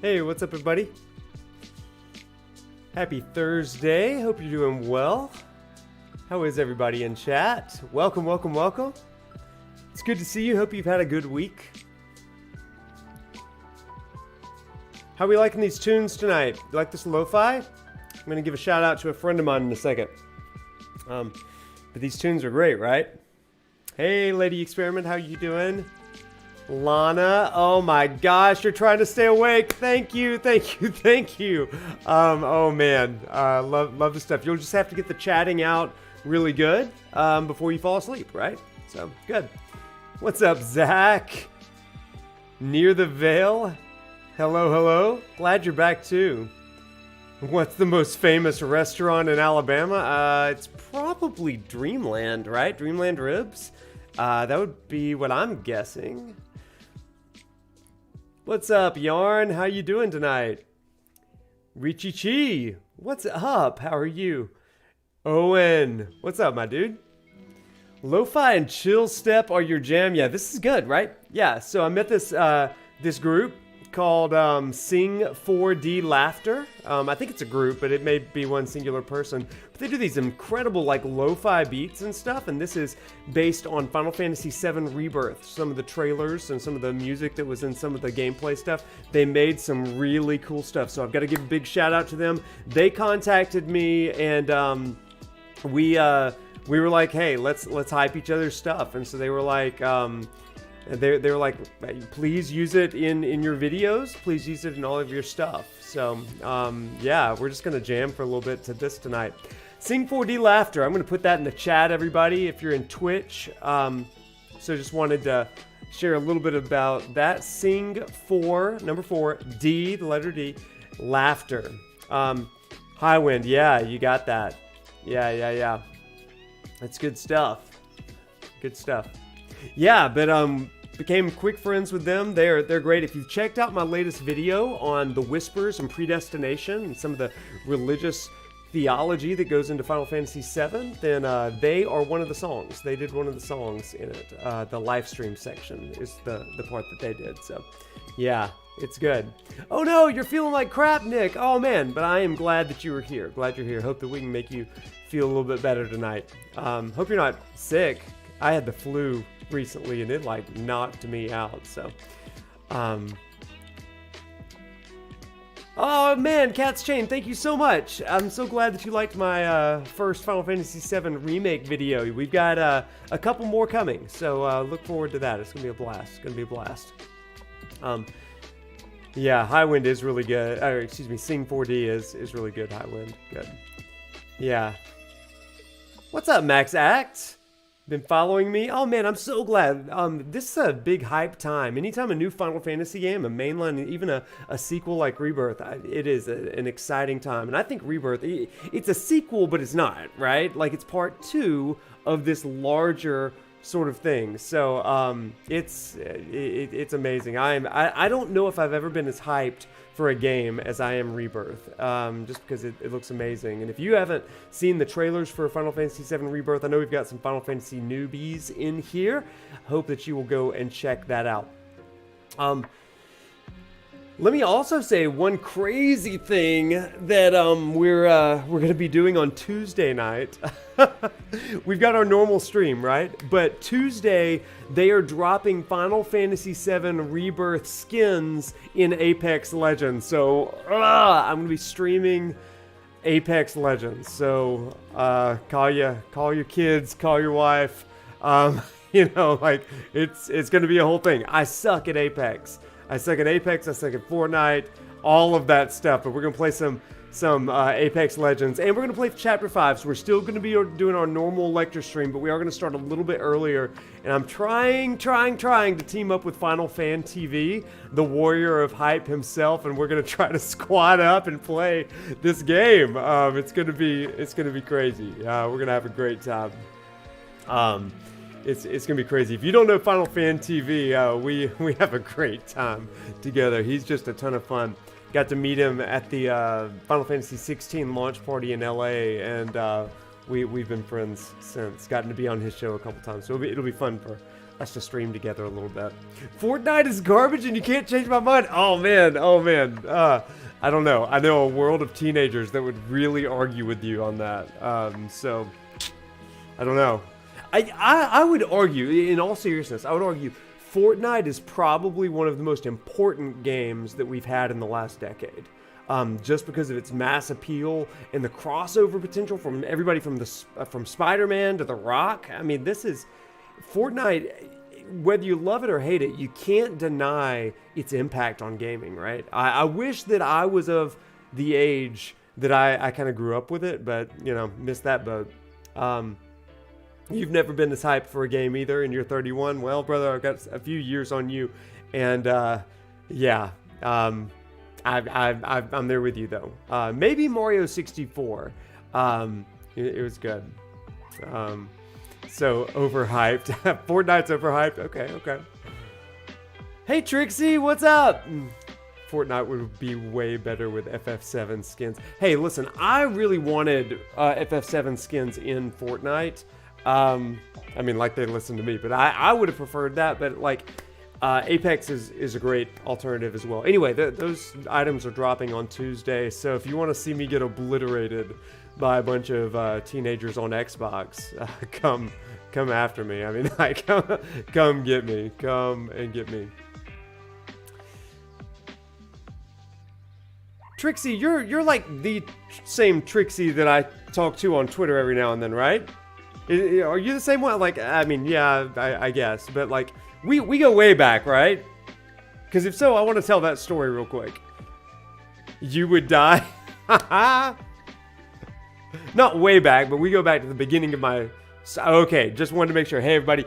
Hey, what's up, everybody? Happy Thursday. Hope you're doing well. How is everybody in chat? Welcome, welcome, welcome. It's good to see you. Hope you've had a good week. How are we liking these tunes tonight? You like this lo-fi? I'm going to give a shout out to a friend of mine in a second. But these tunes are great, right? Hey, Lady Experiment, how you doing? Lana, oh my gosh, you're trying to stay awake. Thank you, thank you, thank you. Oh man, love the stuff. You'll just have to get the chatting out really good before you fall asleep, right? So, good. What's up, Zach? Near the Veil? Hello, hello. Glad you're back too. What's the most famous restaurant in Alabama? It's probably Dreamland, right? Dreamland Ribs? That would be what I'm guessing. What's up, Yarn? How you doing tonight? Richie Chi, what's up? How are you? Owen, what's up, my dude? Lo-fi and chill step are your jam. Yeah, this is good, right? Yeah, so I met this this group called Sing 4D Laughter. I think it's a group, but it may be one singular person. But they do these incredible like lo-fi beats and stuff, and this is based on Final Fantasy VII Rebirth. Some of the trailers and some of the music that was in some of the gameplay stuff, they made some really cool stuff. So I've got to give a big shout out to them. They contacted me, and we were like, hey, let's hype each other's stuff. And so they were like, they were like, please use it in your videos. Please use it in all of your stuff. So, yeah, we're just going to jam for a little bit to this tonight. Sing 4D Laughter. I'm going to put that in the chat, everybody, if you're in Twitch. So just wanted to share a little bit about that. Sing 4, number 4, D, the letter D, Laughter. High Wind. Yeah, you got that. Yeah. That's good stuff. Good stuff. Yeah, but became quick friends with them. They're great. If you've checked out my latest video on the Whispers and Predestination and some of the religious theology that goes into Final Fantasy VII, then they are one of the songs. They did one of the songs in it. The live stream section is the part that they did. So, yeah, it's good. Oh no, you're feeling like crap, Nick. Oh man, but I am glad that you were here. Glad you're here. Hope that we can make you feel a little bit better tonight. Hope you're not sick. I had the flu recently and it like knocked me out. So, oh man, Cat's Chain, thank you so much. I'm so glad that you liked my first Final Fantasy VII Remake video. We've got a couple more coming, so look forward to that. It's gonna be a blast. It's gonna be a blast. Yeah, High Wind is really good. Or, excuse me, Sing 4D is really good. High Wind, good. Yeah. What's up, Max Act? Been following me? Oh man, I'm so glad. This is a big hype time. Anytime a new Final Fantasy game, a mainline, even a sequel like Rebirth, it is an exciting time. And I think Rebirth, it's a sequel, but it's not, right? Like it's part 2 of this larger sort of thing. So it's amazing. I don't know if I've ever been as hyped for a game as I am Rebirth, just because it looks amazing. And if you haven't seen the trailers for Final Fantasy VII Rebirth, I know we've got some Final Fantasy newbies in here. Hope that you will go and check that out. Let me also say one crazy thing that we're going to be doing on Tuesday night. We've got our normal stream, right? But Tuesday, they are dropping Final Fantasy VII Rebirth skins in Apex Legends. So I'm going to be streaming Apex Legends. So call your kids, call your wife. You know, like it's going to be a whole thing. I suck at Apex. I suck at Fortnite, all of that stuff. But we're going to play some Apex Legends. And we're going to play Chapter 5. So we're still going to be doing our normal lecture stream, but we are going to start a little bit earlier. And I'm trying to team up with Final Fan TV, the warrior of hype himself. And we're going to try to squad up and play this game. It's going to be crazy. We're going to have a great time. It's going to be crazy. If you don't know Final Fan TV, we have a great time together. He's just a ton of fun. Got to meet him at the Final Fantasy XVI launch party in LA, and we've been friends since. Gotten to be on his show a couple times, so it'll be fun for us to stream together a little bit. Fortnite is garbage and you can't change my mind. Oh man. I don't know. I know a world of teenagers that would really argue with you on that. So I don't know. I would argue, in all seriousness, I would argue Fortnite is probably one of the most important games that we've had in the last decade. Just because of its mass appeal and the crossover potential from everybody from Spider-Man to The Rock. I mean, this is Fortnite. Whether you love it or hate it, you can't deny its impact on gaming, right? I wish that I was of the age that I kind of grew up with it, but missed that boat. You've never been this hyped for a game either, and you're 31. Well, brother, I've got a few years on you, and I'm there with you though. Maybe Mario 64. It was good. So overhyped. Fortnite's overhyped. Okay. Hey Trixie, what's up? Fortnite would be way better with FF7 skins. Hey, listen, I really wanted FF7 skins in Fortnite. I mean, like they listened to me, but I would have preferred that. But like, Apex is a great alternative as well. Anyway, those items are dropping on Tuesday, so if you want to see me get obliterated by a bunch of teenagers on Xbox, come after me. I mean, like, come get me. Come and get me. Trixie, you're like the same Trixie that I talk to on Twitter every now and then, right? Are you the same one? Like, I mean, yeah, I guess, but like, we go way back, right? Because if so, I want to tell that story real quick. You would die. Not way back, but we go back to the beginning of my... Okay, just wanted to make sure. Hey, everybody.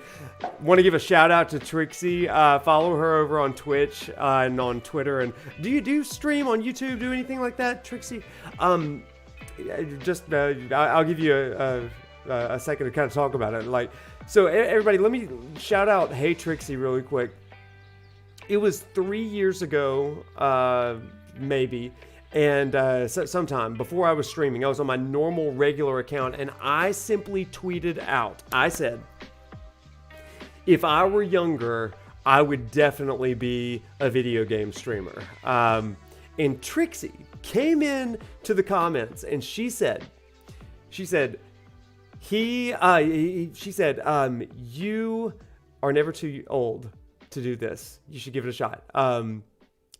Want to give a shout out to Trixie. Follow her over on Twitch and on Twitter. And do you stream on YouTube? Do anything like that, Trixie? I'll give you a second to kind of talk about it. Like, so everybody, let me shout out Hey Trixie really quick. It was 3 years ago, maybe. And sometime before I was streaming, I was on my normal regular account and I simply tweeted out, I said, if I were younger, I would definitely be a video game streamer. And Trixie came in to the comments and she said, you are never too old to do this. You should give it a shot.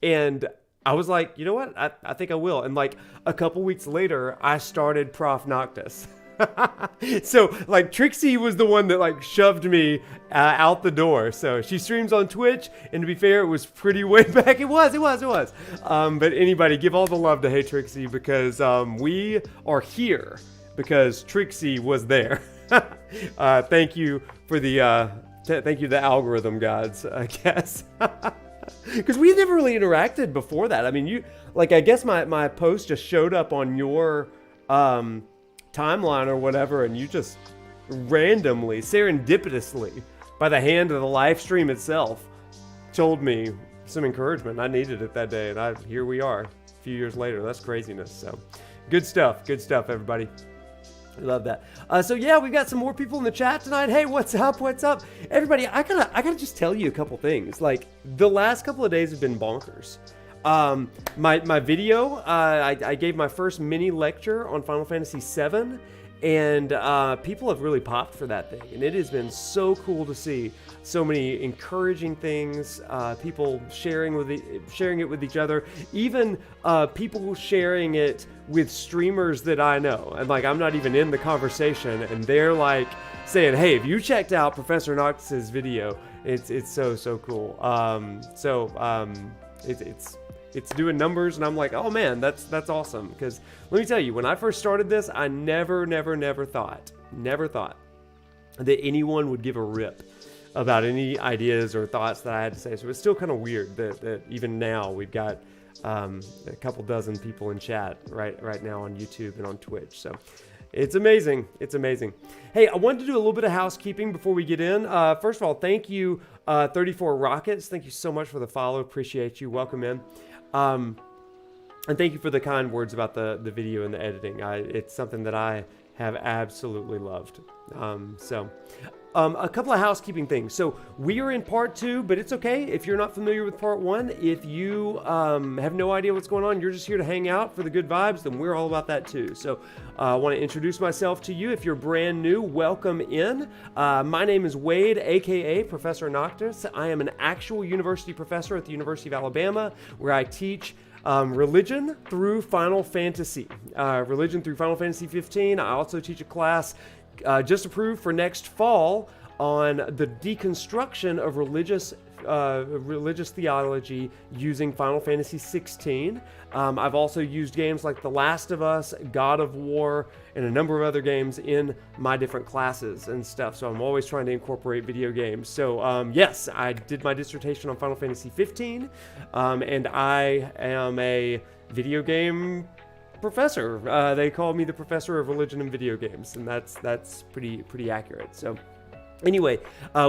And I was like, you know what? I think I will. And like a couple weeks later, I started ProfNoctis. So like Trixie was the one that like shoved me out the door. So she streams on Twitch, and to be fair, it was pretty way back. It was. But anybody, give all the love to Hey Trixie, because we are here because Trixie was there. Thank you for the thank you to the algorithm gods, I guess. Because we never really interacted before that. I mean, I guess my post just showed up on your timeline or whatever, and you just randomly, serendipitously, by the hand of the live stream itself, told me some encouragement. I needed it that day, and here we are, a few years later. That's craziness. So, good stuff, everybody. I love that. So yeah, we got some more people in the chat tonight. Hey, what's up? Everybody, I gotta just tell you a couple things. Like, the last couple of days have been bonkers. My video, I gave my first mini lecture on Final Fantasy VII, and people have really popped for that thing. And it has been so cool to see so many encouraging things, people sharing it with each other, even people sharing it with streamers that I know. And like, I'm not even in the conversation, and they're like saying, hey, have you checked out Professor Noctis's video? It's so cool. It's doing numbers, and I'm like, oh man, that's awesome. Because let me tell you, when I first started this, I never thought that anyone would give a rip about any ideas or thoughts that I had to say. So it's still kind of weird that even now we've got a couple dozen people in chat right now on YouTube and on Twitch. So it's amazing. Hey, I wanted to do a little bit of housekeeping before we get in. First of all, thank you, 34 Rockets. Thank you so much for the follow. Appreciate you. Welcome in. And thank you for the kind words about the video and the editing. It's something that I have absolutely loved. a couple of housekeeping things. So we are in part 2, but it's okay if you're not familiar with part 1. If you have no idea what's going on, you're just here to hang out for the good vibes, then we're all about that too. So I want to introduce myself to you. If you're brand new, welcome in. My name is Wade, aka ProfNoctis. I am an actual university professor at the University of Alabama, where I teach religion through Final Fantasy. Religion through Final Fantasy XV. I also teach a class just approved for next fall on the deconstruction of religious theology using Final Fantasy XVI. I've also used games like The Last of Us, God of War, and a number of other games in my different classes and stuff. So I'm always trying to incorporate video games. So yes, I did my dissertation on Final Fantasy XV, and I am a video game professor. They call me the professor of religion and video games, and that's pretty accurate. So anyway,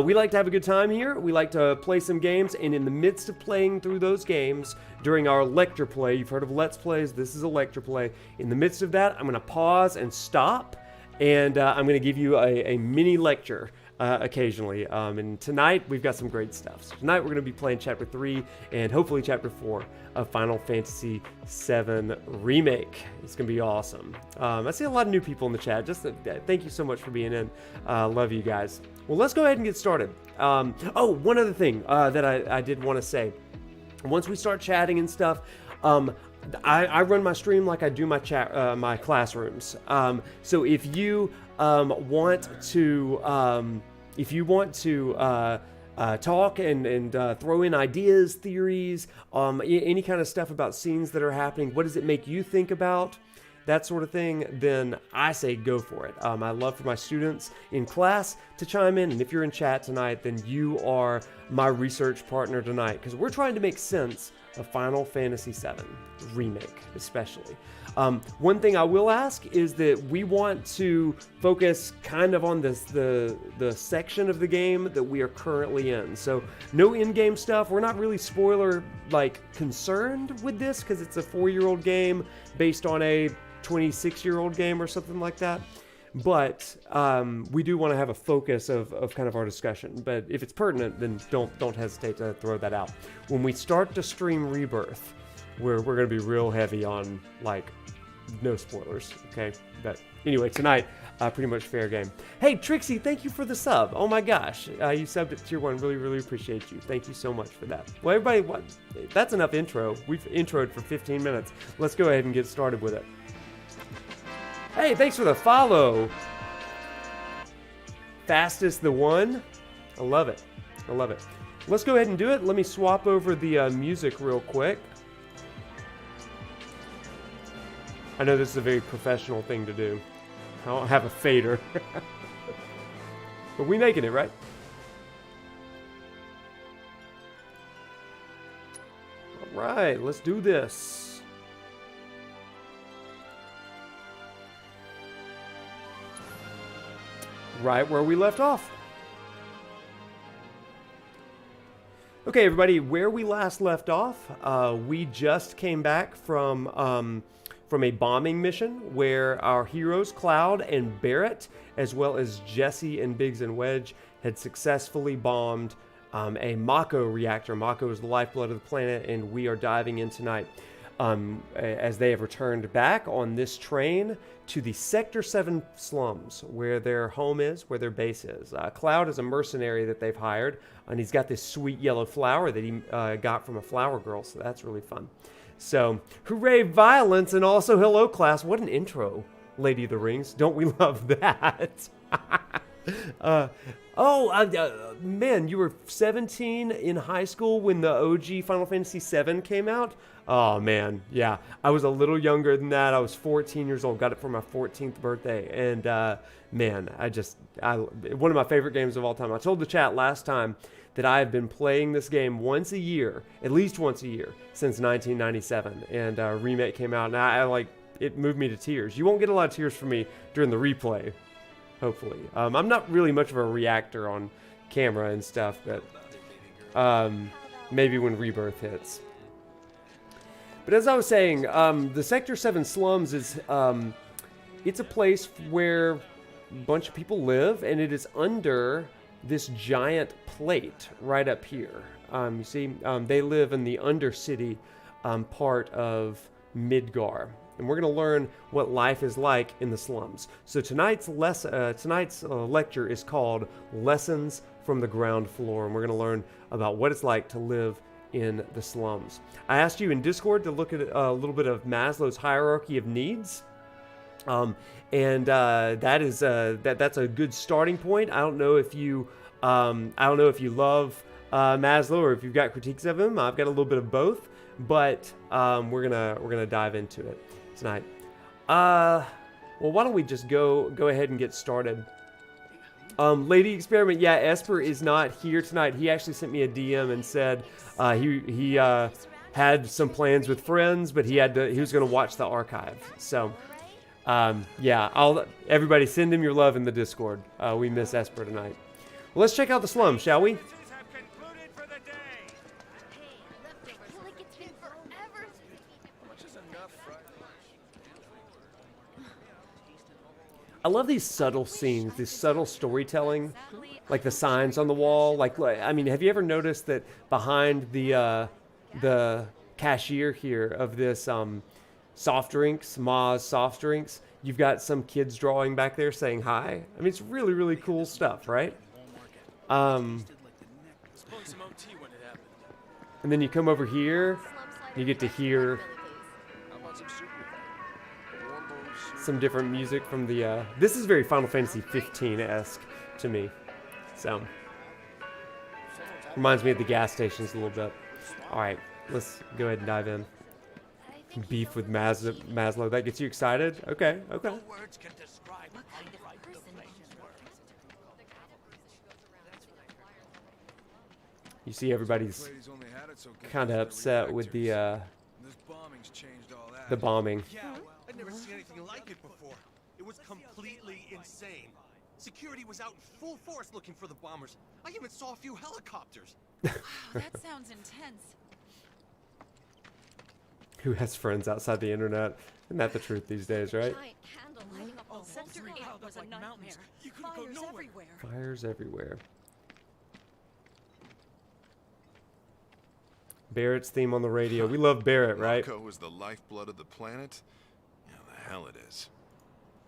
we like to have a good time here. We like to play some games, and in the midst of playing through those games, during our lecture play, you've heard of Let's Plays, this is a lecture play. In the midst of that, I'm going to pause and stop, and I'm going to give you a mini lecture occasionally. And tonight, we've got some great stuff. So tonight, we're going to be playing Chapter 3 and hopefully Chapter 4 of Final Fantasy VII Remake. It's going to be awesome. I see a lot of new people in the chat. Just thank you so much for being in. Love you guys. Well, let's go ahead and get started. Oh, one other thing that I did want to say. Once we start chatting and stuff, I run my stream like I do my classrooms. So if you want to talk and throw in ideas, theories, any kind of stuff about scenes that are happening, what does it make you think about? That sort of thing, then I say go for it. I love for my students in class to chime in, and if you're in chat tonight, then you are my research partner tonight, because we're trying to make sense of Final Fantasy VII Remake, especially. One thing I will ask is that we want to focus kind of on the section of the game that we are currently in. So no in-game stuff. We're not really spoiler concerned with this, because it's a 4-year-old game based on a 26-year-old game or something like that. But we do want to have a focus of kind of our discussion. But if it's pertinent, then don't hesitate to throw that out. When we start to stream Rebirth, we're going to be real heavy on no spoilers, okay? But anyway, tonight, pretty much fair game. Hey, Trixie, thank you for the sub. Oh my gosh, you subbed at tier 1. Really, really appreciate you. Thank you so much for that. Well, everybody, that's enough intro. We've introed for 15 minutes. Let's go ahead and get started with it. Hey, thanks for the follow. Fastest the one. I love it. I love it. Let's go ahead and do it. Let me swap over the music real quick. I know this is a very professional thing to do. I don't have a fader. But we making it, right? All right, let's do this. Right where we left off. Okay, everybody, where we last left off, we just came back from a bombing mission where our heroes, Cloud and Barrett, as well as Jesse and Biggs and Wedge, had successfully bombed a Mako reactor. Mako is the lifeblood of the planet, and we are diving in tonight as they have returned back on this train to the Sector 7 slums, where their home is, where their base is. Cloud is a mercenary that they've hired, and he's got this sweet yellow flower that he got from a flower girl, so that's really fun. So, hooray, violence, and also hello, class. What an intro, Lady of the Rings. Don't we love that? Man, you were 17 in high school when the OG Final Fantasy VII came out? Oh, man, yeah. I was a little younger than that. I was 14 years old. Got it for my 14th birthday. And, man, one of my favorite games of all time. I told the chat last time that I have been playing this game once a year, at least once a year, since 1997. And Remake came out, and it moved me to tears. You won't get a lot of tears from me during the replay, hopefully. I'm not really much of a reactor on camera and stuff, but maybe when Rebirth hits. But as I was saying, the Sector 7 slums is, it's a place where a bunch of people live, and it is under this giant plate right up here. You see, they live in the Undercity part of Midgar. And we're going to learn what life is like in the slums. So tonight's lecture is called Lessons from the Ground Floor. And we're going to learn about what it's like to live in the slums. I asked you in Discord to look at a little bit of Maslow's hierarchy of needs. That's a good starting point. I don't know if you love Maslow or if you've got critiques of him. I've got a little bit of both, but we're gonna dive into it tonight. Well, why don't we just go ahead and get started? Lady Experiment, yeah, Esper is not here tonight. He actually sent me a DM and said he had some plans with friends, but he was gonna watch the archive. So. Yeah, everybody send him your love in the Discord. We miss Esper tonight. Well, let's check out the slums, shall we? I love these subtle scenes, this subtle storytelling, like the signs on the wall. Like, I mean, have you ever noticed that behind the cashier here of this soft drinks, Ma's soft drinks, you've got some kids drawing back there saying hi. I mean, it's really, really cool stuff, right? And then you come over here, you get to hear some different music from the, this is very Final Fantasy 15-esque to me. So, reminds me of the gas stations a little bit. All right, let's go ahead and dive in. Beef with Maslow. That gets you excited? Okay, okay. You see everybody's kind of upset with the bombing. Yeah, I'd never seen anything like it before. It was completely insane. Security was out in full force looking for the bombers. I even saw a few helicopters. Wow, that sounds intense. Who has friends outside the internet? Isn't that the truth these days, right? Sector 8 was a nightmare. Fires everywhere. Fires everywhere. Barrett's theme on the radio. We love Barrett, right? Mako is the lifeblood of the planet? Yeah, the hell it is.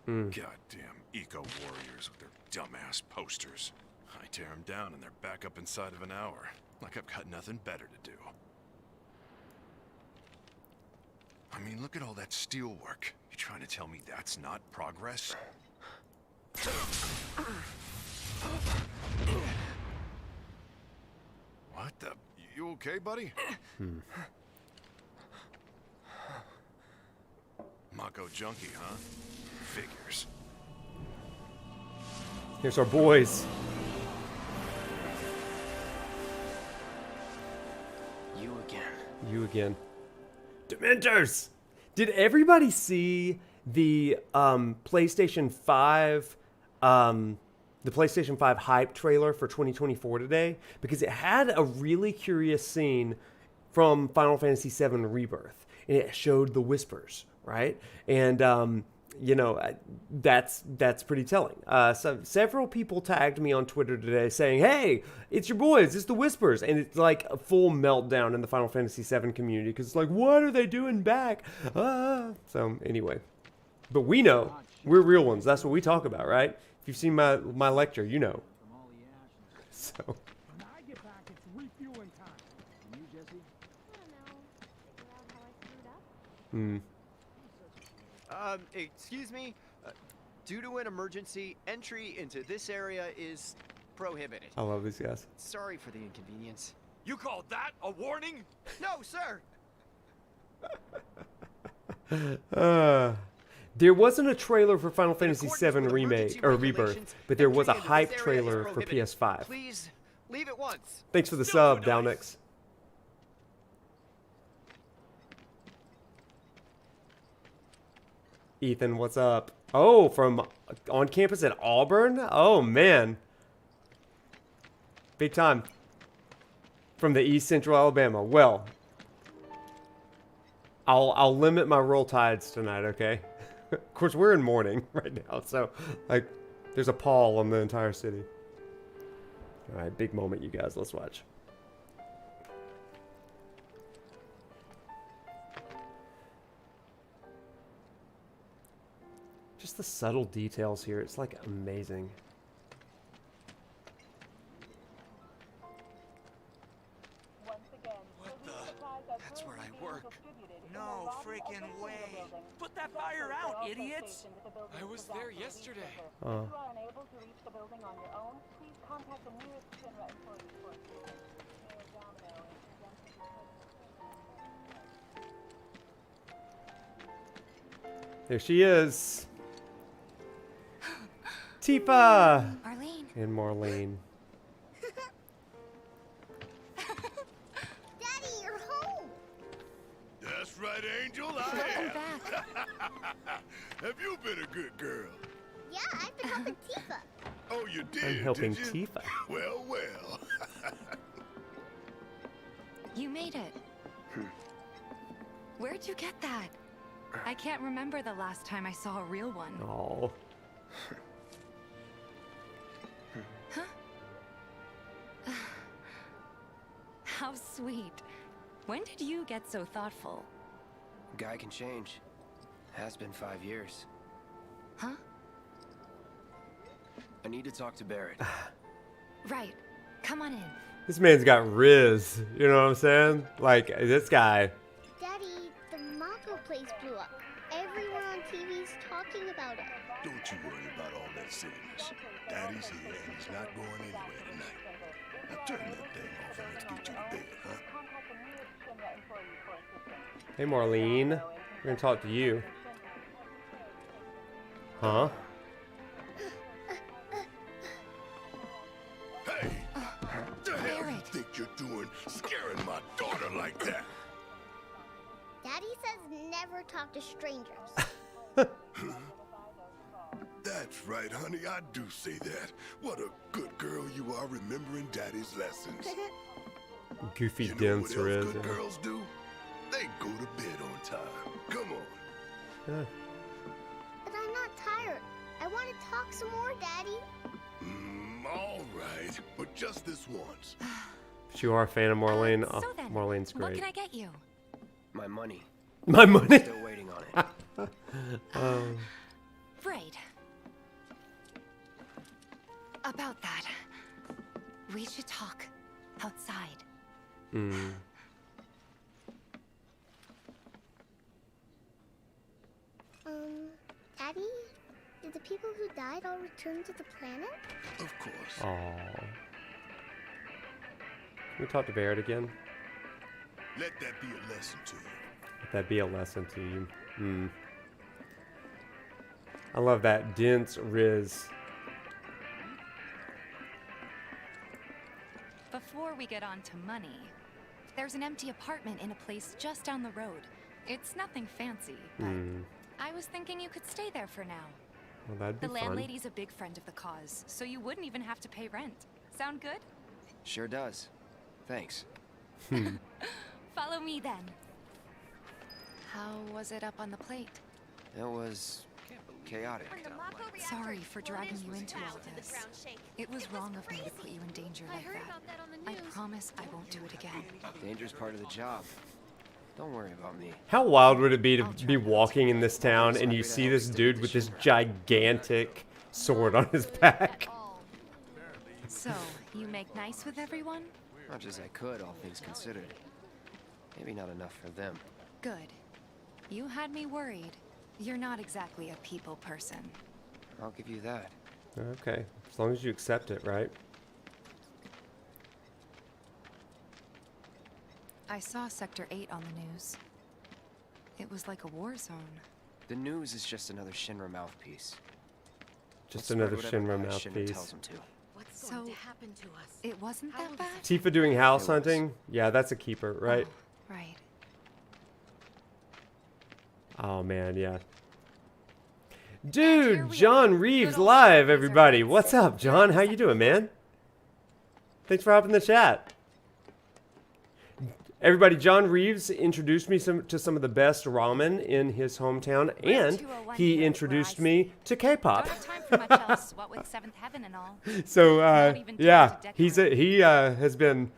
Goddamn eco-warriors with their dumbass posters. I tear them down and they're back up inside of an hour. Like I've got nothing better to do. I mean, look at all that steel work. You trying to tell me that's not progress? What the? You okay, buddy? Mako junkie, huh? Figures. Here's our boys. You again. You again. Dementors! Did everybody see the PlayStation 5 the PlayStation 5 hype trailer for 2024 today? Because it had a really curious scene from Final Fantasy VII Rebirth, and it showed the whispers, right? And you know, that's pretty telling. So several people tagged me on Twitter today saying, "Hey, it's your boys, it's the Whispers," and it's like a full meltdown in the Final Fantasy VII community because it's like, what are they doing back? So anyway, but we know we're real ones. That's what we talk about, right? If you've seen my lecture, you know. So. When I get back, it's refueling time. And you, Jesse? I don't know. Figure out how I screwed up. Excuse me. Due to an emergency, entry into this area is prohibited. I love these guys. Sorry for the inconvenience. You call that a warning? No, sir. There wasn't a trailer for Final Fantasy accordance VII with Remake emergency or Rebirth, regulations, but there was a entry into hype this area is trailer for prohibited. PS5. Please leave at once. Thanks for the Still sub, so nice. Dalnix. Ethan, what's up? Oh, from on campus at Auburn? Oh, man. Big time. From the East Central Alabama. Well, I'll limit my roll tides tonight, okay? Of course, we're in mourning right now, so, like, there's a pall on the entire city. All right, big moment, you guys. Let's watch. Just the subtle details here. It's like amazing. What the? That's where I work. No freaking way. Put that fire out, idiots! I was there yesterday. There she is. Tifa! Arlene. And Marlene. Daddy, you're home. That's right, Angel. I Welcome am. back. Have you been a good girl? Yeah, I've been helping Tifa. Oh, you did. I'm helping did you? Tifa. Well, well. You made it. Where'd you get that? I can't remember the last time I saw a real one. Oh. How sweet. When did you get so thoughtful? Guy can change. Has been 5 years. Huh? I need to talk to Barrett. Right. Come on in. This man's got Riz. You know what I'm saying? Like, this guy. Daddy, the Mako place blew up. Everyone on TV's talking about it. Don't you worry about all that silliness. Daddy's here and he's not going anywhere tonight. Now turn that thing off and let's get you to bed, huh? Hey, Marlene. We're gonna talk to you. Huh? Hey! What the hell you Barrett. think you're doing scaring my daughter like that? Daddy says never talk to strangers. That's right, honey. I do say that. What a good girl you are remembering Daddy's lessons. Goofy You know dense what else Riz. good girls do? They go to bed on time. Come on. Yeah. But I'm not tired. I want to talk some more, Daddy. All right, but just this once. If you are a fan of Marlene, So oh, then, Marlene's what great. can I get you? My money. My money. Still waiting on it. Right. About that. We should talk outside. Daddy, did the people who died all return to the planet? Of course. Aww. Can we talk to Barrett again? Let that be a lesson to you. Let that be a lesson to you. I love that dense Riz. Before we get on to money, there's an empty apartment in a place just down the road. It's nothing fancy, but I was thinking you could stay there for now. Well, that'd be The fun. landlady's a big friend of the cause, so you wouldn't even have to pay rent. Sound good? Sure does. Thanks. Follow me then. How was it up on the plate? It was chaotic. Sorry for dragging you into all this. It was wrong of me to put you in danger like that. I promise I won't do it again. Danger's part of the job. Don't worry about me. How wild would it be to be walking in this town and you see this dude with this gigantic sword on his back? So, you make nice with everyone? Much as I could, all things considered. Maybe not enough for them. Good. You had me worried. You're not exactly a people person. I'll give you that. Okay, as long as you accept it, right? I saw Sector 8 on the news. It was like a war zone. The news is just another Shinra mouthpiece. Just Spread another whatever Shinra lies Shinra mouthpiece. tells them to. What's going to happen to us? It wasn't that bad? Tifa doing house It was. hunting? Yeah, that's a keeper, right? Oh, right. Oh man, yeah. And here Dude, we John are. Reeves Good old live, Sherry's everybody. are What's sick. up, John? How you doing, man? Thanks for hopping in the chat. Everybody, John Reeves introduced me to some of the best ramen in his hometown, and he introduced me to K-pop. Don't have time for much else, what with Seventh Heaven and all. So, Not even time yeah, to he has been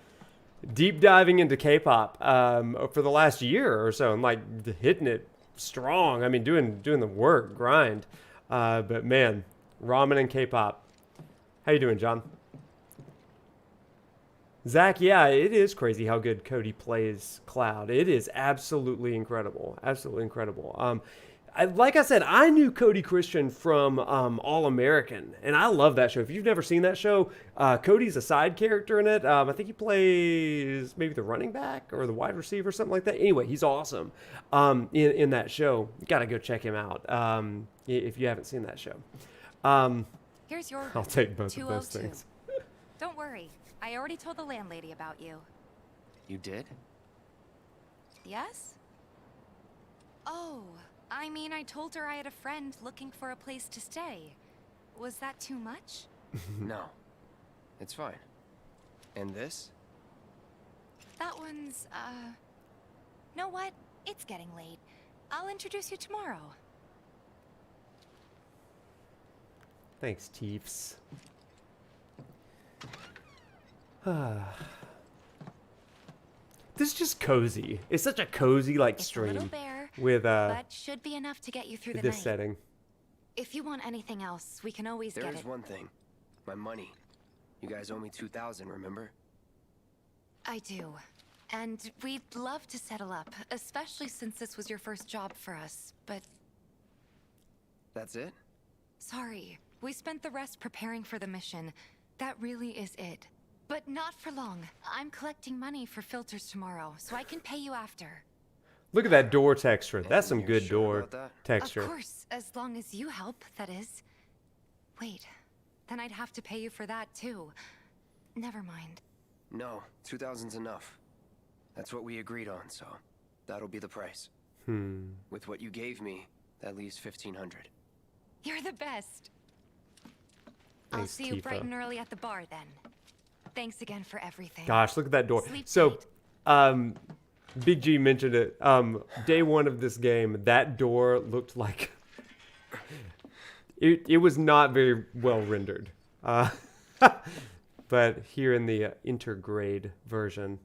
deep diving into K-pop for the last year or so, and like hitting it strong. I mean, doing the work, grind. But man, ramen and K-pop. How you doing, John? Zach, yeah, it is crazy how good Cody plays Cloud. It is absolutely incredible. Absolutely incredible. Like I said, I knew Cody Christian from All American, and I love that show. If you've never seen that show, Cody's a side character in it. I think he plays maybe the running back or the wide receiver, something like that. Anyway, he's awesome in that show. You got to go check him out if you haven't seen that show. Here's your I'll take both of those 202. things. Don't worry. I already told the landlady about you. You did? Yes? Oh, I mean, I told her I had a friend looking for a place to stay. Was that too much? No. It's fine. And this? That one's, know what? It's getting late. I'll introduce you tomorrow. Thanks, Teefs. This is just cozy. It's such a cozy It's a stream little bare, with but should be enough to get you through the this night. setting. If you want anything else, we can always get There's it. one thing. My money. You guys owe me 2,000, remember? I do. And we'd love to settle up, especially since this was your first job for us, but That's it? sorry. We spent the rest preparing for the mission. That really is it. But not for long. I'm collecting money for filters tomorrow, so I can pay you after. Look at that door texture. That's some You're good sure door about that? texture. Of course, as long as you help, that is. Wait, then I'd have to pay you for that too. Never mind. No, 2,000's enough. That's what we agreed on, so that'll be the price. With what you gave me, that leaves 1,500. You're the best. I'll Thanks, see you Tifa. bright and early at the bar then. Thanks again for everything. Gosh, look at that door. Sleep So, tight. Big G mentioned it. Day one of this game, that door looked like it was not very well rendered. But here in the intergrade version,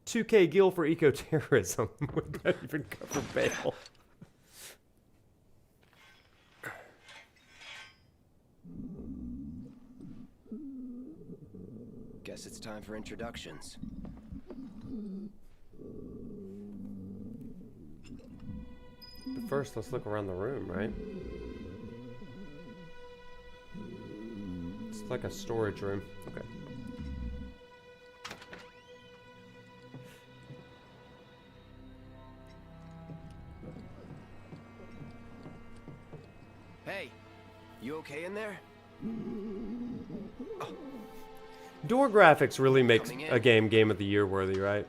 2K Gil for eco-terrorism. Would that even cover bail? Guess it's time for introductions. But first, let's look around the room, right? It's like a storage room. Okay. Hey, you okay in there? Door graphics really makes Coming in. a game of the year worthy, right?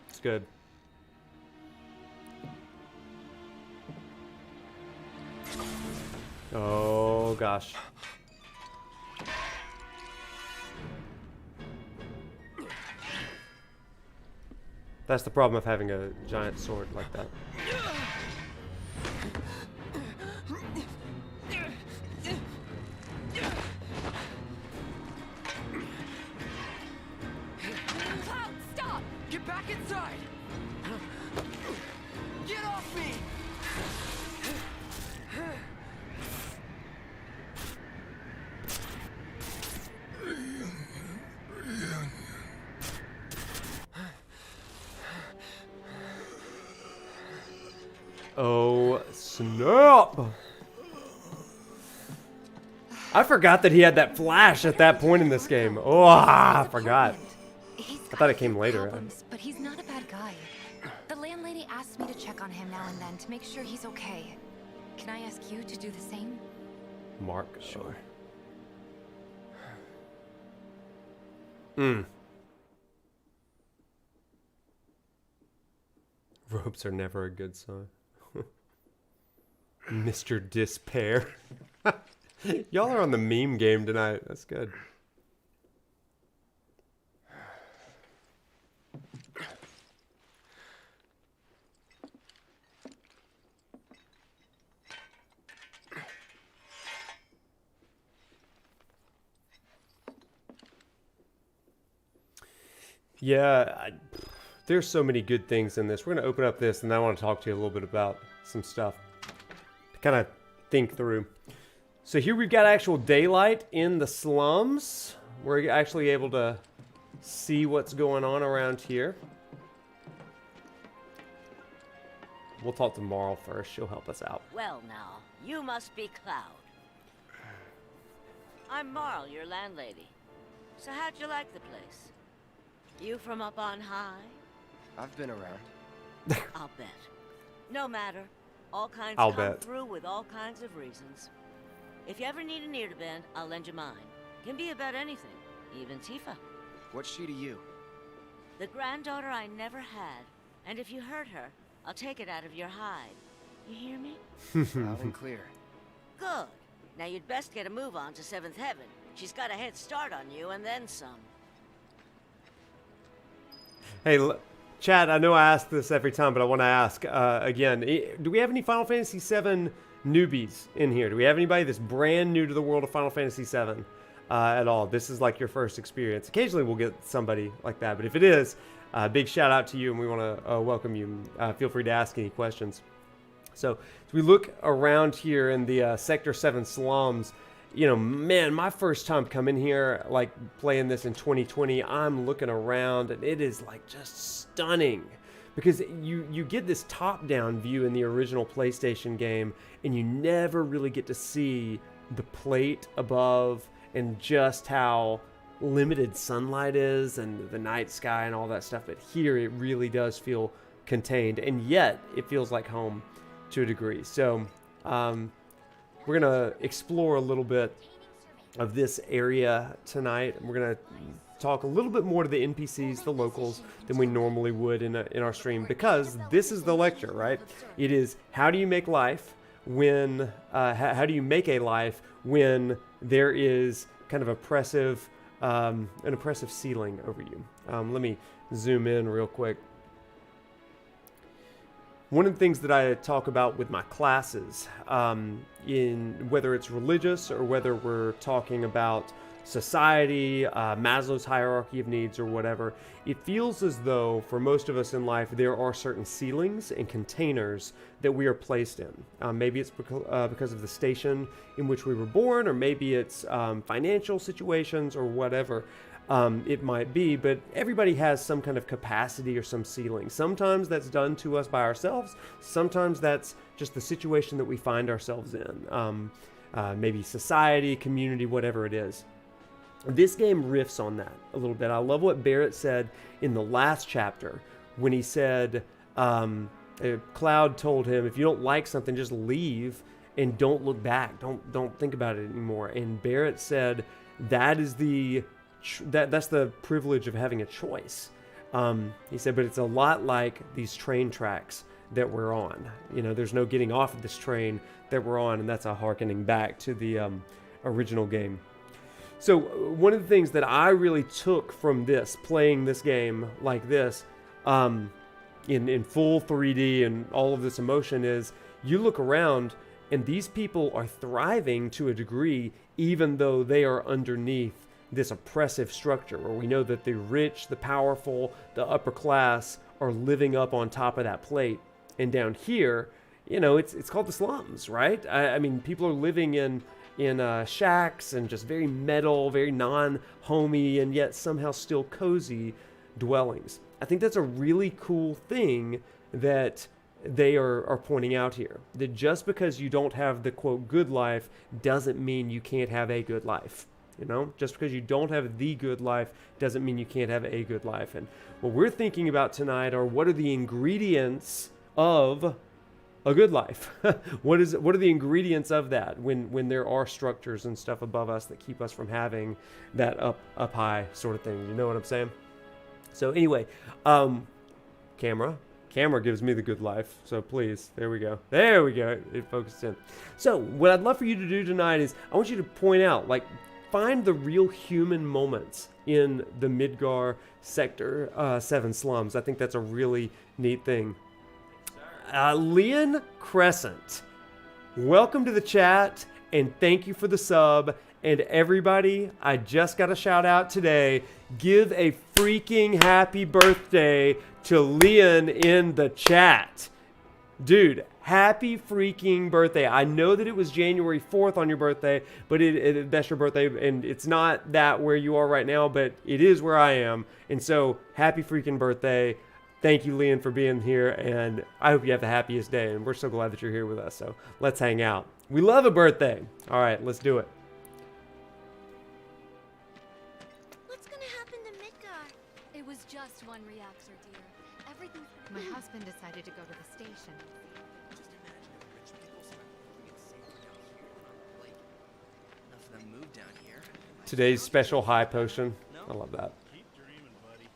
It's good. Oh gosh. That's the problem of having a giant sword like that. Cloud, stop! Get back inside! Get off me! Oh, snap! I forgot that he had that flash at that point in this game. Oh, I forgot. I thought it came later. But he's not a bad guy. The landlady asked me to check on him now and then to make sure he's okay. Can I ask you to do the same? Mark. Sure. Ropes are never a good sign. Mr. Despair. Y'all are on the meme game tonight. That's good. Yeah, there's so many good things in this. We're going to open up this, and I want to talk to you a little bit about some stuff to kind of think through. So here we've got actual daylight in the slums. We're actually able to see what's going on around here. We'll talk to Marl first. She'll help us out. Well now, you must be Cloud. I'm Marl, your landlady. So how'd you like the place? You from up on high? I've been around. I'll bet. No matter. All kinds I'll come bet. through with all kinds of reasons. If you ever need an ear to bend, I'll lend you mine. Can be about anything, even Tifa. What's she to you? The granddaughter I never had. And if you hurt her, I'll take it out of your hide. You hear me? Loud and clear. Good. Now you'd best get a move on to 7th Heaven. She's got a head start on you and then some. Hey, Chad, I know I ask this every time, but I want to ask again. Do we have any Final Fantasy VII newbies in here? Do we have anybody that's brand new to the world of Final Fantasy VII at all? This is like your first experience. Occasionally we'll get somebody like that, but if it is, big shout out to you, and we want to welcome you. Feel free to ask any questions. So as we look around here in the Sector 7 slums, you know, man, my first time coming here, like playing this in 2020, I'm looking around and it is like just stunning because you get this top-down view in the original PlayStation game and you never really get to see the plate above and just how limited sunlight is and the night sky and all that stuff. But here it really does feel contained, and yet it feels like home to a degree. So we're gonna explore a little bit of this area tonight. We're gonna talk a little bit more to the NPCs, the locals, than we normally would in our stream, because this is the lecture, right? It is how do you make life when how do you make a life when there is kind of oppressive an oppressive ceiling over you. Let me zoom in real quick. One of the things that I talk about with my classes, in whether it's religious or whether we're talking about society, Maslow's hierarchy of needs or whatever, it feels as though for most of us in life there are certain ceilings and containers that we are placed in. Maybe it's because of the station in which we were born, or maybe it's financial situations or whatever. It might be, but everybody has some kind of capacity or some ceiling. Sometimes that's done to us by ourselves. Sometimes that's just the situation that we find ourselves in. Maybe society, community, whatever it is. This game riffs on that a little bit. I love what Barrett said in the last chapter when he said, Cloud told him, if you don't like something, just leave and don't look back. Don't think about it anymore. And Barrett said, that is that's the privilege of having a choice. He said, but it's a lot like these train tracks that we're on. You know, there's no getting off of this train that we're on, and that's a hearkening back to the original game. So one of the things that I really took from this, playing this game like this, in full 3D and all of this emotion, is you look around and these people are thriving to a degree, even though they are underneath this oppressive structure where we know that the rich, the powerful, the upper class are living up on top of that plate. And down here, you know, it's called the slums, right? I mean, people are living in shacks and just very metal, very non-homey, and yet somehow still cozy dwellings. I think that's a really cool thing that they are pointing out here. That just because you don't have the, quote, good life doesn't mean you can't have a good life. You know, just because you don't have the good life doesn't mean you can't have a good life. And what we're thinking about tonight are what are the ingredients of a good life? What are the ingredients of that when there are structures and stuff above us that keep us from having that up high sort of thing? You know what I'm saying? So anyway, camera gives me the good life. So please, there we go. It focused in. So what I'd love for you to do tonight is I want you to point out, like, find the real human moments in the Midgar Sector 7 slums. I think that's a really neat thing. Leon Crescent, welcome to the chat, and thank you for the sub. And everybody, I just got a shout out today. Give a freaking happy birthday to Leon in the chat. Dude, happy freaking birthday. I know that it was January 4th on your birthday, but that's your birthday, and it's not that where you are right now, but it is where I am. And so, happy freaking birthday. Thank you, Leon, for being here, and I hope you have the happiest day, and we're so glad that you're here with us, so let's hang out. We love a birthday. All right, let's do it. What's gonna happen to Midgar? It was just one reactor, dear. Everything. My husband decided to go to the station. Just imagine if rich people spent it's safer down here. Like, enough of them moved down here. Today's special high potion. I love that. Keep dreaming, buddy.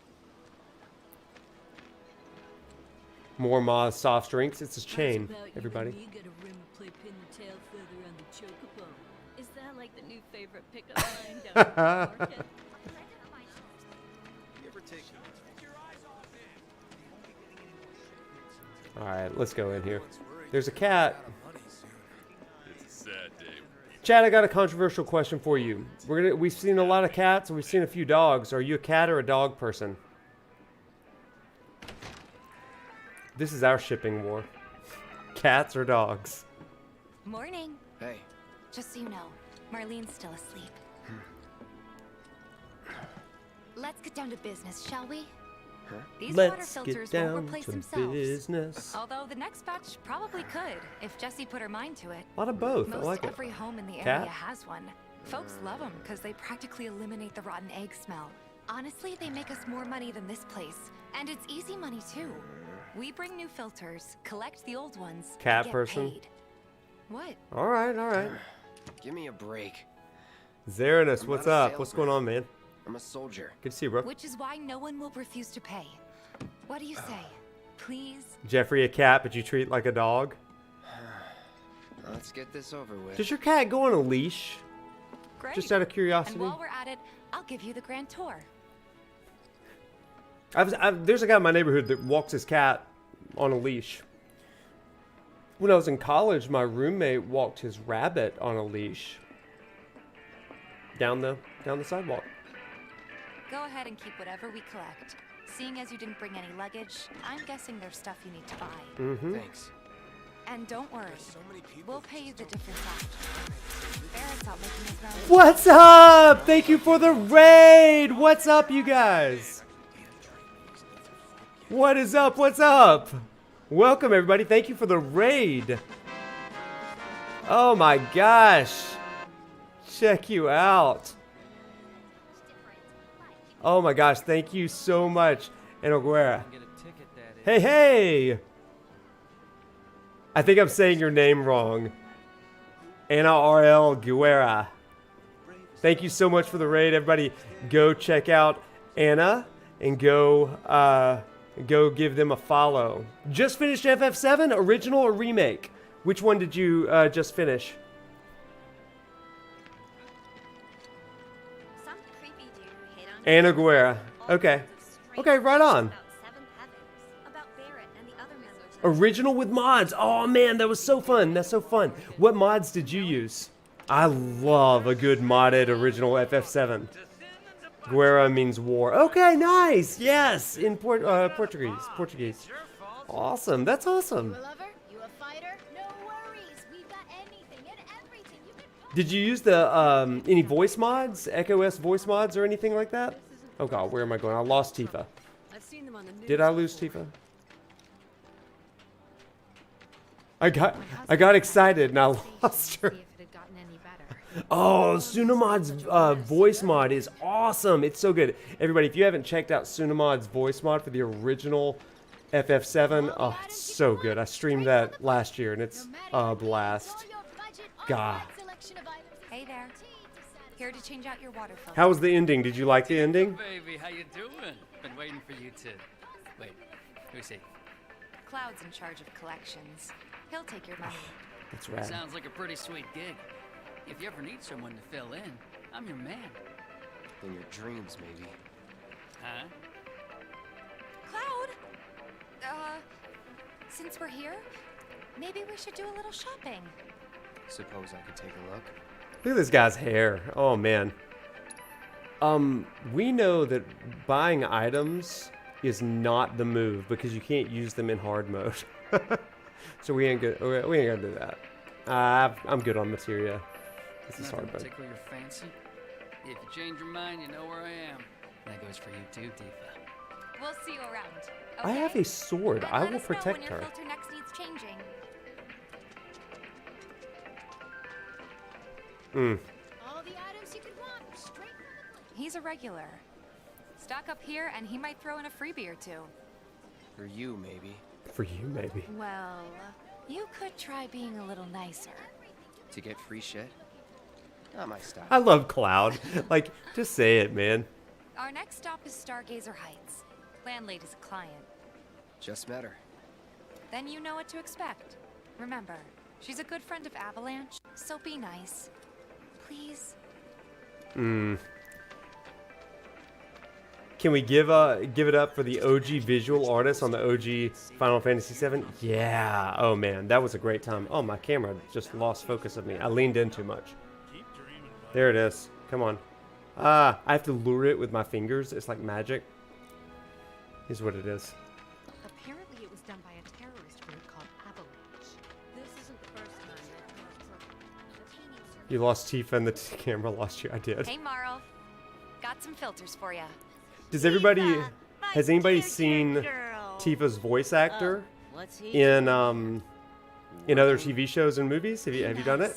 More Ma's soft drinks. It's a chain, everybody. You get a rim play pin the tail feather on the chocobo. Is that like the new favorite pickup line down at the market? You ever take All right, let's go in here. There's a cat. It's a sad day. Chad, I got a controversial question for you. We've seen a lot of cats and we've seen a few dogs. Are you a cat or a dog person? This is our shipping war. Cats or dogs? Morning. Hey, Just so you know, Marlene's still asleep. Let's get down to business, shall we? These water Let's filters get won't down replace to themselves. business. Although the next batch probably could, if Jessie put her mind to it. A lot of both. I Most like it. every home in the Cat? area has one. Folks love them because they practically eliminate the rotten egg smell. Honestly, they make us more money than this place. And it's easy money too. We bring new filters, collect the old ones, and Cat get person? paid. What? All right, all right. give me a break. Zarinus, I'm what's not a up? What's salesman. going on, man? I'm a soldier. Good to see you, bro. Which is why no one will refuse to pay. What do you say? Please? Jeffrey, a cat, but you treat like a dog? Let's get this over with. Does your cat go on a leash? Great. Just out of curiosity? And while we're at it, I'll give you the grand tour. There's a guy in my neighborhood that walks his cat on a leash. When I was in college, my roommate walked his rabbit on a leash down the sidewalk. Go ahead and keep whatever we collect. Seeing as you didn't bring any luggage, I'm guessing there's stuff you need to buy. Mm-hmm. Thanks. And don't worry, so many people? we'll pay you the difference after. Barrett's out making his rounds. What's up? Thank you for the raid. What's up, you guys? What is up? What's up? Welcome, everybody. Thank you for the raid. Oh my gosh. Check you out. Oh my gosh. Thank you so much, Enoguera. Hey, hey. I think I'm saying your name wrong. Anna R.L. Guerra. Thank you so much for the raid, everybody. Go check out Anna and go give them a follow. Just finished FF7, original or remake? Which one did you just finish? Some creepy dude who hit on Anna Guerra. Okay. Okay, right on. about seventh heavens, about Barrett and the other members. Original with mods. Oh man, that was so fun. That's so fun. What mods did you use? I love a good modded original FF7. Guerra means war. Okay, nice. Yes, in Portuguese. Awesome. That's awesome. You a lover? You a fighter? No worries. We've got anything and everything you can Did you use the any voice mods, EchoS voice mods, or anything like that? Oh god, where am I going? I lost Tifa. I've seen them on the news. Did I lose Tifa? I got excited and I lost her. Oh, Sunamod's voice mod is awesome. It's so good. Everybody, if you haven't checked out Sunamod's voice mod for the original FF7, oh, it's so good. I streamed that last year and it's a blast. God. Hey there. Here to change out your water filter. How was the ending? Did you like the ending? Baby, how you doing? Been waiting for you to... Wait, let me see. Cloud's in charge of collections. He'll take your money. That's rad. Sounds like a pretty sweet gig. If you ever need someone to fill in, I'm your man. In your dreams, maybe. Huh? Cloud! Since we're here, maybe we should do a little shopping. Suppose I could take a look? Look at this guy's hair. Oh man. We know that buying items is not the move because you can't use them in hard mode. So we ain't good. We ain't gonna do that. I'm good on materia. This is hard mode. Tickle your fancy? If you change your mind, you know where I am. That goes for you too, Tifa. We'll see you around. I have a sword. And I let will us know protect when your her. filter next needs changing. All the items you could want, straight from the He's a regular. Stock up here, and he might throw in a freebie or two. For you, maybe. For you, maybe. Well, you could try being a little nicer. To get free shit? Not my style. I love Cloud. Like, just say it, man. Our next stop is Stargazer Heights. Landlady's a client. Just met her. Then you know what to expect. Remember, she's a good friend of Avalanche, so be nice. Please. Can we give it up for the OG visual artist on the OG Final Fantasy VII? Yeah. Oh man, that was a great time. Oh, my camera just lost focus of me. I leaned in too much. There it is. Come on. I have to lure it with my fingers. It's like magic. Is what it is. Apparently it was done by a terrorist group called Avalanche. This isn't the first time that You lost Tifa and the camera lost you. I did. Hey, Marl. Got some filters for you. Does everybody, Tifa, has my anybody cute seen girl. Tifa's voice actor What's he in doing? other TV shows and movies? Have you done it?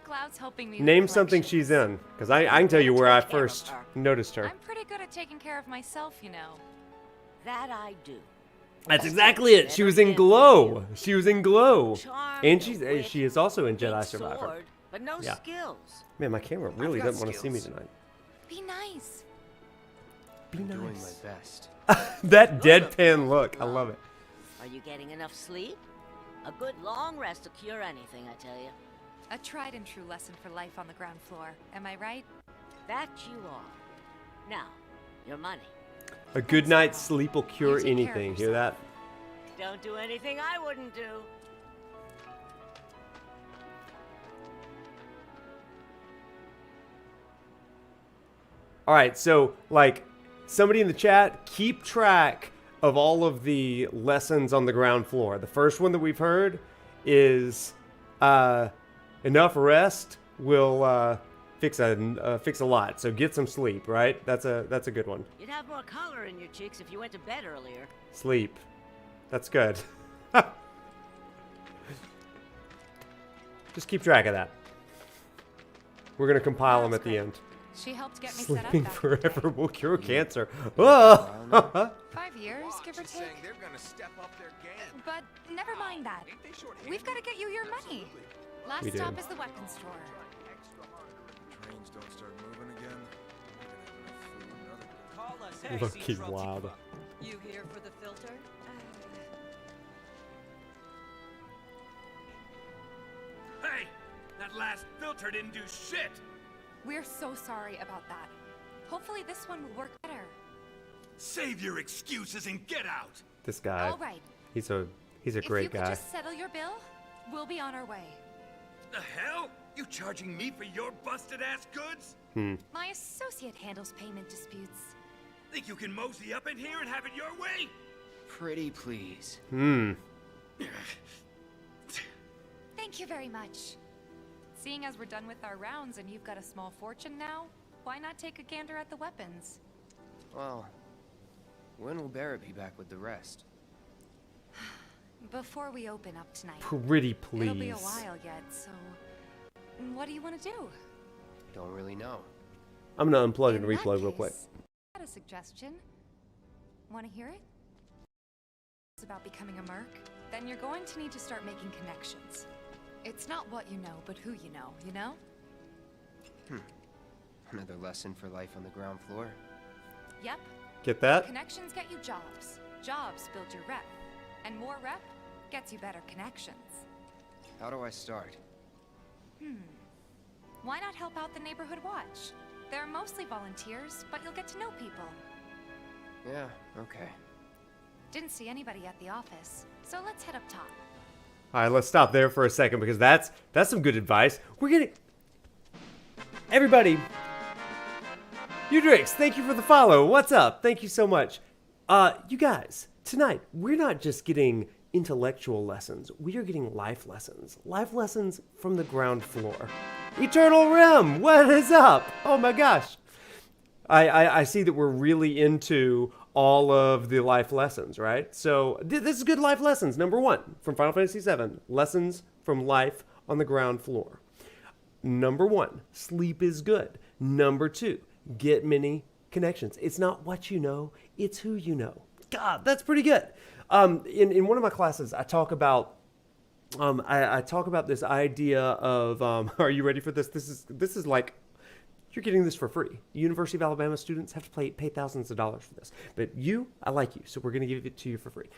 Cloud's helping me. Name with something collections. she's in, because I can tell you where I Take care of first her. noticed her. I'm pretty good at taking care of myself, you know. That I do. That's exactly it. She was in Glow. She was in Glow, Charm, and wit, she is also in big Jedi Survivor. sword, but no Yeah. skills. Man, my camera really got doesn't want to see me skills. tonight. Be nice. Be I'm doing nice. my best. That deadpan look, I love it. Are you getting enough sleep? A good long rest will cure anything, I tell you. A tried and true lesson for life on the ground floor. Am I right? That you are. Now, your money. A good night's sleep will cure take care of anything. Hear that? Don't do anything I wouldn't do. All right, so like somebody in the chat, keep track of all of the lessons on the ground floor. The first one that we've heard is enough rest will fix a lot. So get some sleep, right? That's a good one. You'd have more color in your cheeks if you went to bed earlier. Sleep. That's good. Just keep track of that. We're gonna compile them at the end. She helped get me Sleeping set up back in the day. forever will cure cancer. Oh! 5 years, give or Just saying take. they're gonna step up their game. But never mind that. Ain't they short-handed? We've got to get you your money. Last We do. stop is the weapons store. Trains don't start moving again. Call us if Look, you see he's trouble. wild. You here for the filter? Hey, that last filter didn't do shit. We're so sorry about that. Hopefully this one will work better. Save your excuses and get out. This guy, All right. he's a If you great could guy. just settle your bill, we'll be on our way. The hell? You charging me for your busted ass goods? My associate handles payment disputes. Think you can mosey up in here and have it your way? Pretty please. Thank you very much. Seeing as we're done with our rounds and you've got a small fortune now, why not take a gander at the weapons? Well, when will Barrett be back with the rest? Before we open up tonight. Pretty please. It'll be a while yet, so what do you want to do? Don't really know. I'm gonna unplug and In that replay real quick. case, I got a suggestion. Want to hear it? It's about becoming a merc. Then you're going to need to start making connections. It's not what you know, but who you know, you know? Another lesson for life on the ground floor. Yep. Get that? Connections get you jobs. Jobs build your rep. And more rep gets you better connections. How do I start? Why not help out the neighborhood watch? They're mostly volunteers, but you'll get to know people. Yeah, okay. Didn't see anybody at the office, so let's head up top. All right, let's stop there for a second because that's some good advice. We're getting... Everybody, Udrix, thank you for the follow. What's up? Thank you so much. You guys, tonight, we're not just getting intellectual lessons. We are getting life lessons. Life lessons from the ground floor. Eternal Rim, what is up? Oh my gosh. I see that we're really into all of the life lessons, right? So this is good life lessons. Number 1 from Final Fantasy VII, lessons from life on the ground floor. Number 1, sleep is good. Number 2, get many connections. It's not what you know, it's who you know. God, that's pretty good. In one of my classes, I talk about I talk about this idea of are you ready for this? This is like, you're getting this for free. University of Alabama students have to pay thousands of dollars for this. But I like you, so we're going to give it to you for free.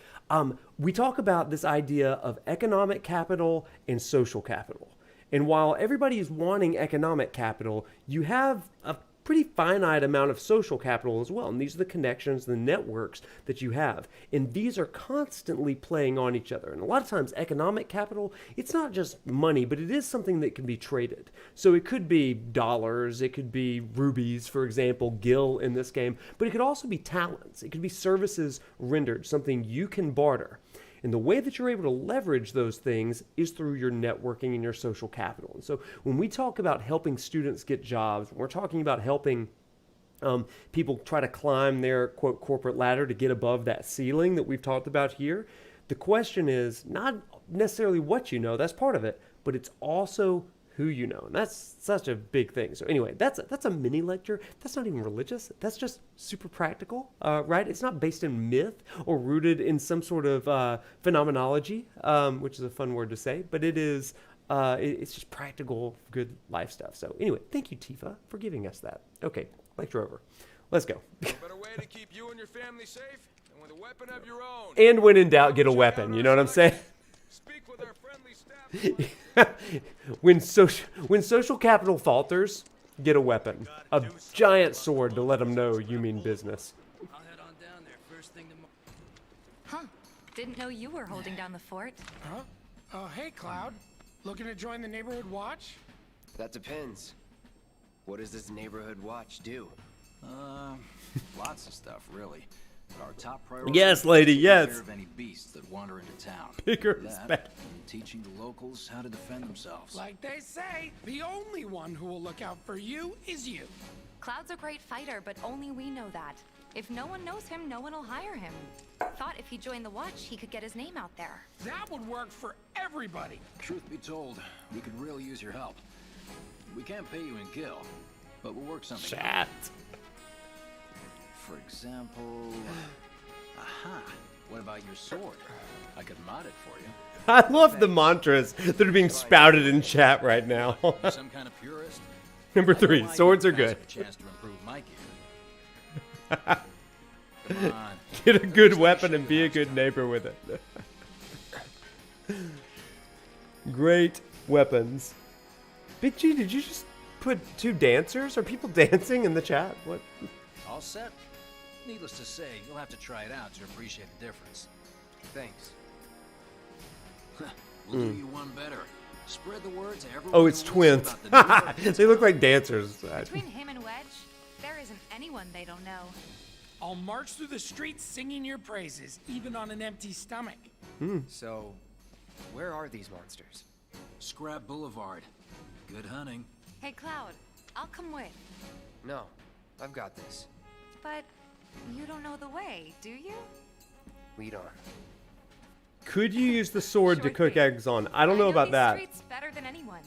We talk about this idea of economic capital and social capital. And while everybody is wanting economic capital, you have a pretty finite amount of social capital as well. And these are the connections, the networks that you have. And these are constantly playing on each other. And a lot of times economic capital, it's not just money, but it is something that can be traded. So it could be dollars, it could be rubies, for example, gil in this game, but it could also be talents. It could be services rendered, something you can barter. And the way that you're able to leverage those things is through your networking and your social capital. And so when we talk about helping students get jobs, when we're talking about helping people try to climb their, quote, corporate ladder to get above that ceiling that we've talked about here, the question is not necessarily what you know, that's part of it, but it's also who you know. And that's such a big thing. So anyway, that's a mini lecture. That's not even religious. That's just super practical, right? It's not based in myth or rooted in some sort of phenomenology, which is a fun word to say, but it is, it's just practical, good life stuff. So anyway, thank you, Tifa, for giving us that. Okay, lecture over. Let's go. Better way to keep you and your family safe than with a weapon of your own. And when in doubt, get a weapon. You know what I'm saying? Speak with our friendly staff. When social capital falters, get a weapon. A giant sword to let them know you mean business. I'll head on down there first thing tomorrow. Huh. Didn't know you were holding down the fort. Huh? Oh, hey, Cloud. Looking to join the neighborhood watch? That depends. What does this neighborhood watch do? Lots of stuff, really. But our top priority yes, lady, is yes. take care of any beasts that wander into town. Bigger That, respect. and teaching the locals how to defend themselves. Like they say, the only one who will look out for you is you. Cloud's a great fighter, but only we know that. If no one knows him, no one will hire him. Thought if he joined the watch, he could get his name out there. That would work for everybody. Truth be told, we could really use your help. We can't pay you in gil, but we'll work something Chat. out. For example... Aha! What about your sword? I could mod it for you. I love the mantras that are being spouted in chat right now. Some kind of purist? Number 3, swords are good. A chance to improve my gear. Come on. Get a good weapon and be a good neighbor with it. Great weapons. Big G, did you just put 2 dancers? Are people dancing in the chat? What? All set? Needless to say, you'll have to try it out to appreciate the difference. Thanks. We'll do you one better. Spread the word to everyone. Oh, it's twins. They look like dancers. Between him and Wedge, there isn't anyone they don't know. I'll march through the streets singing your praises, even on an empty stomach. So, where are these monsters? Scrap Boulevard. Good hunting. Hey, Cloud, I'll come with. No, I've got this. But you don't know the way, do you? Lead on. Could you use the sword to Sure cook thing. eggs on? I don't know about these that. streets better than anyone.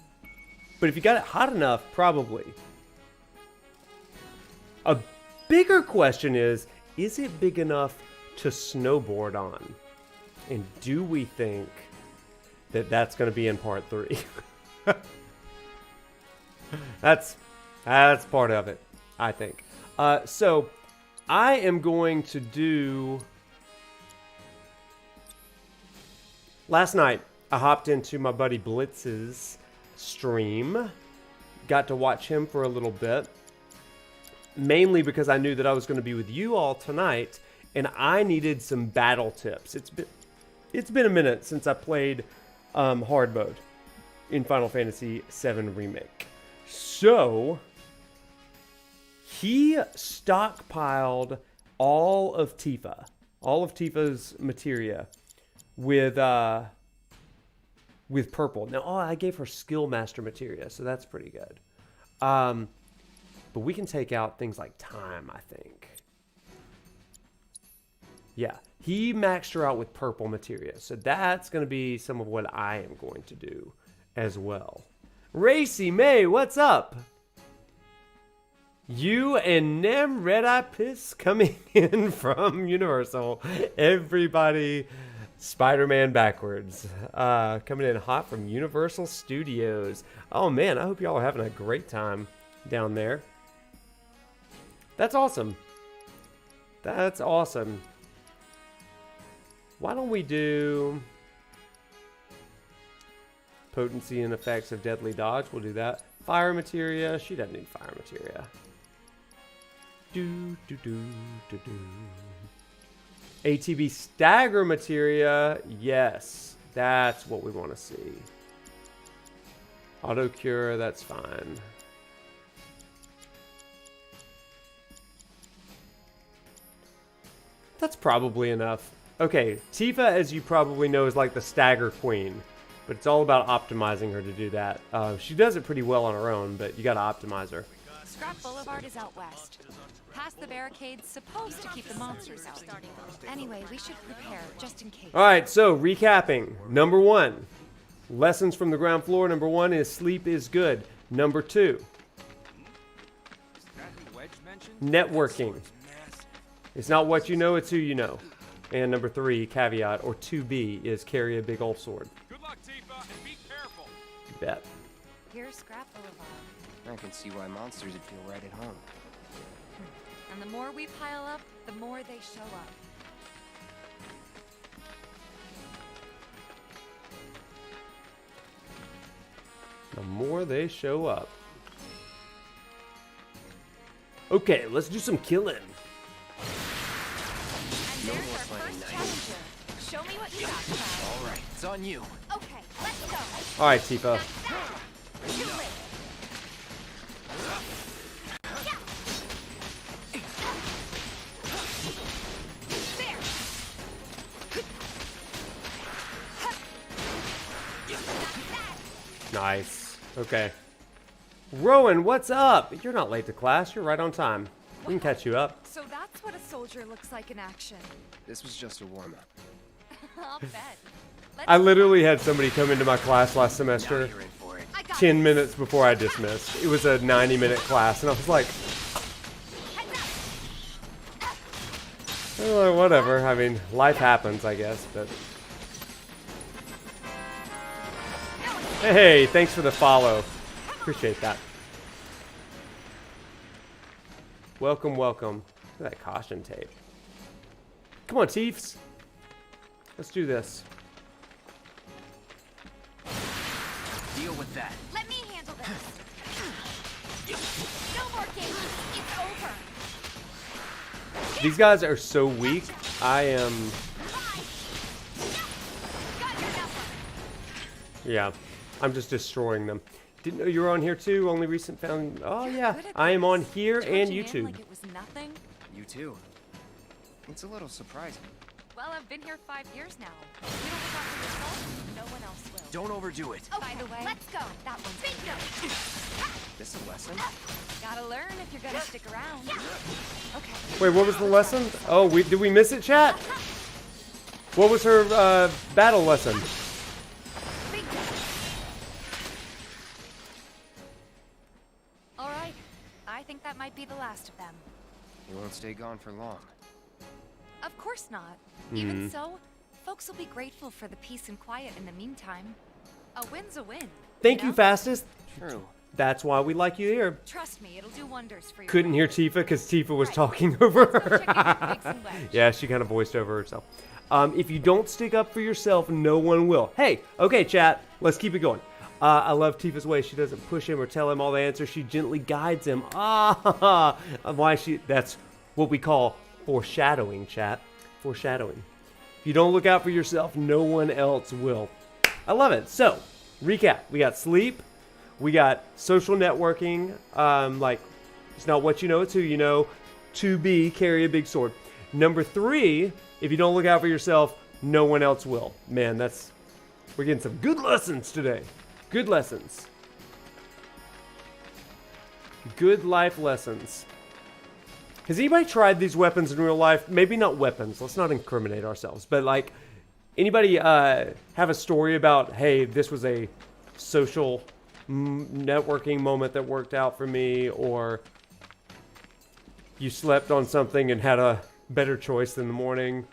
But if you got it hot enough, probably. A bigger question is it big enough to snowboard on? And do we think that that's going to be in part 3? That's part of it, I think. So I am going to do... Last night, I hopped into my buddy Blitz's stream. Got to watch him for a little bit. Mainly because I knew that I was going to be with you all tonight, and I needed some battle tips. It's been a minute since I played hard mode in Final Fantasy VII Remake. So he stockpiled all of Tifa's materia with purple. Now, I gave her skill master materia, so that's pretty good. But we can take out things like time, I think. Yeah, he maxed her out with purple materia, so that's going to be some of what I am going to do as well. Racy May, what's up? You and Nem Red Eye Piss coming in from Universal. Everybody, Spider-Man backwards. Coming in hot from Universal Studios. Oh man, I hope y'all are having a great time down there. That's awesome. That's awesome. Why don't we do potency and effects of deadly dodge? We'll do that. Fire materia. She doesn't need fire materia. ATB stagger materia. Yes, that's what we want to see. Auto cure. That's fine. That's probably enough. Okay, Tifa, as you probably know, is like the stagger queen, but it's all about optimizing her to do that. She does it pretty well on her own, but you gotta optimize her. Scrap Boulevard is out west. Past the barricades, supposed to keep the monsters out. Anyway, we should prepare, just in case. Alright, so recapping. Number 1, lessons from the ground floor. Number 1 is sleep is good. Number 2, networking. It's not what you know, it's who you know. And number 3, caveat, or 2B, is carry a big old sword. Good luck, Tifa, and be careful. You bet. Here's Scrap Boulevard. I can see why monsters would feel right at home. And the more we pile up, the more they show up. The more they show up. Okay, let's do some killing. And there's our first challenger. Show me what you got, Cloud. All right, it's on you. Okay, let's go. All right, Tifa. Nice. Okay. Rowan, what's up? You're not late to class. You're right on time. We can catch you up. So that's what a soldier looks like in action. This was just a warm-up. I'll bet. I literally had somebody come into my class last semester 10 minutes before I dismissed. It was a 90-minute class, and I was like, oh, whatever. I mean, life happens, I guess, but... Hey, thanks for the follow. Appreciate that. Welcome, welcome. Look at that caution tape. Come on, Tiefs. Let's do this. Deal with that. Let me handle this. No more games. It's over. These guys are so weak. I am... Yeah, I'm just destroying them. Didn't know you were on here too. Only recent found. Oh yeah, I am on here and YouTube. Like it was nothing. You too. It's a little surprising. Well, I've been here 5 years now. If you don't look out for yourself, no one else will. Don't overdo it. Oh, by the way, let's go. That one's bingo. This a lesson? Gotta learn if you're gonna stick around. Okay. Wait, what was the lesson? Oh, did we miss it, chat? What was her battle lesson? All right. I think that might be the last of them. You won't stay gone for long. Of course not. Even so, folks will be grateful for the peace and quiet in the meantime. A win's a win. Thank you, Fastest. True. That's why we like you here. Trust me, it'll do wonders for you. Couldn't hear Tifa because Tifa was talking over her. Yeah, she kind of voiced over herself. If you don't stick up for yourself, no one will. Hey, okay, chat, let's keep it going. I love Tifa's way. She doesn't push him or tell him all the answers. She gently guides him. That's what we call foreshadowing, chat. Foreshadowing. If you don't look out for yourself, no one else will. I love it. So, recap. We got sleep. We got social networking. Like, it's not what you know, it's who you know. 2B, carry a big sword. Number 3, if you don't look out for yourself, no one else will. Man, we're getting some good lessons today. Good lessons. Good life lessons. Has anybody tried these weapons in real life? Maybe not weapons. Let's not incriminate ourselves. But like, anybody have a story about, hey, this was a social networking moment that worked out for me, or you slept on something and had a better choice in the morning,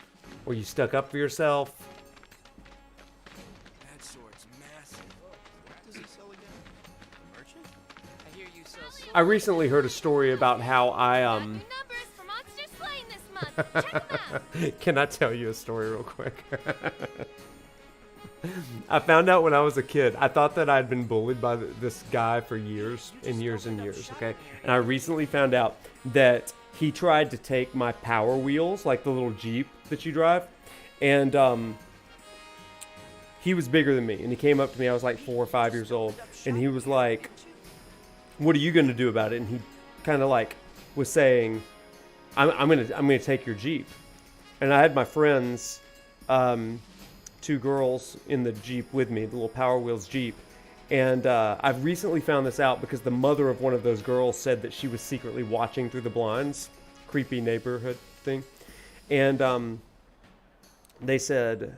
or you stuck up for yourself? That sword's massive. What does he sell again? Merchant? I hear you sell swords. I recently heard a story about how Can I tell you a story real quick? I found out when I was a kid. I thought that I'd been bullied by this guy for years and years and years, okay? And I recently found out that he tried to take my Power Wheels, like the little Jeep that you drive, and he was bigger than me, and he came up to me. I was like 4 or 5 years old, and he was like, "What are you going to do about it?" And he kind of like was saying, I'm gonna take your Jeep. And I had my friends, 2 girls in the Jeep with me, the little Power Wheels Jeep. And I've recently found this out because the mother of one of those girls said that she was secretly watching through the blinds. Creepy neighborhood thing. And they said,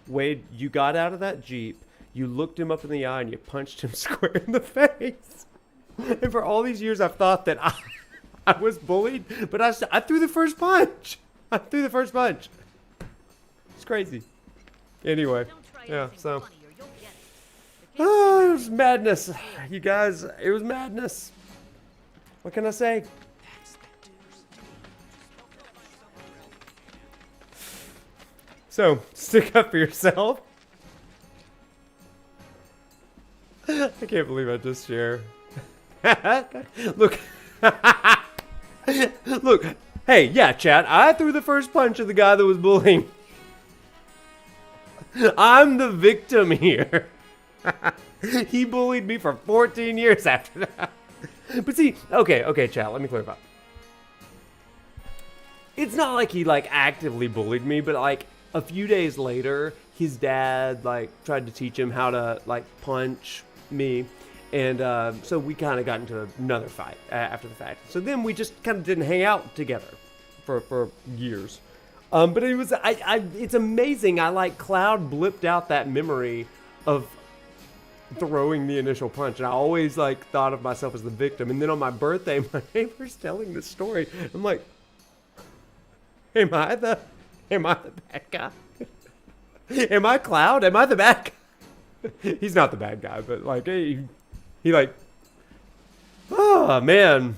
Wade, you got out of that Jeep, you looked him up in the eye, and you punched him square in the face. And for all these years, I've thought that I was bullied, but I threw the first punch. I threw the first punch. It's crazy. Anyway, yeah, so. Oh, it was madness. You guys, it was madness. What can I say? So, stick up for yourself. I can't believe I just shared. Look. Look, hey, yeah, chat, I threw the first punch at the guy that was bullying. I'm the victim here. He bullied me for 14 years after that. But see, okay, chat, let me clarify. It's not like he, like, actively bullied me, but, like, a few days later, his dad, like, tried to teach him how to, like, punch me. And so we kind of got into another fight after the fact. So then we just kind of didn't hang out together for years. But it was, it's amazing. I like cloud blipped out that memory of throwing the initial punch. And I always like thought of myself as the victim. And then on my birthday, my neighbor's telling this story. I'm like, am I the bad guy? Am I Cloud? Am I the bad guy? He's not the bad guy, but like, he like, oh man,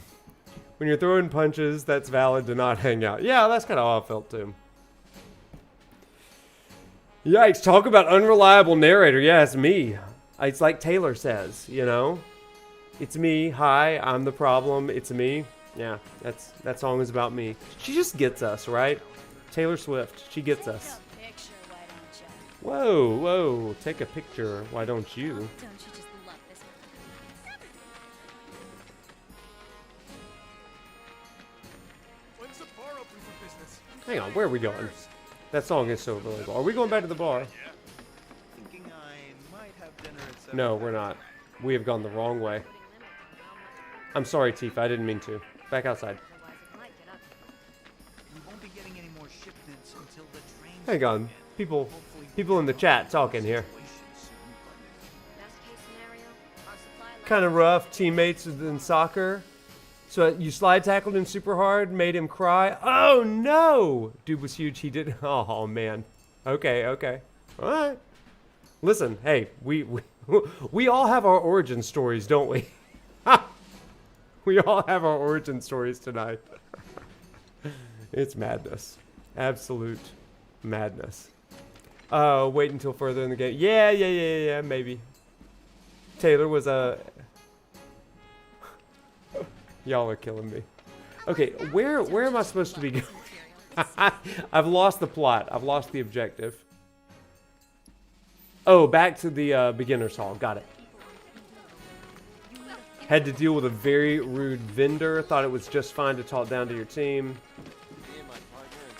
when you're throwing punches, that's valid to not hang out. Yeah, that's kind of how I felt too. Yikes, talk about unreliable narrator. Yeah, it's me. It's like Taylor says, you know? It's me. Hi, I'm the problem. It's me. Yeah, that song is about me. She just gets us, right? Taylor Swift, she gets us. Whoa, take a picture. Why don't you? Hang on, where are we going? That song is so relatable. Are we going back to the bar? No, we're not. We have gone the wrong way. I'm sorry, Tifa. I didn't mean to. Back outside. Hang on. People in the chat talking here. Kind of rough. Teammates in soccer. So you slide tackled him super hard, made him cry. Oh no! Dude was huge. He did. Oh man. Okay. All right. Listen, hey, we all have our origin stories, don't we? We all have our origin stories tonight. It's madness. Absolute madness. Wait until further in the game. Yeah, maybe. Taylor was a... Y'all are killing me. Okay, where am I supposed to be going? I've lost the plot. I've lost the objective. Oh, back to the beginner's hall. Got it. Had to deal with a very rude vendor. Thought it was just fine to talk down to your team.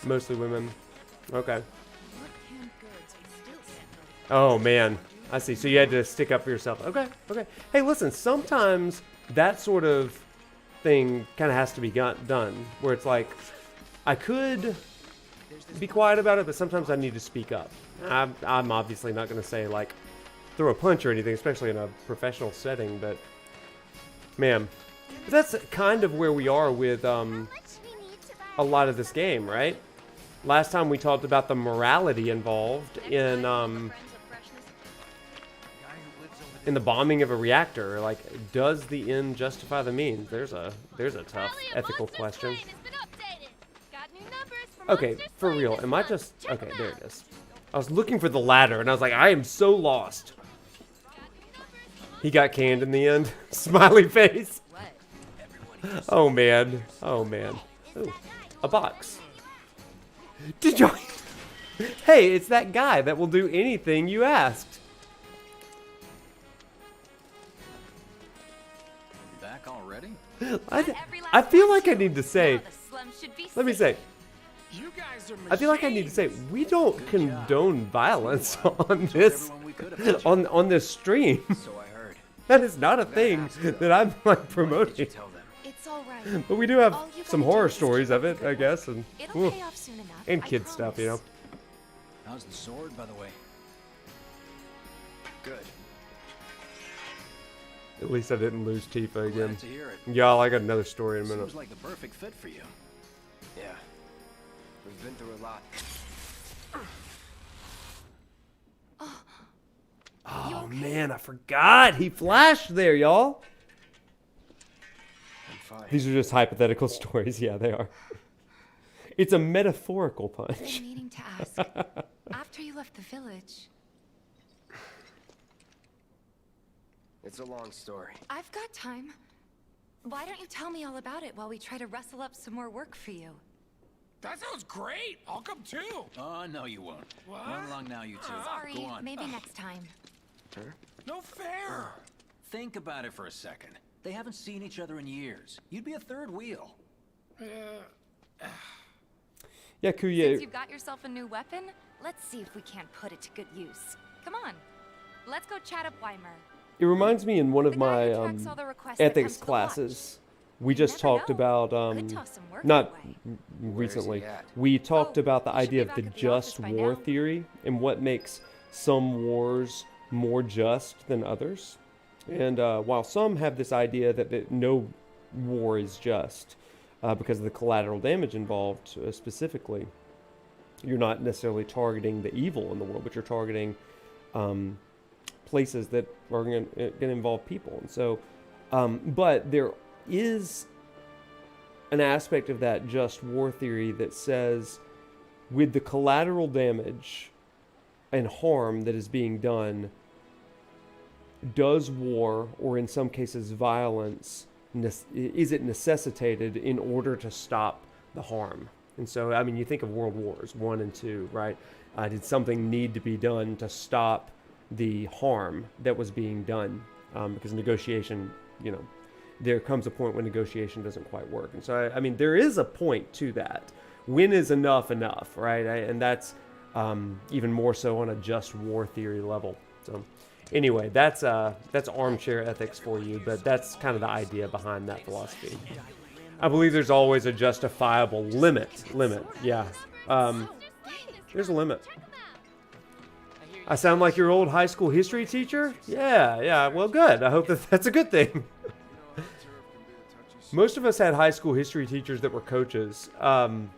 Mostly women. Okay. Oh, man. I see. So you had to stick up for yourself. Okay. Okay. Hey, listen. Sometimes that sort of thing kind of has to be done. Where it's like, I could be quiet about it, but sometimes I need to speak up. I'm obviously not going to say, like, throw a punch or anything, especially in a professional setting, but... Man, that's kind of where we are with a lot of this game, right? Last time we talked about the morality involved in the bombing of a reactor. Like, does the end justify the means? There's a tough ethical question. Okay, for real, am I just... Okay, there it is. I was looking for the ladder, and I was like, I am so lost. He got canned in the end. Smiley face. Oh, man. Oh, man. Ooh, a box. Did you... Hey, it's that guy that will do anything you asked. Back already? I feel like I need to say... Let me say... I feel like I need to say, we don't condone violence on this... on this stream. That is not a thing that I'm like promoting. It's all right. But we do have some horror stories of it, I guess, and It'll pay off soon enough, and kid stuff, you know. How's the sword, by the way? Good. At least I didn't lose Tifa again. Glad to hear it. Y'all, I got another story in a minute. Seems like the perfect fit for you. Yeah. We've been through a lot. Oh man, I forgot. He flashed there, y'all. I'm fine. These are just hypothetical stories. Yeah, they are. It's a metaphorical punch. I've been meaning to ask. After you left the village... It's a long story. I've got time. Why don't you tell me all about it while we try to rustle up some more work for you? That sounds great. I'll come too. Oh, no, you won't. What? Run along now, you two. Sorry, Go on. maybe next time. No fair. Think about it for a second. They haven't seen each other in years. You'd be a third wheel. Yeah, Kuya. Since you've got yourself a new weapon, let's see if we can't put it to good use. Come on. Let's go chat up Weimer. It reminds me in one of my ethics to the classes, we just talked about, not recently, we talked about the idea of the just war theory and what makes some wars more just than others. And while some have this idea that no war is just because of the collateral damage involved specifically, you're not necessarily targeting the evil in the world, but you're targeting places that are going to involve people. And so, but there is an aspect of that just war theory that says with the collateral damage and harm that is being done, does war, or in some cases violence, is it necessitated in order to stop the harm? And so, I mean, you think of World Wars 1 and 2, right? Did something need to be done to stop the harm that was being done? Because negotiation, you know, there comes a point when negotiation doesn't quite work. And so, I mean, there is a point to that. When is enough, right? And that's even more so on a just war theory level. So anyway, that's armchair ethics for you, but that's kind of the idea behind that philosophy. I believe there's always a justifiable limit, yeah. There's a limit. I sound like your old high school history teacher? Yeah, well good. I hope that's a good thing. Most of us had high school history teachers that were coaches. And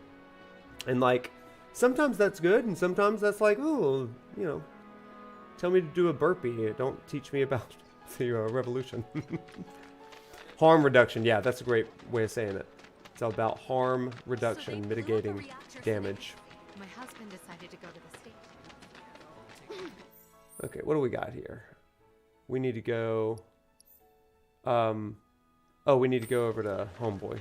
like, sometimes that's good, and sometimes that's like, oh, you know, tell me to do a burpee. Don't teach me about the revolution. Harm reduction. Yeah, that's a great way of saying it. It's all about harm reduction, mitigating damage. My husband decided to go to the state. Okay, what do we got here? We need to go... oh, we need to go over to Homeboy.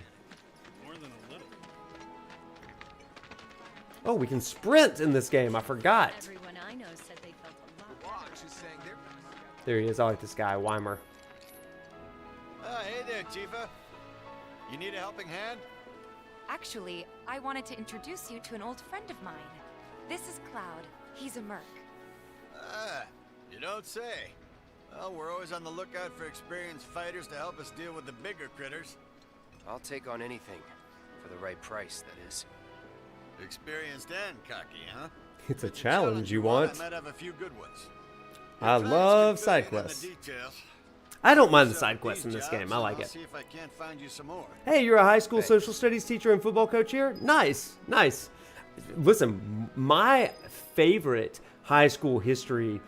Oh, we can sprint in this game. I forgot. Everyone I know said they felt a lot better There he is. I like this guy, Weimer. Hey there, Tifa. You need a helping hand? Actually, I wanted to introduce you to an old friend of mine. This is Cloud. He's a merc. Ah, you don't say. Well, we're always on the lookout for experienced fighters to help us deal with the bigger critters. I'll take on anything. For the right price, that is. Experienced and cocky, huh? It's a challenge you want. I might have a few good ones. I love side quests. I don't mind the side quests in this game. I like it. See if I can't find you some more. Hey, you're a high school social studies teacher and football coach here? Nice, nice. Listen, my favorite high school history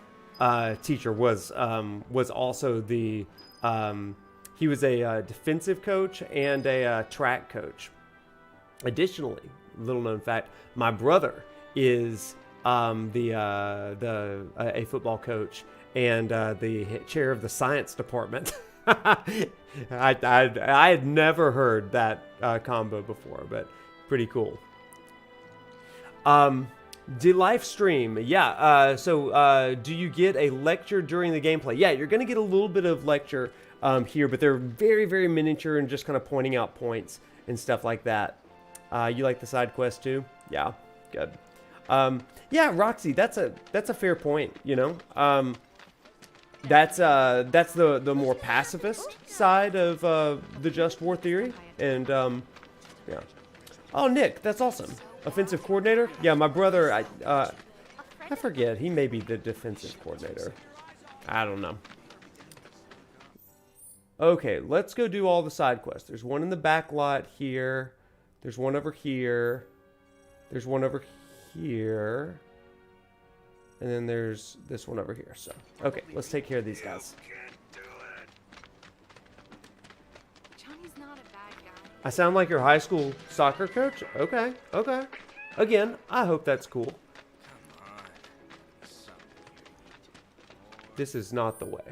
teacher was also the he was a defensive coach and a track coach. Additionally, little known fact, my brother is a football coach and the chair of the science department. I had never heard that combo before, but pretty cool. The live stream, yeah. So do you get a lecture during the gameplay? Yeah, you're going to get a little bit of lecture here, but they're very, very miniature and just kind of pointing out points and stuff like that. You like the side quest too? Yeah, good. Yeah, Roxy, that's a fair point. You know, that's the more pacifist side of the just war theory, and yeah. Oh, Nick, that's awesome. Offensive coordinator? Yeah, my brother, I forget. He may be the defensive coordinator. I don't know. Okay, let's go do all the side quests. There's one in the back lot here. There's one over here. There's one over here. And then there's this one over here. So, okay, let's take care of these guys. I sound like your high school soccer coach? Okay, okay. Again, I hope that's cool. This is not the way.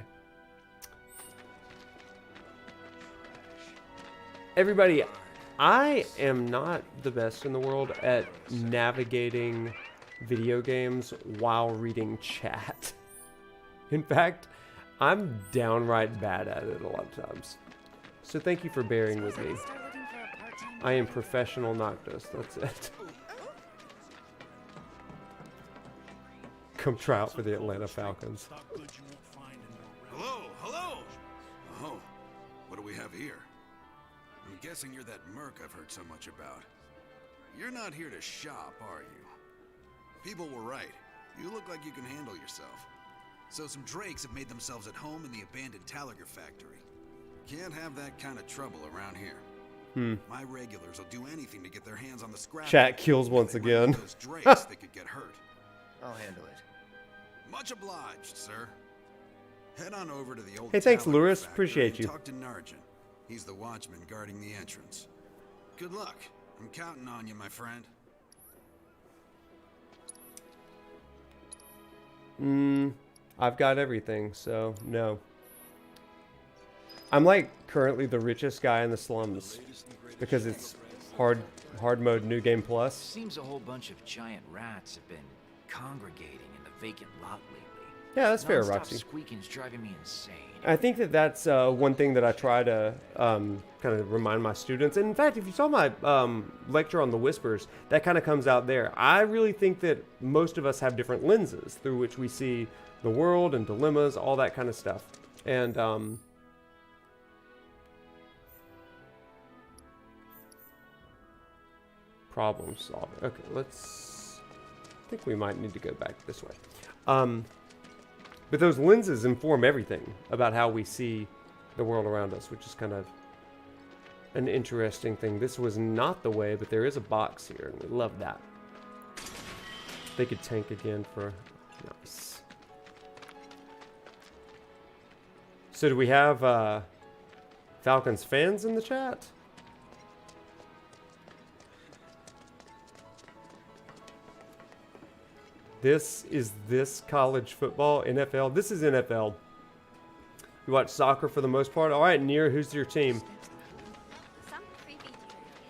Everybody, I am not the best in the world at navigating video games while reading chat. In fact, I'm downright bad at it a lot of times. So thank you for bearing with me. I am professional Noctis, that's it. Come try out for the Atlanta Falcons. Hello, hello! Oh, what do we have here? I'm guessing you're that merc I've heard so much about. You're not here to shop, are you? People were right. You look like you can handle yourself. So some drakes have made themselves at home in the abandoned Talager factory. Can't have that kind of trouble around here. My regulars will do anything to get their hands on the scrap. Chat kills once again. Those drakes, they could get hurt. I'll handle it. Much obliged, sir. Head on over to the old. Hey, thanks, Talager Lewis. factory Appreciate and you. Talk to Narjan. He's the watchman guarding the entrance. Good luck. I'm counting on you, my friend. I've got everything, so no. I'm like currently the richest guy in the slums because it's hard mode New Game Plus. Seems a whole bunch of giant rats have been congregating in the vacant lot lately. Yeah, that's fair, Non-stop Roxy. Squeaking's driving me insane. I think that's one thing that I try to kind of remind my students. And in fact, if you saw my lecture on the Whispers, that kind of comes out there. I really think that most of us have different lenses through which we see the world and dilemmas, all that kind of stuff. And problem solving. Okay, let's. I think we might need to go back this way. But those lenses inform everything about how we see the world around us, which is kind of an interesting thing. This was not the way, but there is a box here, and we love that. They could tank again for nice. So do we have Falcons fans in the chat? This college football, NFL? This is NFL. You watch soccer for the most part? All right, Near, who's your team?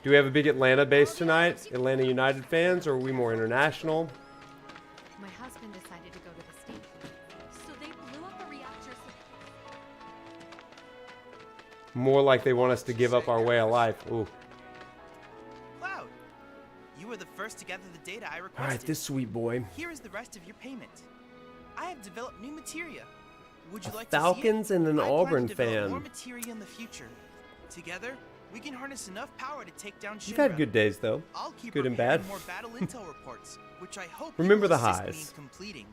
Do we have a big Atlanta base tonight? Atlanta United fans, or are we more international? My husband decided to go to the States. So More like they want us to give up our way of life. Ooh. Cloud, you were the first to gather the data I requested. All right, this sweet boy. Here is the rest of your payment. I have developed new materia. Would you like Falcons to see it? and an I plan Auburn to develop fan. More materia in the future. Together, we can harness enough power to take down Shinra. You've had good days though. I'll keep Good and bad. more battle intel reports, which I hope Remember you will the assist me highs. in completing.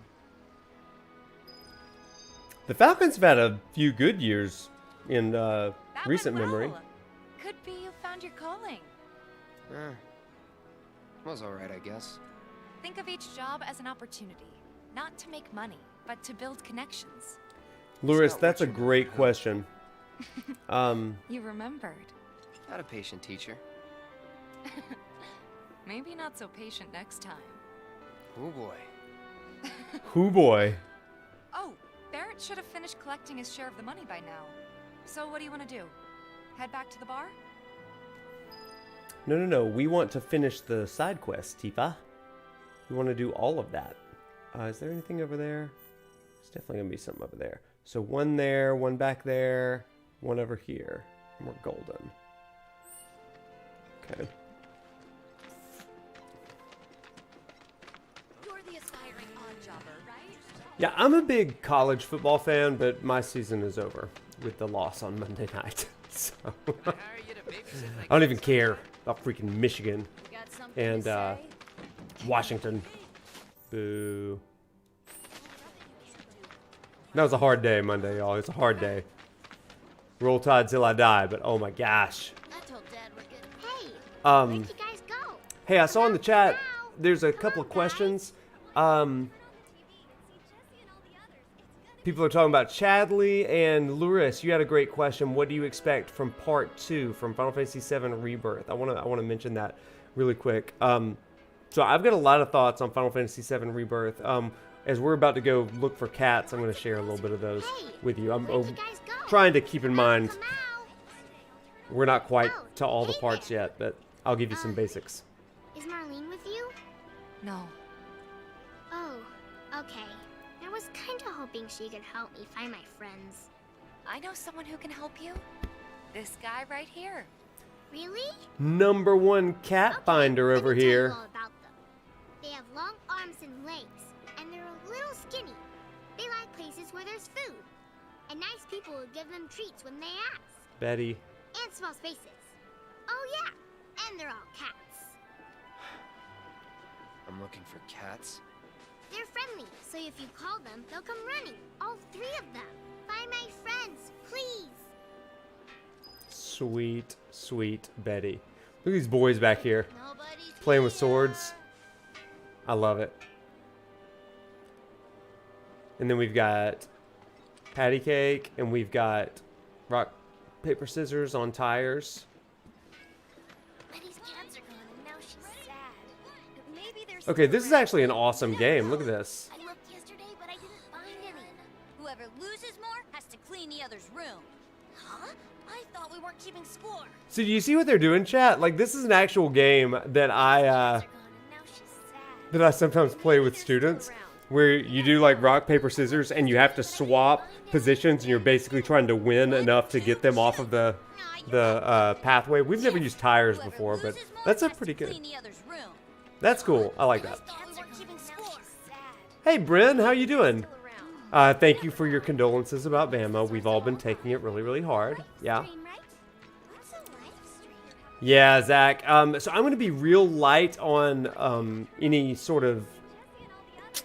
The Falcons have had a few good years in recent went memory. well. Could be you found your calling. Was alright, I guess. Think of each job as an opportunity, not to make money, but to build connections. Luris, that's a great question. You remembered. Not a patient teacher. Maybe not so patient next time. Oh boy. Who boy? Oh, Barrett should have finished collecting his share of the money by now. So what do you want to do? Head back to the bar? No. We want to finish the side quest, Tifa. We want to do all of that. Is there anything over there? There's definitely going to be something over there. So one there, one back there, one over here. And we're golden. Okay. You're the aspiring odd jobber, right? Yeah, I'm a big college football fan, but my season is over with the loss on Monday night. So I don't even care about freaking Michigan and Washington. Boo. That was a hard day Monday, y'all. It's a hard day. Roll Tide till I die, but oh my gosh. Hey, where'd you guys go? Hey, I saw in the chat there's a couple of questions. People are talking about Chadley and Luris. You had a great question. What do you expect from Part 2 from Final Fantasy VII Rebirth? I want to mention that really quick. So I've got a lot of thoughts on Final Fantasy VII Rebirth. As we're about to go look for cats, I'm going to share a little bit of those with you. I'm trying to keep in mind we're not quite to all the parts yet, but I'll give you some basics. Is Marlene with you? No. Oh, okay. I was kinda hoping she could help me find my friends. I know someone who can help you. This guy right here. Really? Number one cat finder over here. All about them. They have long arms and legs, and they're a little skinny. They like places where there's food. And nice people will give them treats when they ask. Betty. And small spaces. Oh yeah, and they're all cats. I'm looking for cats. They're friendly, so if you call them, they'll come running. All 3 of them. Find my friends, please. Sweet, sweet Betty. Look at these boys back here. Playing with swords. I love it. And then we've got patty cake, and we've got rock, paper, scissors on tires. Betty's cats are gone, and now she's sad. Maybe there's Okay, this is actually an awesome game. Look at this. I looked yesterday, but I didn't find any. Whoever loses more has to clean the other's room. Huh? I thought we weren't keeping score. So do you see what they're doing, chat? Like, this is an actual game that I sometimes play with students, where you do like rock, paper, scissors, and you have to swap positions, and you're basically trying to win enough to get them off of the pathway. We've never used tires before, but that's a pretty good. That's cool. I like that. Hey, Bryn, how you doing? Thank you for your condolences about Bama. We've all been taking it really, really hard. Yeah. Yeah, Zach. So I'm going to be real light on any sort of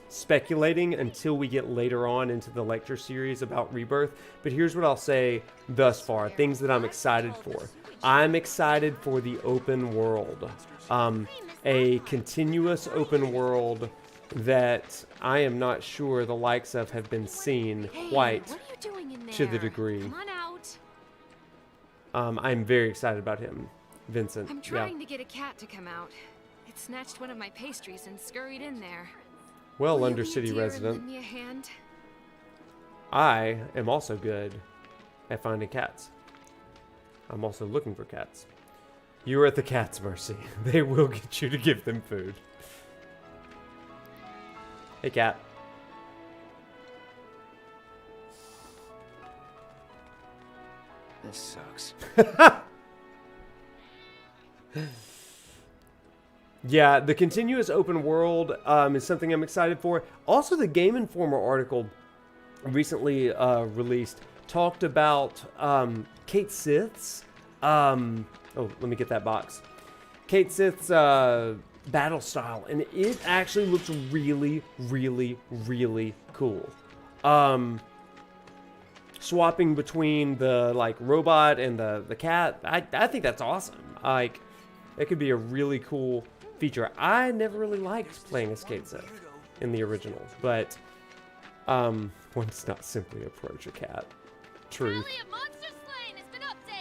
speculating until we get later on into the lecture series about Rebirth. But here's what I'll say thus far. Things that I'm excited for. I'm excited for the open world. A continuous open world that I am not sure the likes of have been seen quite to the degree. Come on out. I'm very excited about him. Vincent. I'm trying to get a cat to come out. It snatched one of my pastries and scurried in there. Well, Will you be a Undercity dear and resident. lend me a hand? I am also good at finding cats. I'm also looking for cats. You are at the cat's mercy. They will get you to give them food. Hey, cat. This sucks. Yeah, the continuous open world is something I'm excited for. Also, the Game Informer article recently released talked about Kate Sith's. Oh, let me get that box. Kate Sith's battle style, and it actually looks really, really, really cool. Swapping between the like robot and the cat, I think that's awesome. Like, it could be a really cool feature. I never really liked playing as Kate Sith in the originals, but one does not simply approach a cat. Truth.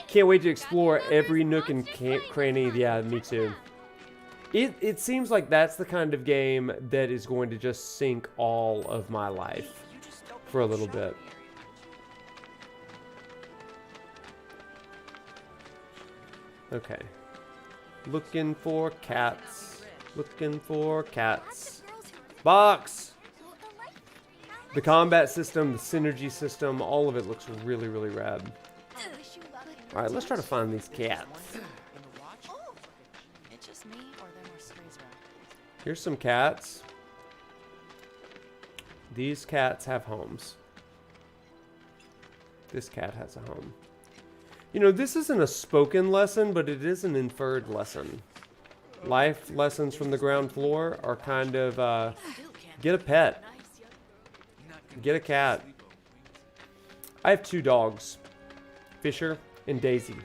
Can't wait to explore every nook and cranny. Yeah, me too. It seems like that's the kind of game that is going to just sink all of my life for a little bit. Okay. Looking for cats. Looking for cats. Box! The combat system, the synergy system, all of it looks really, really rad. Alright, let's try to find these cats. Here's some cats. These cats have homes. This cat has a home. You know, this isn't a spoken lesson, but it is an inferred lesson. Life lessons from the ground floor are kind of, get a pet. Get a cat. I have 2 dogs. Fisher and Daisy.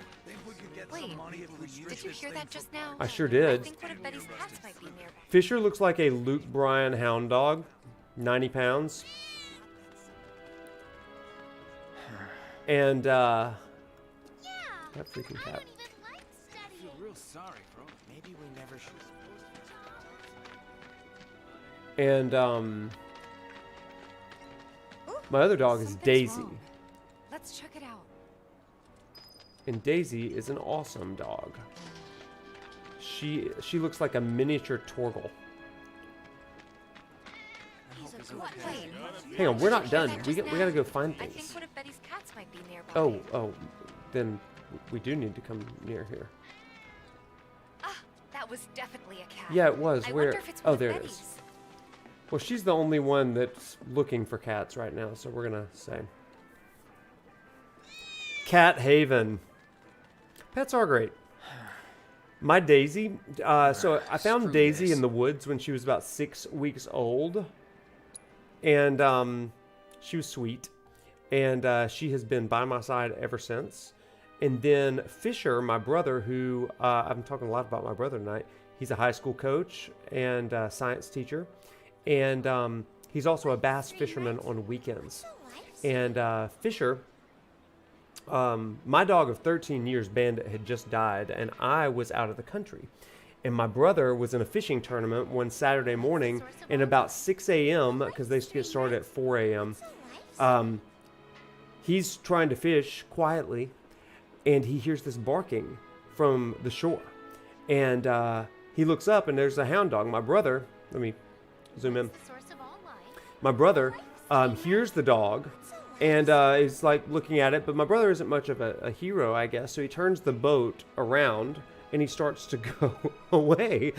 Wait, did you hear that just now? I sure did. I think one of Betty's cats might be nearby. Fisher looks like a Luke Bryan hound dog. 90 pounds. And, that freaking cat. I feel real sorry, bro. Maybe we never should. And, my other dog is Daisy. Wrong. Let's check it out. And Daisy is an awesome dog. She looks like a miniature Torgal. Wait, hang on, we're not done. We gotta go find I things. think one of Betty's cats might be nearby. Oh, then we do need to come near here. Ah, that was definitely a cat. Yeah, it was. I Where? wonder if it's Oh, one of there it Betty's. is. Well, she's the only one that's looking for cats right now, so we're gonna say Cat Haven. Pets are great. My Daisy. So I found Daisy in the woods when she was about 6 weeks old, and she was sweet, and she has been by my side ever since. And then Fisher, my brother, who I'm talking a lot about my brother tonight. He's a high school coach and science teacher. And he's also a bass fisherman on weekends. And Fisher, my dog of 13 years, Bandit, had just died, and I was out of the country. And my brother was in a fishing tournament one Saturday morning, and about 6 a.m., because they get started at 4 a.m., he's trying to fish quietly, and he hears this barking from the shore. And he looks up, and there's a hound dog. My brother, let me zoom in. My brother hears the dog and is like looking at it, but my brother isn't much of a hero, I guess. So he turns the boat around and he starts to go away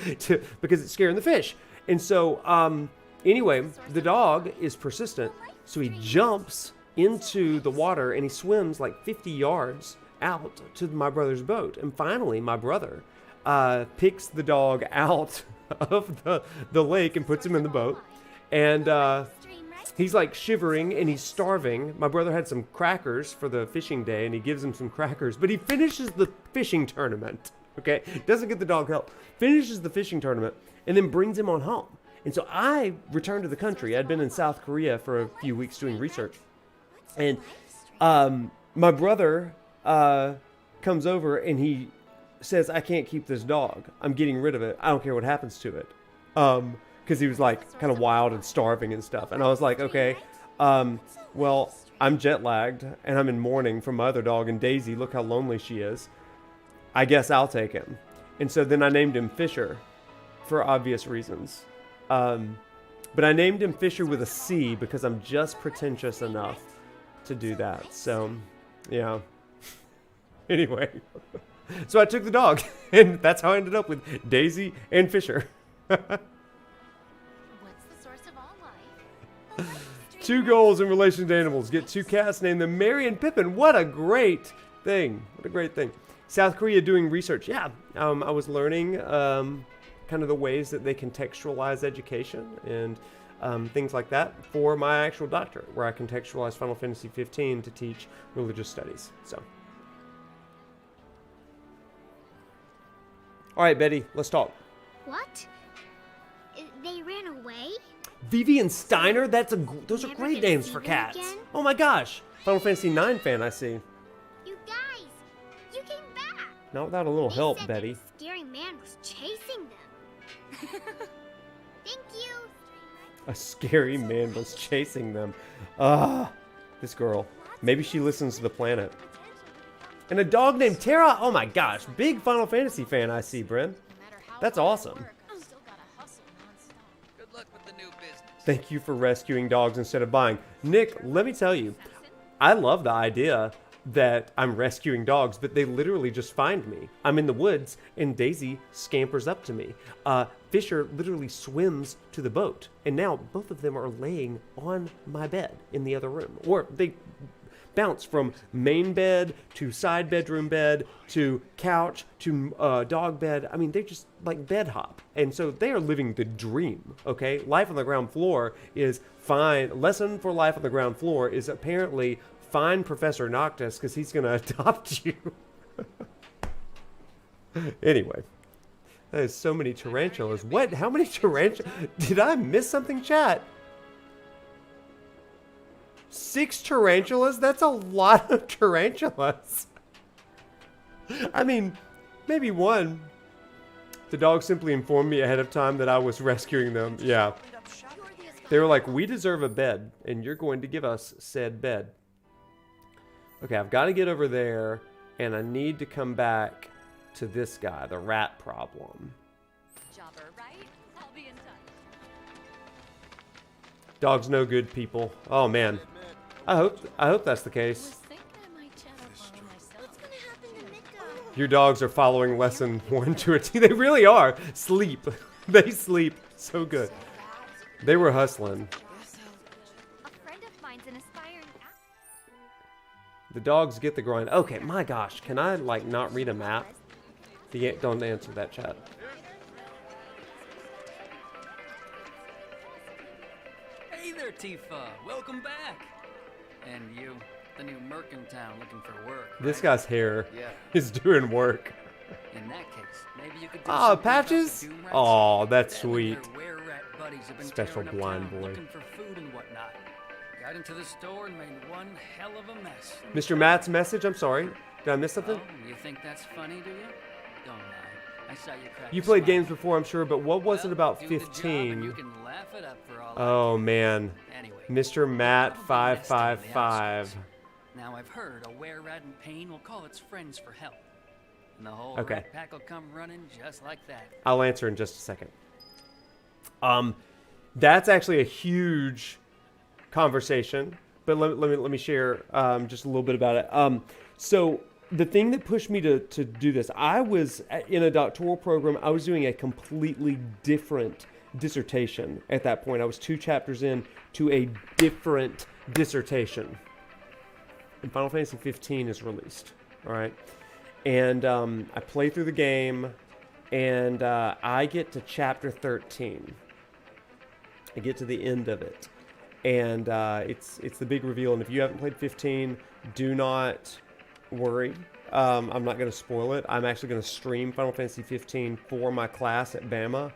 because it's scaring the fish. And so anyway, the dog is persistent. So he jumps into the water and he swims like 50 yards out to my brother's boat. And finally, my brother picks the dog out of the lake and puts him in the boat. And he's like shivering and he's starving. My brother had some crackers for the fishing day and he gives him some crackers, but he finishes the fishing tournament. Okay, doesn't get the dog help, finishes the fishing tournament and then brings him on home. And so I returned to the country. I'd been in South Korea for a few weeks doing research, and my brother comes over and he says, "I can't keep this dog. I'm getting rid of it. I don't care what happens to it." Because he was like kind of wild and starving and stuff. And I was like, okay, well, I'm jet lagged and I'm in mourning for my other dog, and Daisy, look how lonely she is. I guess I'll take him. And so then I named him Fisher for obvious reasons. But I named him Fisher with a C because I'm just pretentious enough to do that. So, yeah. Anyway, so I took the dog, and that's how I ended up with Daisy and Fisher. What's the source of all life? 2 goals in relation to animals. Get 2 cats, name them Mary and Pippin. What a great thing. What a great thing. South Korea doing research. Yeah, I was learning kind of the ways that they contextualize education and things like that for my actual doctorate, where I contextualize Final Fantasy XV to teach religious studies. So, all right, Betty, let's talk. What? They ran away? Vivi and Steiner? Those are great names for cats. Again? Oh my gosh. Final Fantasy IX fan, I see. You guys, you came back. Not without a little help, said Betty. That a scary man was chasing them. Thank you. A scary man was chasing them. This girl. Maybe she listens to the planet. And a dog named Tara? Oh my gosh. Big Final Fantasy fan, I see, Bryn. That's awesome. Good luck with the new business. Thank you for rescuing dogs instead of buying. Nick, let me tell you, I love the idea that I'm rescuing dogs, but they literally just find me. I'm in the woods, and Daisy scampers up to me. Fisher literally swims to the boat, and now both of them are laying on my bed in the other room. Or they bounce from main bed to side bedroom bed to couch to dog bed. I mean, they just like bed hop. And so they are living the dream, okay? Life on the ground floor is fine. Lesson for life on the ground floor is apparently find Professor Noctis because he's going to adopt you. Anyway. There's so many tarantulas. What? How many tarantulas? Did I miss something, chat? 6 tarantulas? That's a lot of tarantulas. I mean, maybe 1. The dog simply informed me ahead of time that I was rescuing them. Yeah. They were like, we deserve a bed, and you're going to give us said bed. Okay, I've got to get over there, and I need to come back to this guy, the rat problem. Jobber, right? I'll be in touch. Dog's no good, people. Oh man, I hope that's the case. Your dogs are following lesson 1 to a T. They really are. Sleep. They sleep so good. They were hustling. A friend of mine's an aspiring The dogs get the grind. Okay, my gosh, can I like not read a map? Don't answer that, chat. Hey there, Tifa. Welcome back. And you, the new merc in town looking for work. This right? guy's hair Yeah. is doing work. In that case, maybe you could do Oh, something Patches? about the Doom Oh, rats. that's Them and sweet. their were-rat buddies have been Special tearing up blind town boy. Looking for food and whatnot. Got into the store and made one hell of a mess. Mr. Matt's message? I'm sorry. Did I miss something? Oh, you think that's funny, do you? Don't lie. I saw you crack You a played smile. games before, I'm sure, but what was it about Do the job and 15? you can laugh it up for all Oh man. Anyway, Mr. Matt probably nesting on the 555. outskirts. Now I've heard a were-rat in pain will call its friends for help. And the whole Okay. rat pack will come running just like that. I'll answer in just a second. That's actually a huge conversation, but let me share just a little bit about it. So the thing that pushed me to do this, I was in a doctoral program. I was doing a completely different dissertation at that point. I was 2 chapters in to a different dissertation. And Final Fantasy 15 is released, all right? And I play through the game, and I get to chapter 13. I get to the end of it, and it's the big reveal. And if you haven't played 15, do not worry. I'm not going to spoil it. I'm actually going to stream Final Fantasy 15 for my class at Bama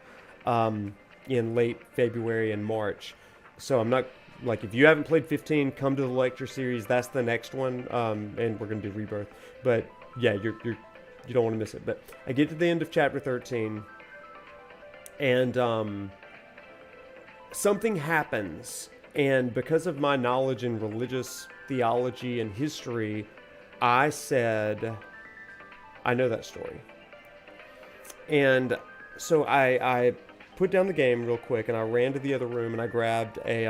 in late February and March. So I'm not, like, if you haven't played 15, come to the lecture series. That's the next one, and we're going to do Rebirth. But yeah, you don't want to miss it. But I get to the end of chapter 13, and something happens. And because of my knowledge in religious theology and history, I said, I know that story. And so I put down the game real quick, and I ran to the other room, and I grabbed a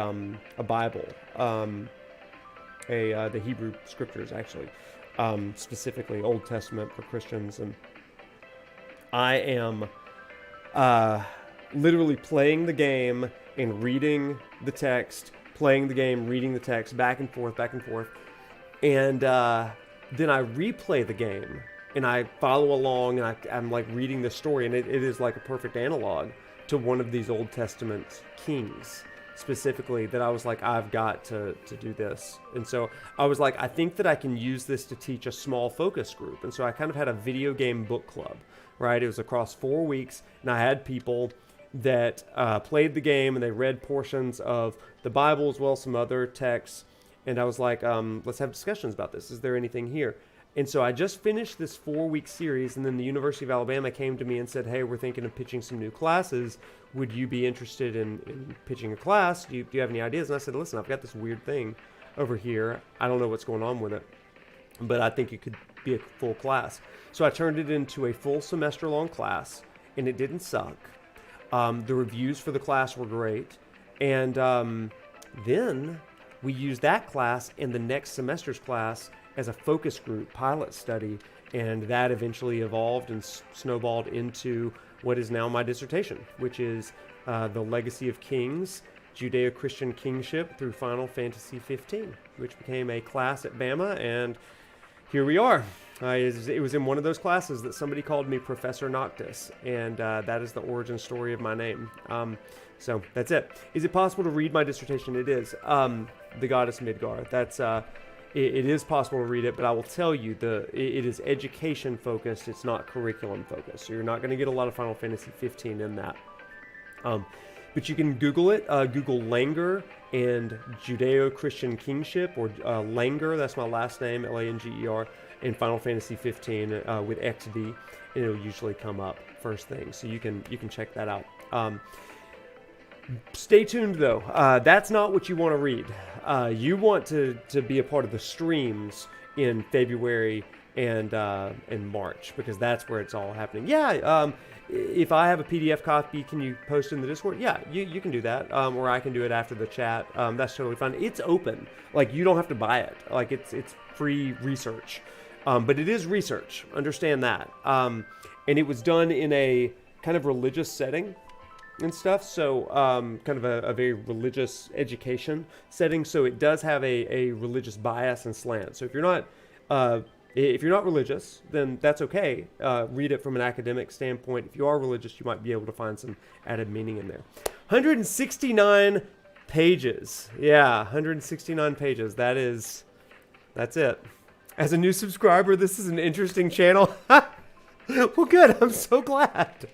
Bible, the Hebrew scriptures, actually. specifically Old Testament for Christians, and I am literally playing the game and reading the text, playing the game, reading the text, back and forth, and then I replay the game, and I follow along, and I'm like reading the story, and it is like a perfect analog to one of these Old Testament kings, specifically, that I was like, I've got to do this. And so I was like, I think that I can use this to teach a small focus group. And so I kind of had a video game book club, right? It was across 4 weeks, and I had people that played the game, and they read portions of the Bible as well as some other texts. And I was like, let's have discussions about this. Is there anything here? And so I just finished this 4-week series, and then the University of Alabama came to me and said, hey, we're thinking of pitching some new classes. Would you be interested in pitching a class? Do you have any ideas? And I said, listen, I've got this weird thing over here. I don't know what's going on with it, but I think it could be a full class. So I turned it into a full semester-long class, and it didn't suck. The reviews for the class were great. And then we used that class in the next semester's class as a focus group pilot study, and that eventually evolved and snowballed into what is now my dissertation, which is The Legacy of Kings, Judeo-Christian Kingship through Final Fantasy XV, which became a class at Bama, and here we are. It was in one of those classes that somebody called me ProfNoctis, and that is the origin story of my name. So that's it. Is it possible to read my dissertation? It is. The Goddess Midgar. That's it is possible to read it, but I will tell you, it is education focused. It's not curriculum focused. So you're not going to get a lot of Final Fantasy 15 in that. But you can Google it. Google Langer and Judeo-Christian Kingship, or Langer. That's my last name, Langer, and Final Fantasy 15 with XD, and it'll usually come up first thing. So you can check that out. Stay tuned though. That's not what you want to read. You want to be a part of the streams in February and March, because that's where it's all happening. Yeah. If I have a PDF copy, can you post in the Discord? Yeah, you can do that. Or I can do it after the chat. That's totally fine. It's open. Like, you don't have to buy it. Like, it's free research. But it is research. Understand that. And it was done in a kind of religious setting and stuff, so kind of a very religious education setting, so it does have a religious bias and slant. So if you're not religious, then that's okay. Read it from an academic standpoint. If you are religious, you might be able to find some added meaning in there. 169 pages. Yeah, 169 pages. That's it. As a new subscriber, this is an interesting channel. Well, good. I'm so glad.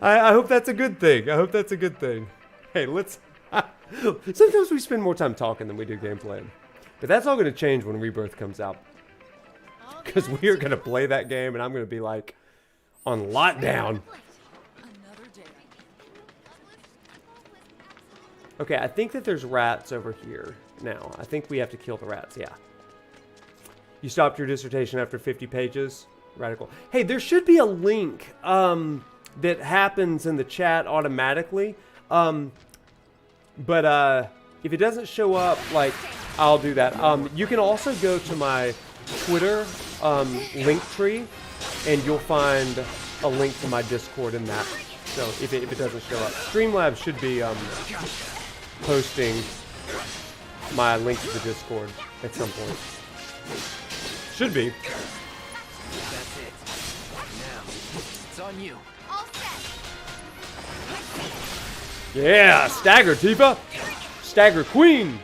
I hope that's a good thing. Hey, let's... Sometimes we spend more time talking than we do gameplaying. But that's all going to change when Rebirth comes out. Because we are going to play that game, and I'm going to be, like, on lockdown. Okay, I think that there's rats over here now. I think we have to kill the rats, yeah. You stopped your dissertation after 50 pages? Radical. Hey, there should be a link, that happens in the chat automatically, but if it doesn't show up, like, I'll do that. You can also go to my Twitter link tree, and you'll find a link to my Discord in that. So if it doesn't show up, Streamlabs should be posting my link to the Discord at some point. Should be. That's it. Now it's on you. Yeah, stagger, Tifa. Stagger queen.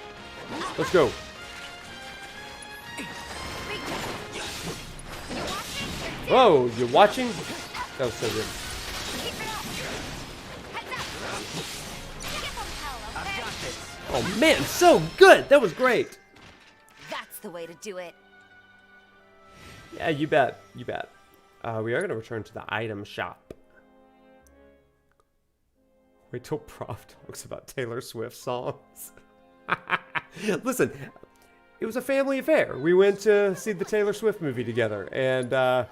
Let's go. Whoa, you're watching? That was so good. Oh man, so good. That was great. That's the way to do it. Yeah, you bet. We are going to return to the item shop. Wait till Prof talks about Taylor Swift songs. Listen, it was a family affair. We went to see the Taylor Swift movie together, and I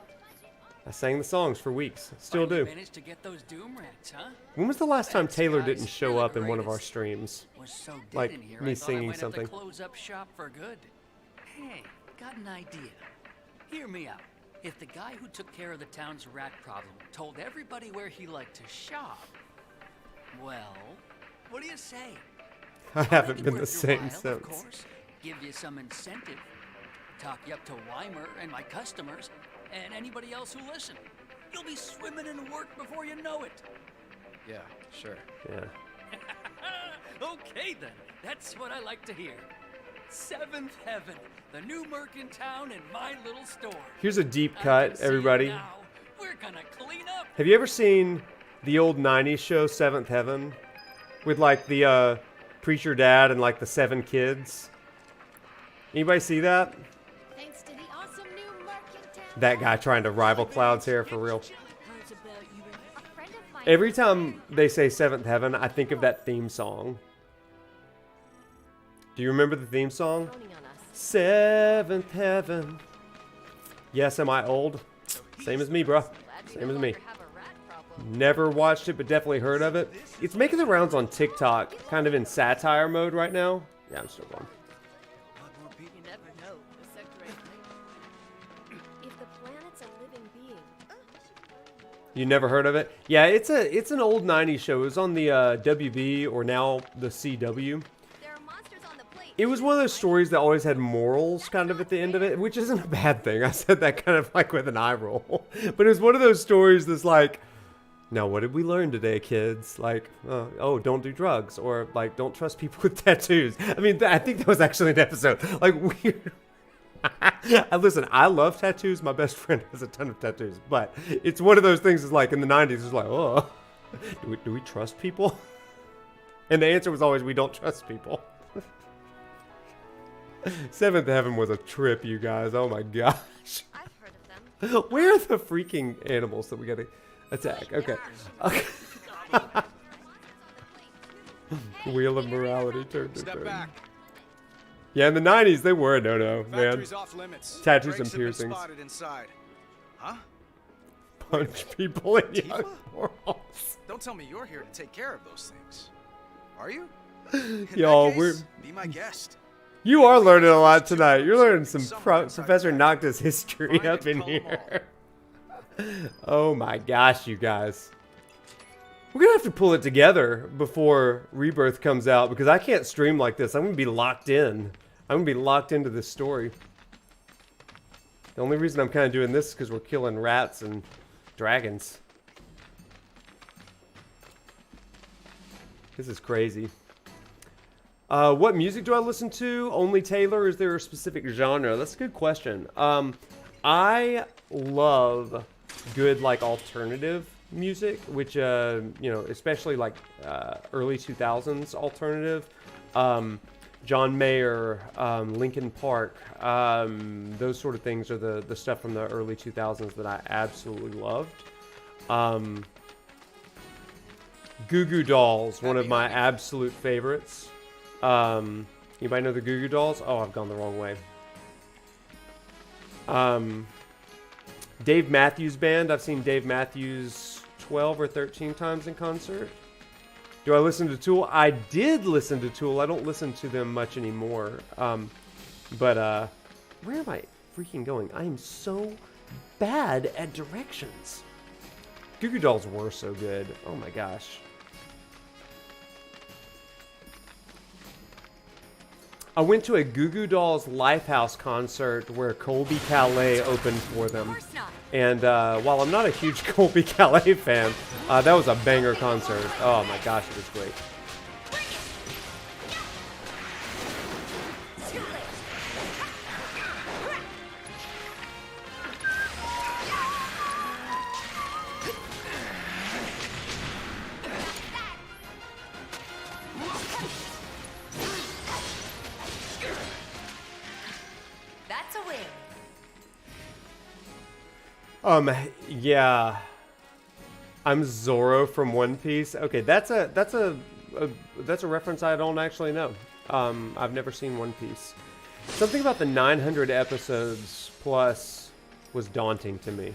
sang the songs for weeks. Still do. Managed to get those Doom rats, huh? When was the last time Taylor didn't show up in one of our streams? Was so dead Like in here, me I thought I singing might something. Have to close up shop for good. Hey, got an idea. Hear me out. If the guy who took care of the town's rat problem told everybody where he liked to shop, well, what do you say? I haven't been the Worth your same while, since. Of course. Give you some incentive. Talk you up to Weimer and my customers, and anybody else who listen. You'll be swimming in work before you know it. Yeah, sure. Yeah. Okay then, that's what I like to hear. Seventh Heaven, the new merc in town and my little store. Here's a deep cut, everybody. Now, we're gonna clean up. Have you ever seen the old 90s show Seventh Heaven? With like the preacher dad and like the 7 kids? Anybody see that? Thanks to the awesome new market town. That guy trying to rival Cloud's hair for real. A friend of mine. Every time they say Seventh Heaven, I think of that theme song. Do you remember the theme song? Seventh Heaven. Yes, am I old? Same as me, bro. Same as me. Never watched it, but definitely heard of it. It's making the rounds on TikTok, kind of in satire mode right now. Yeah, I'm still going. You never know. The sector ain't if the planet's a living being. You never heard of it? Yeah, it's an old 90s show. It was on the WB, or now the CW. It was one of those stories that always had morals kind of at the end of it, which isn't a bad thing. I said that kind of like with an eye roll. But it was one of those stories that's like, now what did we learn today, kids? Like, oh, don't do drugs, or like, don't trust people with tattoos. I mean, I think that was actually an episode. Like, weird. Listen, I love tattoos. My best friend has a ton of tattoos. But it's one of those things that's like in the 90s, it's like, oh, do we trust people? And the answer was always, we don't trust people. Seventh Heaven was a trip, you guys. Oh my gosh. I've heard of them. Where are the freaking animals that we gotta attack? Okay. Wheel of morality turned to Step turn. back. Yeah, in the 90s they were a no-no, man. Factory's off limits. Tattoos and Brakes have been piercings. spotted inside. Huh? Punch people in young worlds. Don't tell me you're here to take care of those things. Are you? Y'all, Be my guest. You are learning a lot tonight. You're learning some Professor Noctis history up in here. Oh my gosh, you guys. We're going to have to pull it together before Rebirth comes out, because I can't stream like this. I'm going to be locked in. I'm going to be locked into this story. The only reason I'm kind of doing this is because we're killing rats and dragons. This is crazy. What music do I listen to? Only Taylor? Is there a specific genre? That's a good question. I love good, like, alternative music, which, you know, especially, like, early 2000s alternative. John Mayer, Linkin Park, those sort of things are the stuff from the early 2000s that I absolutely loved. Goo Goo Dolls, one of my absolute favorites. Anybody know the Goo Goo Dolls? Oh, I've gone the wrong way. Dave Matthews Band. I've seen Dave Matthews 12 or 13 times in concert. Do I listen to Tool? I did listen to Tool. I don't listen to them much anymore. But where am I freaking going? I am so bad at directions. Goo Goo Dolls were so good. Oh my gosh. I went to a Goo Goo Dolls Lifehouse concert where Colby Calais opened for them. And while I'm not a huge Colby Calais fan, that was a banger concert. Oh my gosh, it was great. Yeah. I'm Zoro from One Piece. Okay, that's a reference I don't actually know. I've never seen One Piece. Something about the 900 episodes plus was daunting to me.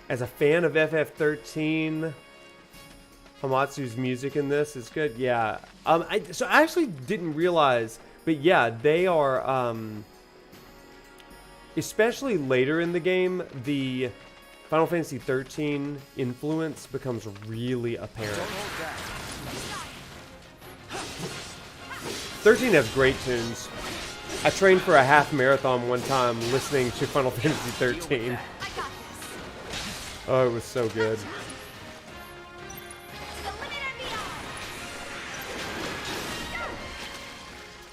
As a fan of FF13, Hamatsu's music in this is good. Yeah. So I actually didn't realize But yeah, they are, especially later in the game, the Final Fantasy XIII influence becomes really apparent. 13 has great tunes. I trained for a half marathon one time listening to Final Fantasy XIII. Oh, it was so good.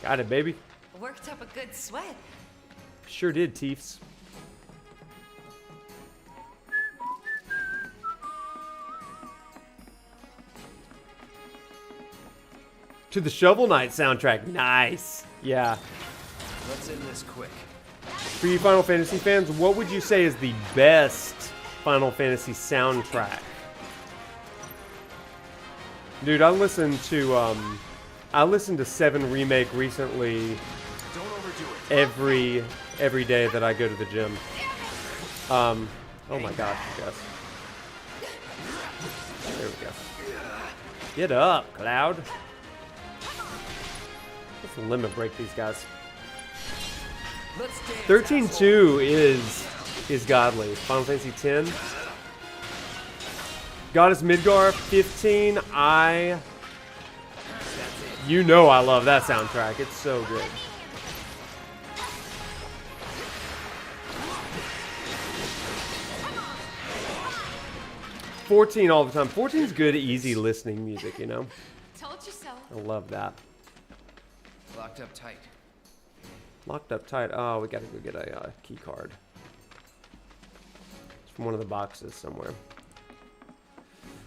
Got it, baby. Worked up a good sweat. Sure did, Teefs. To the Shovel Knight soundtrack. Nice. Yeah. Let's end this quick. For you Final Fantasy fans, what would you say is the best Final Fantasy soundtrack? Dude, I listened to VII Remake recently. Don't overdo it. Every day that I go to the gym. Oh my gosh, you guys. There we go. Get up, Cloud. Let's limit break these guys. 13-2 is godly. Final Fantasy X. Goddess Midgar 15. You know I love that soundtrack. It's so good. '14 all the time. 14's good, easy listening music, you know? Told you so. I love that. Locked up tight. Locked up tight. Oh, we gotta go get a key card. It's from one of the boxes somewhere.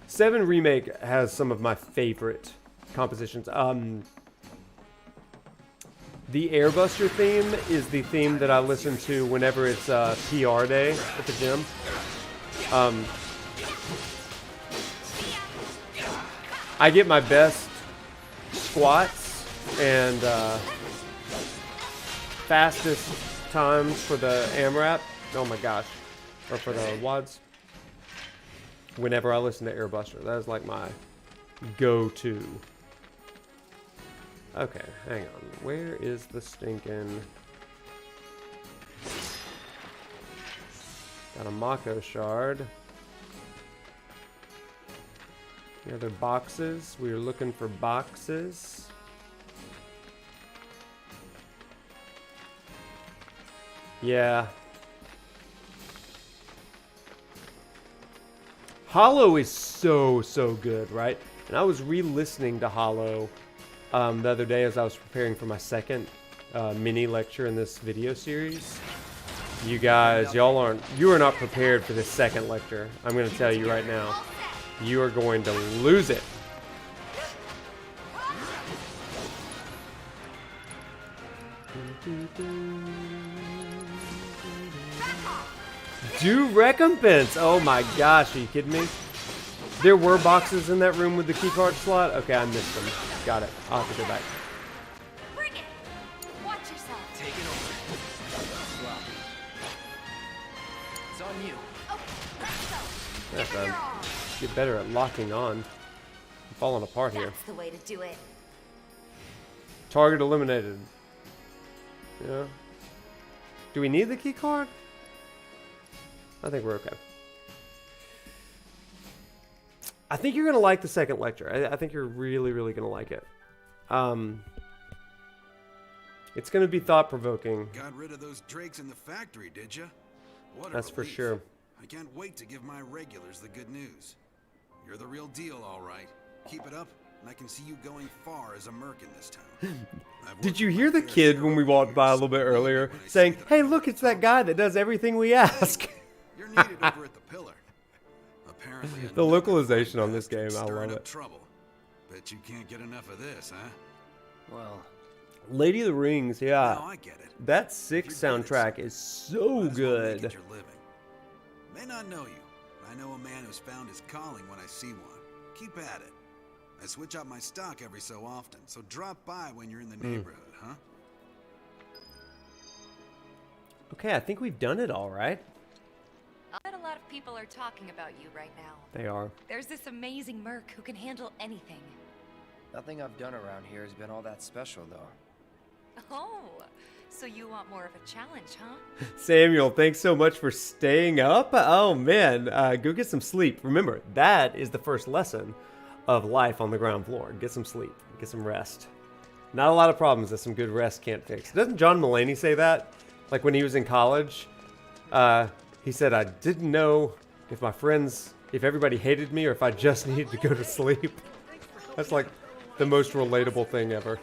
VII Remake has some of my favorite compositions. The Airbuster theme is the theme that I listen to whenever it's PR day at the gym. I get my best squats and fastest times for the AMRAP. Oh my gosh. Or for the WADs. Whenever I listen to Airbuster. That is like my go-to. Okay, hang on. Where is the stinking... Got a Mako shard. Any other boxes? We were looking for boxes. Yeah. Hollow is so good, right? And I was re-listening to Hollow the other day as I was preparing for my second mini lecture in this video series. You guys, you are not prepared for this second lecture. I'm going to tell you right now. You are going to lose it. Do recompense! Oh my gosh, are you kidding me? There were boxes in that room with the keycard slot? Okay, I missed them. Got it. I'll have to go back. Bring it! Watch yourself. Take it over. Sloppy. It's on you. Oh, That's get better at locking on. I'm falling apart here. That's the way to do it. Target eliminated. Yeah. Do we need the key card? I think we're okay. I think you're going to like the second lecture. I think you're really going to like it. It's going to be thought-provoking. Got rid of those drakes in the factory, did you? What a That's for relief. sure. I can't wait to give my regulars the good news. You're the real deal, all right. Keep it up, and I can see you going far as a merc in this town. Did you hear the kid when we walked by a little bit earlier saying, "Hey, look, it's that guy that does everything we ask." You're needed over at the pillar. Apparently, the localization on this game, I love it. Trouble. Bet you can't get enough of this, huh? Well, Lady of the Rings, yeah. Now I get it. That 6 soundtrack is so good. May not know you, but I know a man who's found his calling when I see one. Keep at it. I switch out my stock every so often, so drop by when you're in the neighborhood, huh? Okay, I think we've done it all, right? I bet a lot of people are talking about you right now. They are. There's this amazing merc who can handle anything. nothing I've done around here has been all that special, though. Oh, so you want more of a challenge, huh? Samuel, thanks so much for staying up. Oh man, go get some sleep. Remember, that is the first lesson of life on the ground floor. Get some sleep, get some rest. Not a lot of problems that some good rest can't fix. Doesn't John Mulaney say that? Like when he was in college, he said, I didn't know if my friends, if everybody hated me or if I just needed to go to sleep. That's like the most relatable thing ever.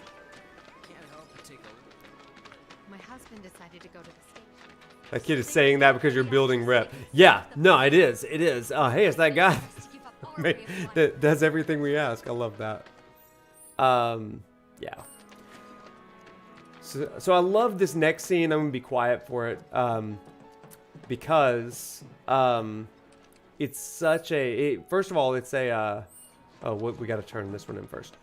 My husband decided to go to the station. That kid is saying that because you're building rep. Yeah, no, it is. It is. Hey, it's that guy that does everything we ask. I love that. Yeah. So I love this next scene. I'm going to be quiet for it. Because it's such a... first of all, it's a... we got to turn this one in first.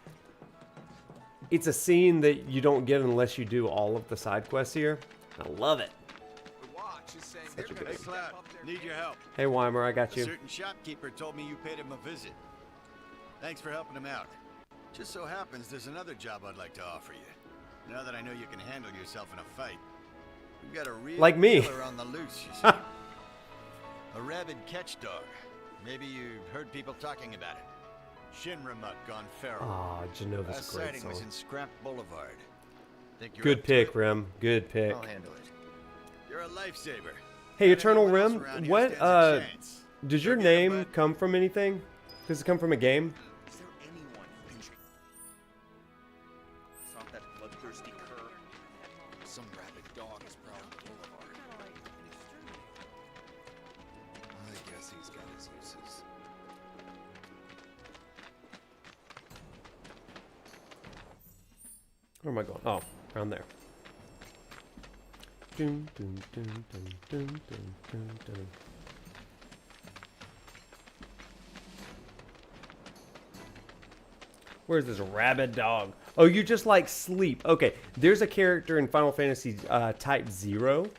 It's a scene that you don't get unless you do all of the side quests here. I love it. Such a good Hey, Cloud, need your help. Hey, Weimer, I got you. A certain shopkeeper told me you paid him a visit. Thanks for helping him out. Just so happens there's another job I'd like to offer you. Now that I know you can handle yourself in a fight. We've got a real like me. killer on the loose, you see. A rabid catch dog. Maybe you've heard people talking about it. Shinramuk gone feral. Aw, Genova's a Last great sighting was song. in Scrap Boulevard. Think you're Good up to pick, it? Rem. Good pick. I'll handle it. You're a lifesaver. Hey, Eternal Anyone else Rim, around here what, stands a chance. does your name come from anything? Does it come from a game? Is there anyone who can stop that bloodthirsty cur? Some rabid dog is prowling Boulevard. I guess he's got his uses. Where am I going? Oh, around there. Dun, dun, dun, dun, dun, dun, dun, dun. Where's this rabid dog? Oh, you just like sleep. Okay, there's a character in Final Fantasy Type 0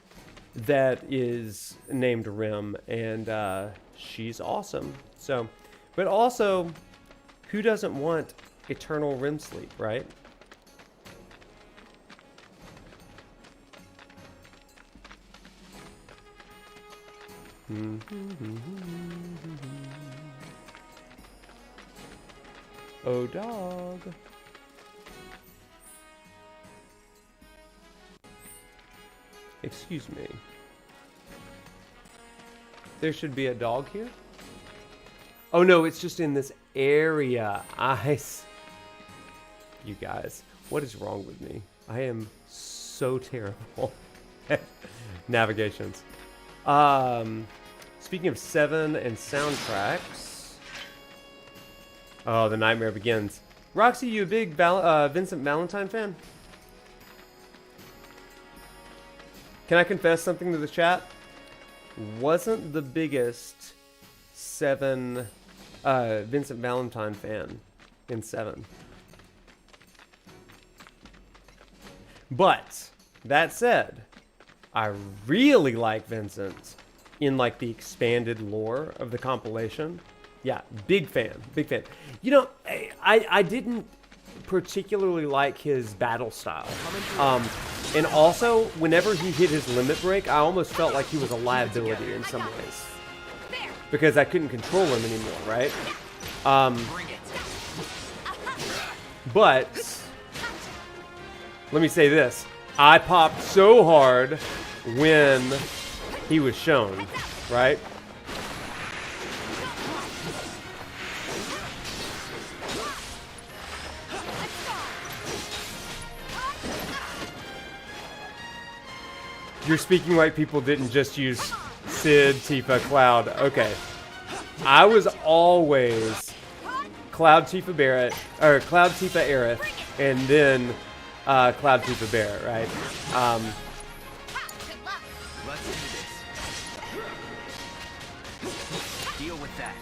that is named Rim, and she's awesome. So, but also, who doesn't want eternal REM sleep, right? Oh, dog. Excuse me. There should be a dog here? Oh no, it's just in this area. You guys, what is wrong with me? I am so terrible at navigations. Speaking of 7 and soundtracks. Oh, The Nightmare Begins. Roxy, you a big Vincent Valentine fan? Can I confess something to the chat? Wasn't the biggest 7 Vincent Valentine fan in 7. But, that said, I really like Vincent in like the expanded lore of the compilation. Yeah, big fan, big fan. You know, I didn't particularly like his battle style. And also, whenever he hit his limit break, I almost felt like he was a liability in some ways. Because I couldn't control him anymore, right? But, let me say this. I popped so hard when he was shown, right? You're speaking like people didn't just use Sid, Tifa, Cloud. Okay. I was always Cloud, Tifa, Barrett, or Cloud, Tifa, Aerith, and then Cloud, Tifa, Barrett, right? Let's do this. Deal with that.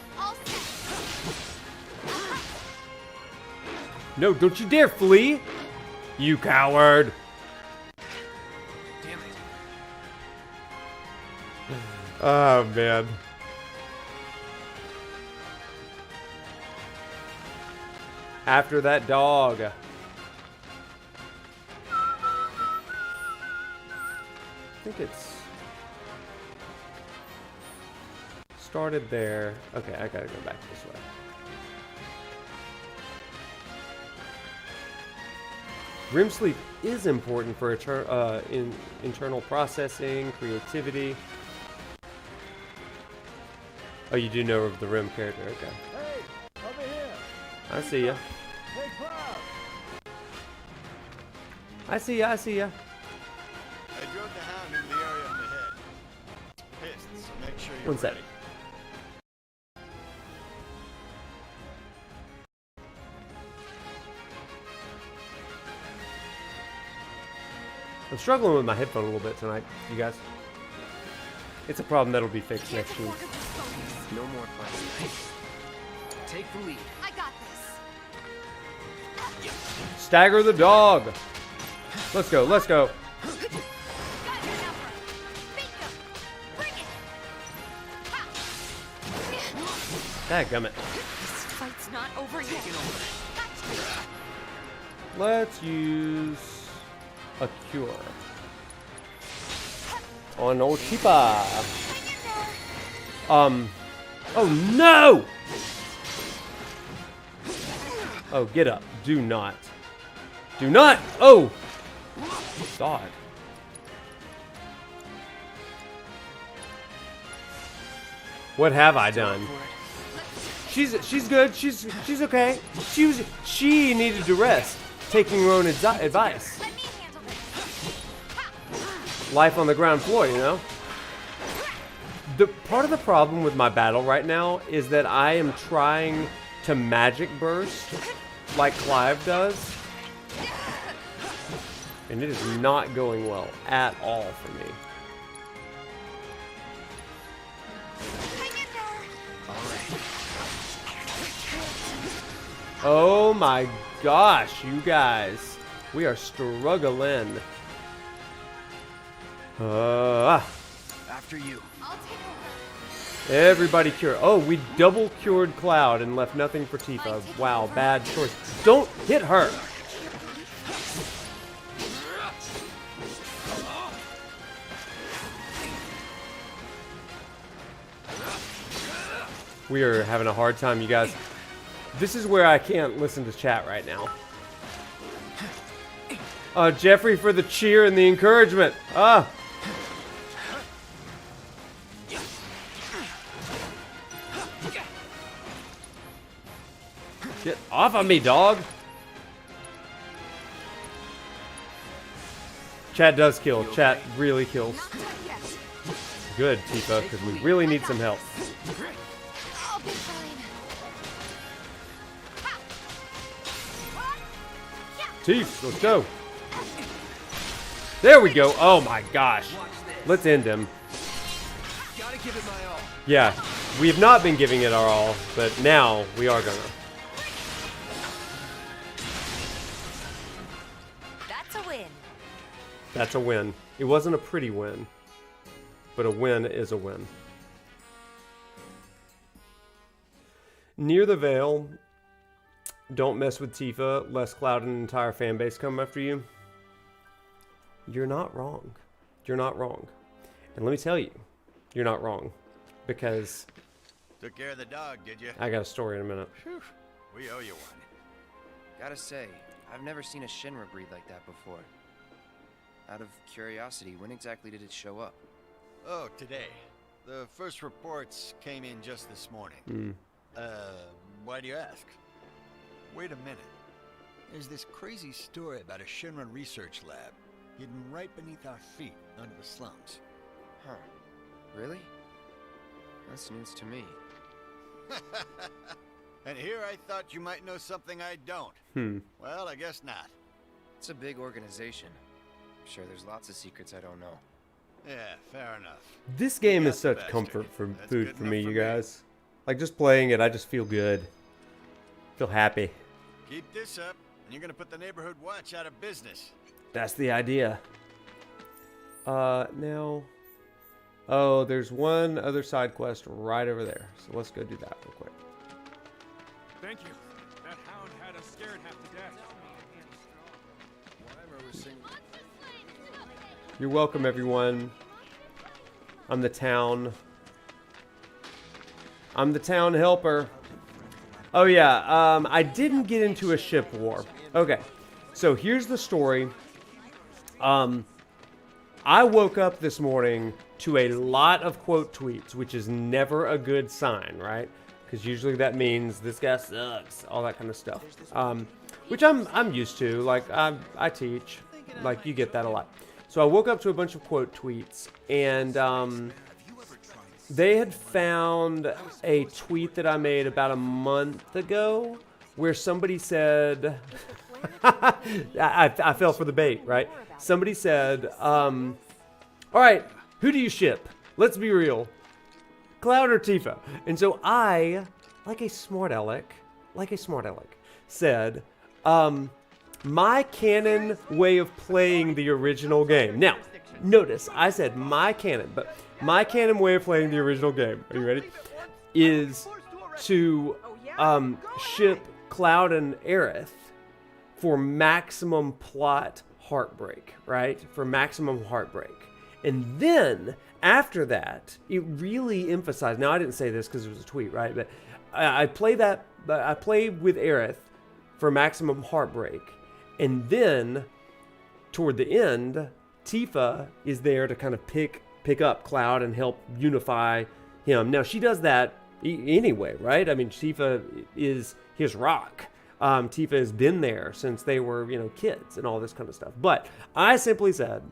No, don't you dare flee! You coward! Damn it. Oh, man. After that dog. think it's started there. Okay, I gotta go back this way. REM sleep is important for internal processing, creativity. Oh, you do know of the REM character, okay. Hey, over here. I see ya. Hey, Cloud. I see ya, I see ya. I drove the hound into the area on the head. Pissed, so make sure you're One sec. ready. I'm struggling with my headphone a little bit tonight, you guys. It's a problem that'll be fixed next week. No more plastic. Take the lead. I got this. Stagger the dog. Let's go, let's go. Dadgummit. This fight's not over yet. Let's use a cure on old Tifa. Oh no! Oh, get up. Do not. Do not! Oh! God. What have I done? She's good. She's okay. She needed to rest, taking her own advice. Life on the ground floor, you know? The part of the problem with my battle right now is that I am trying to magic burst like Clive does. And it is not going well at all for me. Oh my gosh, you guys. We are struggling. After you. Everybody cure. Oh, we double cured Cloud and left nothing for Tifa. Wow, bad choice. Don't hit her. We are having a hard time, you guys. This is where I can't listen to chat right now. Jeffrey for the cheer and the encouragement. Get off of me, dog. Chat does kill. Chat really kills. Good, Tifa, because we really need some help. Tifa, let's go. There we go. Oh my gosh. Let's end him. Gotta give it my all. Yeah, we have not been giving it our all, but now we are gonna. That's a win. That's a win. It wasn't a pretty win, but a win is a win. Near the Veil, don't mess with Tifa, lest Cloud and an entire fan base come after you. You're not wrong. You're not wrong. And let me tell you, you're not wrong. Because... Took care of the dog, did you? I got a story in a minute. Whew. We owe you one. Gotta say, I've never seen a Shinra breed like that before. Out of curiosity, when exactly did it show up? Oh, today. The first reports came in just this morning. Why do you ask? Wait a minute. There's this crazy story about a Shinra research lab hidden right beneath our feet under the slums. Huh. Really? That's news to me. And here I thought you might know something I don't. Well, I guess not. It's a big organization. I'm sure there's lots of secrets I don't know. Yeah, fair enough. This game is such comfort food for me, you guys. Like, just playing it, I just feel good. Feel happy. Keep this up, and you're gonna put the neighborhood watch out of business. That's the idea. Now... Oh, there's one other side quest right over there. So let's go do that real quick. Thank you. That hound had us scared half to death. You're welcome, everyone. I'm the town helper. Oh yeah, I didn't get into a ship war. Okay, so here's the story. I woke up this morning to a lot of quote tweets, which is never a good sign, right? Because usually that means this guy sucks, all that kind of stuff. Which I'm used to. Like I teach, like you get that a lot. So I woke up to a bunch of quote tweets, and they had found a tweet that I made about a month ago where somebody said, I fell for the bait, right? Somebody said, all right, who do you ship? Let's be real. Cloud or Tifa? And so I, like a smart aleck, said, my canon way of playing the original game. Now, notice, I said my canon, but my canon way of playing the original game, are you ready? Is to ship Cloud and Aerith for maximum plot heartbreak, right? For maximum heartbreak. And then, after that, it really emphasized, now I didn't say this because it was a tweet, right? But I play with Aerith for maximum heartbreak. And then, toward the end, Tifa is there to kind of pick up Cloud and help unify him. Now, she does that anyway, right? I mean, Tifa is his rock. Tifa has been there since they were, kids and all this kind of stuff. But I simply said,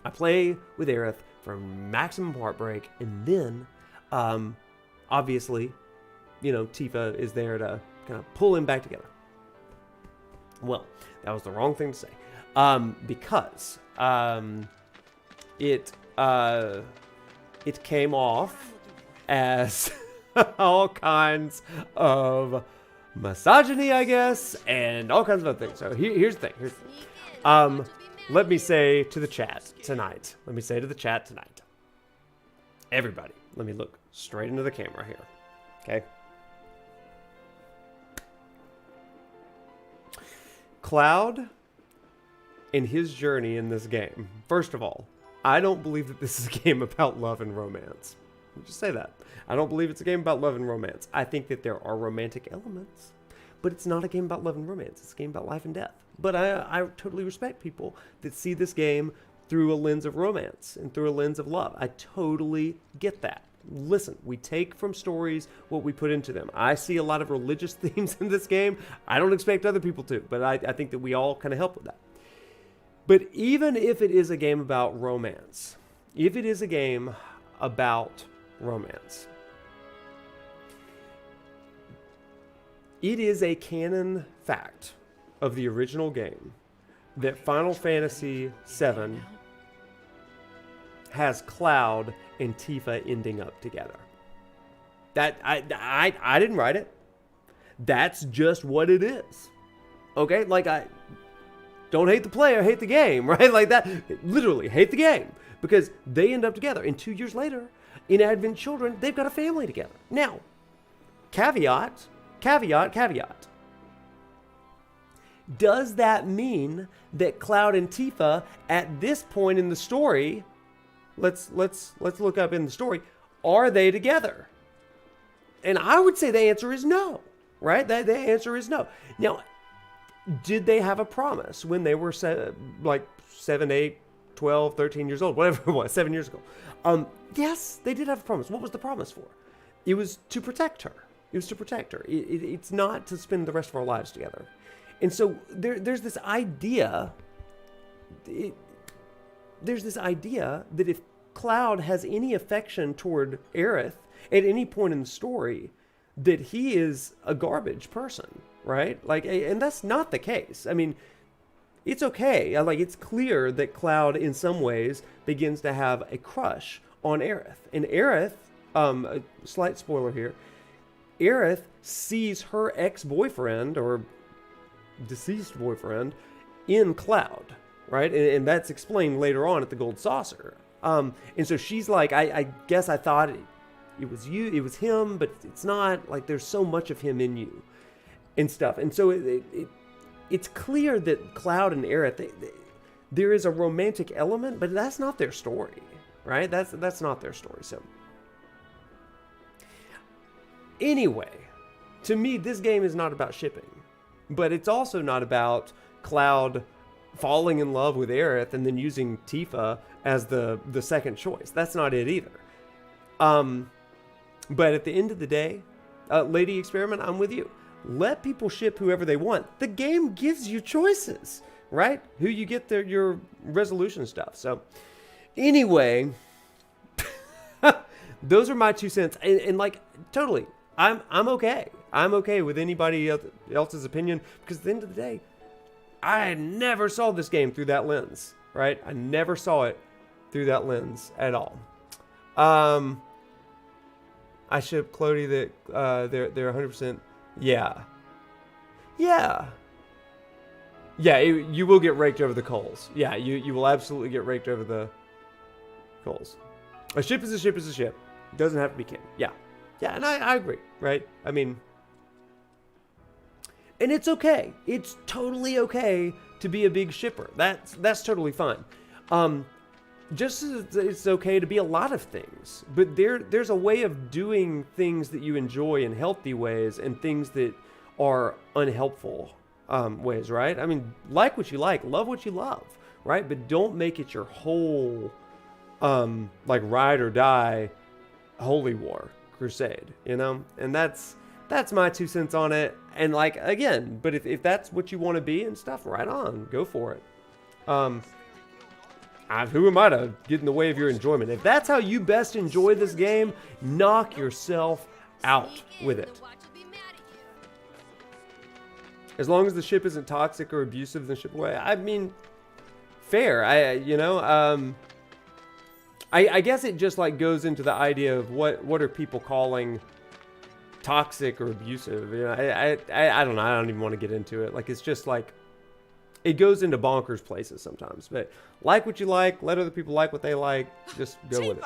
I play with Aerith for maximum heartbreak, and then, obviously, Tifa is there to kind of pull him back together. Well, that was the wrong thing to say, because it came off as all kinds of misogyny, I guess, and all kinds of other things. So here's the thing. Let me say to the chat tonight. Everybody, let me look straight into the camera here. Okay. Cloud and his journey in this game. First of all, I don't believe that this is a game about love and romance. I'll just say that. I don't believe it's a game about love and romance. I think that there are romantic elements, but it's not a game about love and romance. It's a game about life and death. But I totally respect people that see this game through a lens of romance and through a lens of love. I totally get that. Listen, we take from stories what we put into them. I see a lot of religious themes in this game. I don't expect other people to, but I think that we all kind of help with that. But even if it is a game about romance, it is a canon fact of the original game that Final Fantasy VII has Cloud and Tifa ending up together. That I didn't write it. That's just what it is. Okay? Like, I don't hate the player, hate the game, right? Like that. Literally, hate the game. Because they end up together. And 2 years later, in Advent Children, they've got a family together. Now, caveat. Does that mean that Cloud and Tifa, at this point in the story, let's look up in the story, are they together? And I would say the answer is no, right? The answer is no. Now, did they have a promise when they were 7, 8, 12, 13 years old, whatever it was, 7 years ago? Yes, they did have a promise. What was the promise for? It was to protect her. It's not to spend the rest of our lives together. And so there's this idea. There's this idea that if Cloud has any affection toward Aerith at any point in the story, that he is a garbage person, right? Like, and that's not the case. I mean, it's okay. Like, it's clear that Cloud, in some ways, begins to have a crush on Aerith. And Aerith, a slight spoiler here, Aerith sees her ex-boyfriend, or deceased boyfriend, in Cloud, right? And that's explained later on at the Gold Saucer. And so she's like, I guess I thought it was you, it was him, but it's not. Like, there's so much of him in you and stuff. And so it's clear that Cloud and Aerith, there is a romantic element, but that's not their story, right? That's not their story. So anyway, to me, this game is not about shipping, but it's also not about Cloud falling in love with Aerith and then using Tifa as the second choice. That's not it either. But at the end of the day, Lady Experiment, I'm with you. Let people ship whoever they want. The game gives you choices, right? Who you get your resolution stuff. So anyway, those are my 2 cents. And like, totally, I'm okay. I'm okay with anybody else's opinion, because at the end of the day, I never saw this game through that lens, right? I never saw it through that lens at all. I ship Clody that they're 100%. Yeah. You will get raked over the coals. Yeah, you will absolutely get raked over the coals. A ship is a ship is a ship. It doesn't have to be canon. Yeah, and I agree, right? I mean, and it's okay. It's totally okay to be a big shipper. That's totally fine. Just as it's okay to be a lot of things, but there's a way of doing things that you enjoy in healthy ways and things that are unhelpful ways, right? I mean, like what you like, love what you love, right? But don't make it your whole like ride or die holy war crusade, you know? And that's my 2 cents on it. And like, again, but if that's what you want to be and stuff, right on, go for it. Who am I to get in the way of your enjoyment? If that's how you best enjoy this game, knock yourself out with it. As long as the ship isn't toxic or abusive, then ship away. I mean, fair. I guess it just like goes into the idea of what are people calling toxic or abusive. You know, I don't know. I don't even want to get into it. Like, it's just like, it goes into bonkers places sometimes. But like what you like, let other people like what they like. Just go with it.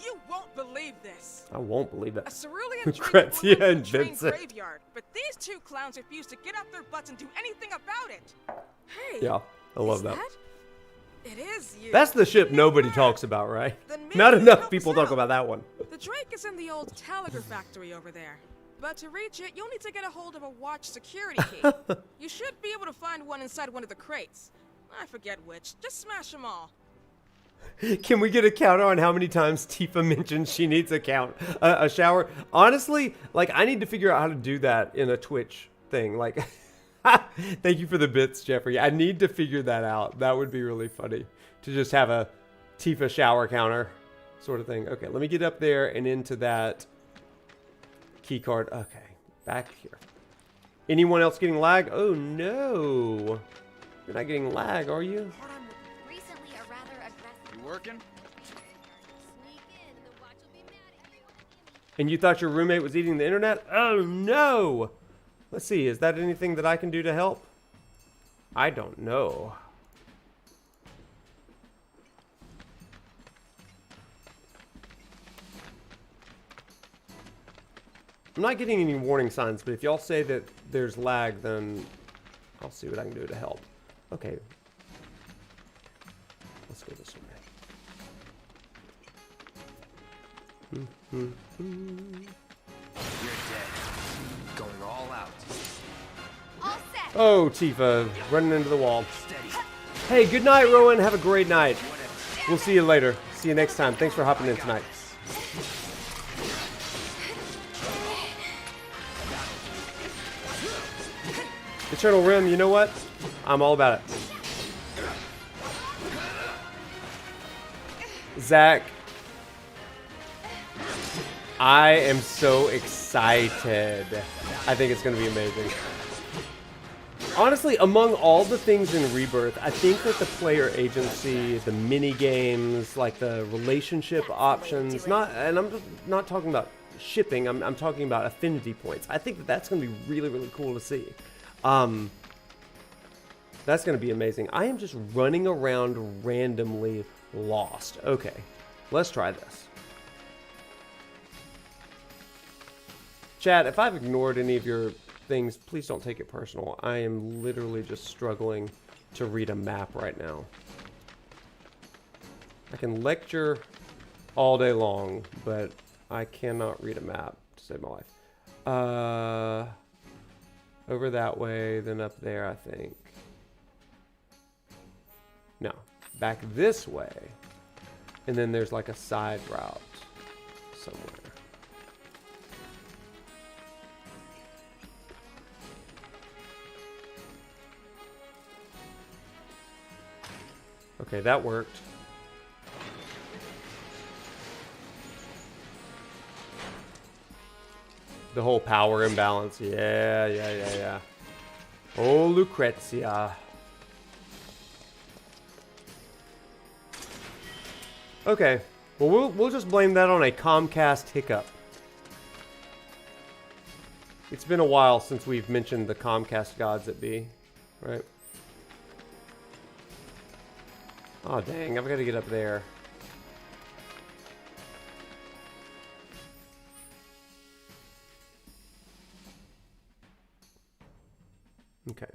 You won't believe this. I won't believe that. A cerulean Gretzia and Vincent. Graveyard, but these 2 clowns refuse to get off their butts and do anything about it. Hey. Yeah, I love that. It is you. That's the ship nobody talks about, right? Not enough people talk about that one. The Drake is in the old Telegraph factory over there. But to reach it, you'll need to get a hold of a watch security key. You should be able to find one inside one of the crates. I forget which. Just smash them all. Can we get a counter on how many times Tifa mentions she needs a shower? Honestly, like, I need to figure out how to do that in a Twitch thing. Like, thank you for the bits, Jeffrey. I need to figure that out. That would be really funny to just have a Tifa shower counter sort of thing. Okay, let me get up there and into that key card. Okay, back here. Anyone else getting lag? Oh no, you're not getting lag, are you? Recently, a rather aggressive. You working? And you thought your roommate was eating the internet? Oh no! Let's see, is that anything that I can do to help? I don't know. I'm not getting any warning signs, but if y'all say that there's lag, then I'll see what I can do to help. Okay. Let's go this way. You're dead. Going all out. All set. Oh, Tifa, running into the wall. Hey, good night, Rowan. Have a great night. We'll see you later. See you next time. Thanks for hopping in tonight. Eternal Rim, you know what? I'm all about it. Zach, I am so excited. I think it's going to be amazing. Honestly, among all the things in Rebirth, I think that the player agency, the mini games, like the relationship options, and I'm not talking about shipping, I'm talking about affinity points. I think that that's going to be really, really cool to see. That's going to be amazing. I am just running around randomly lost. Okay, let's try this. Chat, if I've ignored any of your things, please don't take it personal. I am literally just struggling to read a map right now. I can lecture all day long, but I cannot read a map to save my life. Over that way, then up there, I think. No, back this way. And then there's like a side route somewhere. Okay, that worked. The whole power imbalance. Yeah. Oh, Lucrezia. Okay. Well, we'll just blame that on a Comcast hiccup. It's been a while since we've mentioned the Comcast gods that be, right? Oh, dang. I've got to get up there. Okay.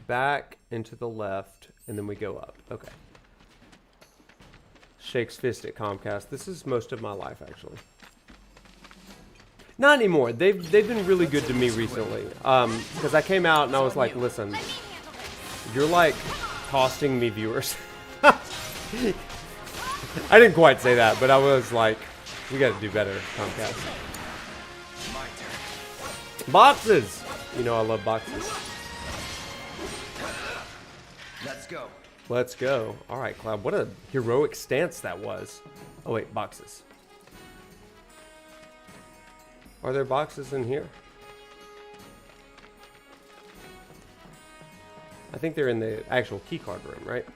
Back and to the left, and then we go up. Okay. Shakes fist at Comcast. This is most of my life, actually. Not anymore. They've been really good to me recently. Because I came out and I was like, listen, you're like costing me viewers. I didn't quite say that, but I was like, we got to do better, Comcast. Boxes! You know I love boxes. Let's go. Let's go. All right, Cloud. What a heroic stance that was. Oh, wait. Boxes. Are there boxes in here? I think they're in the actual keycard room, right?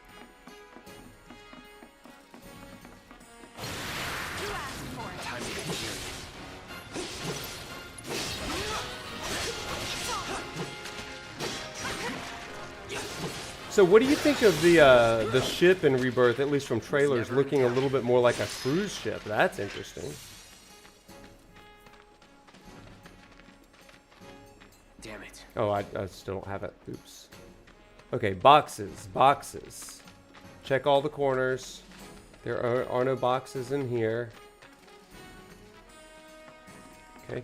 So what do you think of the ship in Rebirth, at least from trailers, looking a little bit more like a cruise ship? That's interesting. Damn it. Oh, I still don't have it. Oops. Okay, boxes. Boxes. Check all the corners. There are no boxes in here. Okay,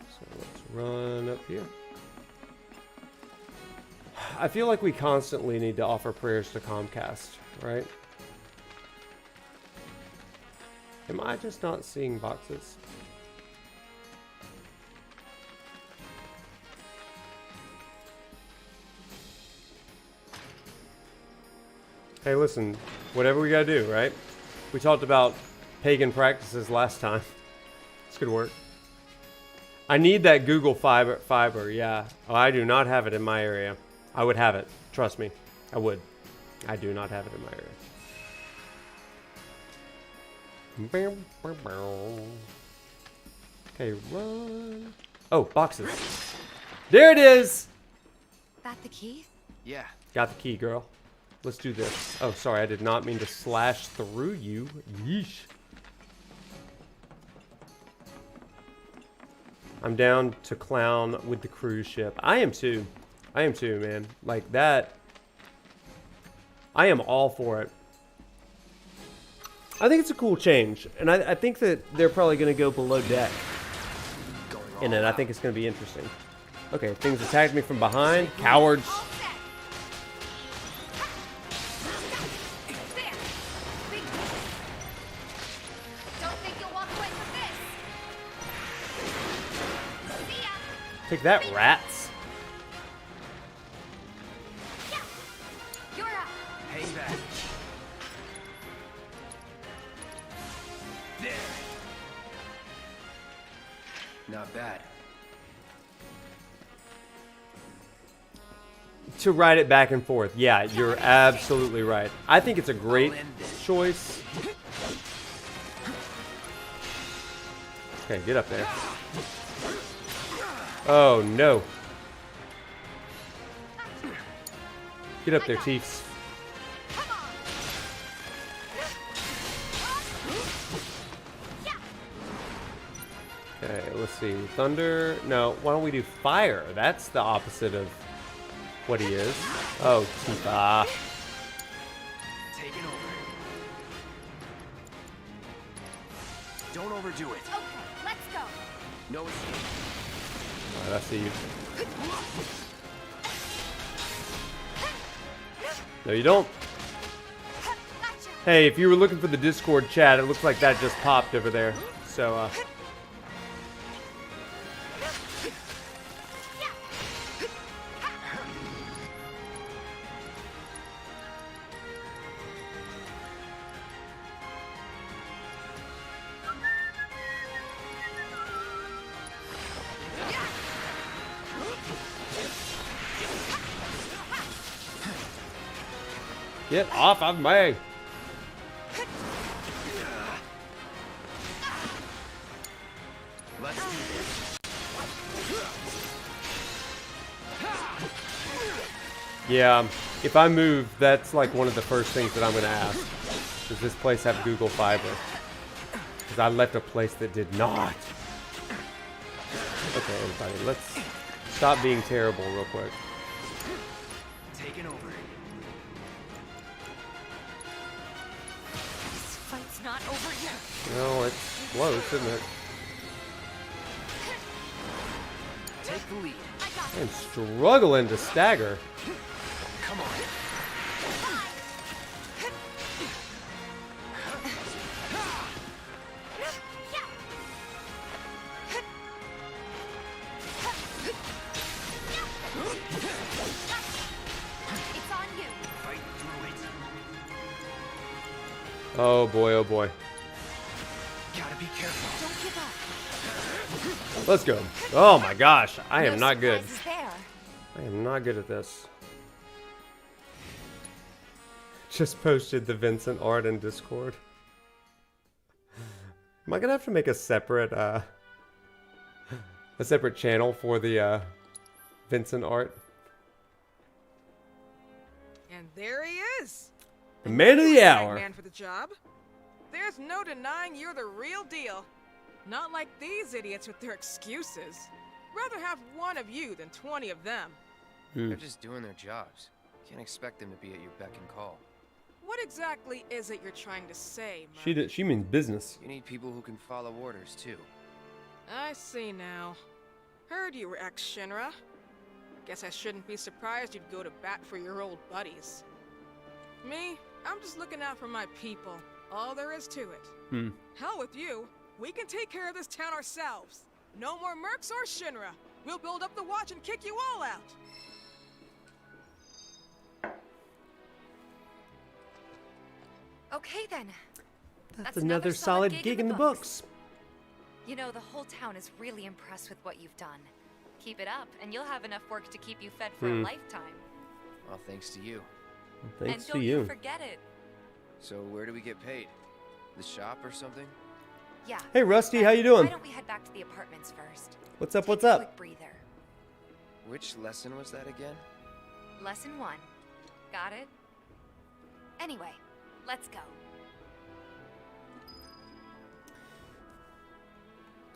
so let's run up here. I feel like we constantly need to offer prayers to Comcast, right? Am I just not seeing boxes? Hey, listen, whatever we gotta do, right? We talked about pagan practices last time. This could work. I need that Google fiber, yeah. Oh, I do not have it in my area. I would have it. Trust me. I would. I do not have it in my area. Okay, run. Oh, boxes. There it is! That the key? Yeah. Got the key, girl. Let's do this. Oh, sorry. I did not mean to slash through you. Yeesh. I'm down to clown with the cruise ship. I am too. I am too, man. Like that. I am all for it. I think it's a cool change. And I think that they're probably going to go below deck in it. I think it's going to be interesting. Okay, things attacked me from behind. Cowards. Take that, rats. You're up. Payback. There. Not bad. To ride it back and forth. Yeah, you're absolutely right. I think it's a great choice. Okay, get up there. Oh, no. Get up there, Chiefs. Okay, let's see. Thunder. No, why don't we do fire? That's the opposite of what he is. Oh, Tifa. Don't overdo it. Okay, let's go. No escape. Alright, I see you. No, you don't. Hey, if you were looking for the Discord chat, it looks like that just popped over there. So, get off of me! Let's do this. Yeah, if I move, that's like one of the first things that I'm going to ask. Does this place have Google Fiber? Because I left a place that did not. Okay, everybody, let's stop being terrible real quick. Taking over. This fight's not over yet. No, it's close, isn't it? Take the lead. I'm struggling to stagger. Come on. It's on you. Fight through it. Oh boy, oh boy. Gotta be careful. Don't give up. Let's go. Oh my gosh, I am No not good. surprises there. I am not good at this. Just posted the Vincent art in Discord. Am I gonna have to make a separate channel for the Vincent art? And there he is. The man of the Right hour. man for the job. There's no denying you're the real deal. Not like these idiots with their excuses. Rather have one of you than 20 of them. They're just doing their jobs. Can't expect them to be at your beck and call. What exactly is it you're trying to say, Merc? She means business. You need people who can follow orders, too. I see now. Heard you were ex-Shinra. Guess I shouldn't be surprised you'd go to bat for your old buddies. Me, I'm just looking out for my people. All there is to it. Hell with you. We can take care of this town ourselves. No more mercs or Shinra. We'll build up the watch and kick you all out. Okay then. That's another solid gig in the books. You know, the whole town is really impressed with what you've done. Keep it up, and you'll have enough work to keep you fed for a lifetime. Well, thanks to you. Thanks and don't to you. Forget it. So where do we get paid? The shop or something? Yeah. Hey Rusty, how you doing? Why don't we head back to the apartments first? What's up? Take What's a up? quick breather. Which lesson was that again? Lesson 1. Got it? Anyway, let's go.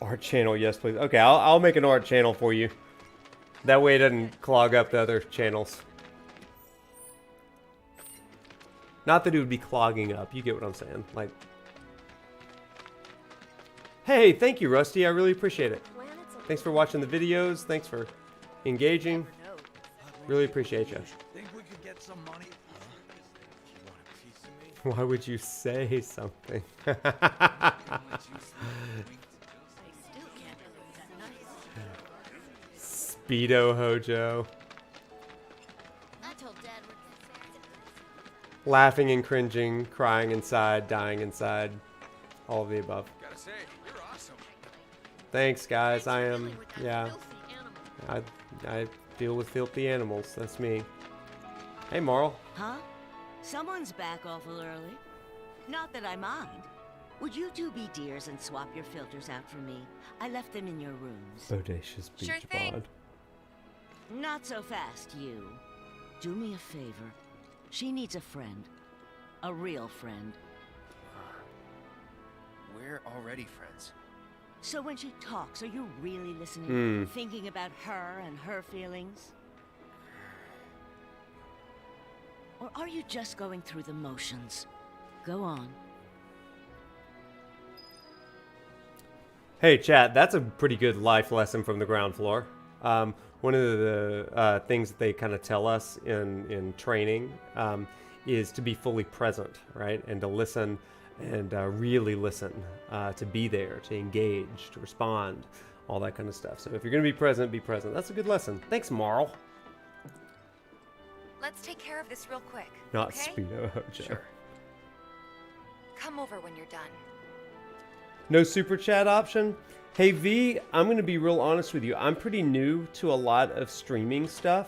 Art channel, yes please. Okay, I'll make an art channel for you. That way it doesn't clog up the other channels. Not that it would be clogging up. You get what I'm saying. Like, hey, thank you, Rusty. I really appreciate it. Thanks for watching the videos. Thanks for engaging. Really appreciate you. Think we could get some money? Why would you say something? Speedo Hojo. Laughing and cringing, crying inside, dying inside. All of the above. Gotta say, you're awesome. Thanks, guys. I am, yeah. I deal with filthy animals. That's me. Hey, Marl. Huh? Someone's back awful early. Not that I mind. Would you two be dears and swap your filters out for me? I left them in your rooms. Bodacious beach bod. Not so fast, you. Do me a favor. She needs a friend. A real friend. We're already friends. So when she talks, are you really listening? Thinking about her and her feelings? Or are you just going through the motions? Go on. Hey, chat, that's a pretty good life lesson from the ground floor. One of the things that they kind of tell us in training is to be fully present, right? And to listen and really listen, to be there, to engage, to respond, all that kind of stuff. So if you're going to be present, be present. That's a good lesson. Thanks, Marl. Let's take care of this real quick. Not okay? Speedo Hojo. Sure. Come over when you're done. No super chat option? Hey V, I'm going to be real honest with you. I'm pretty new to a lot of streaming stuff.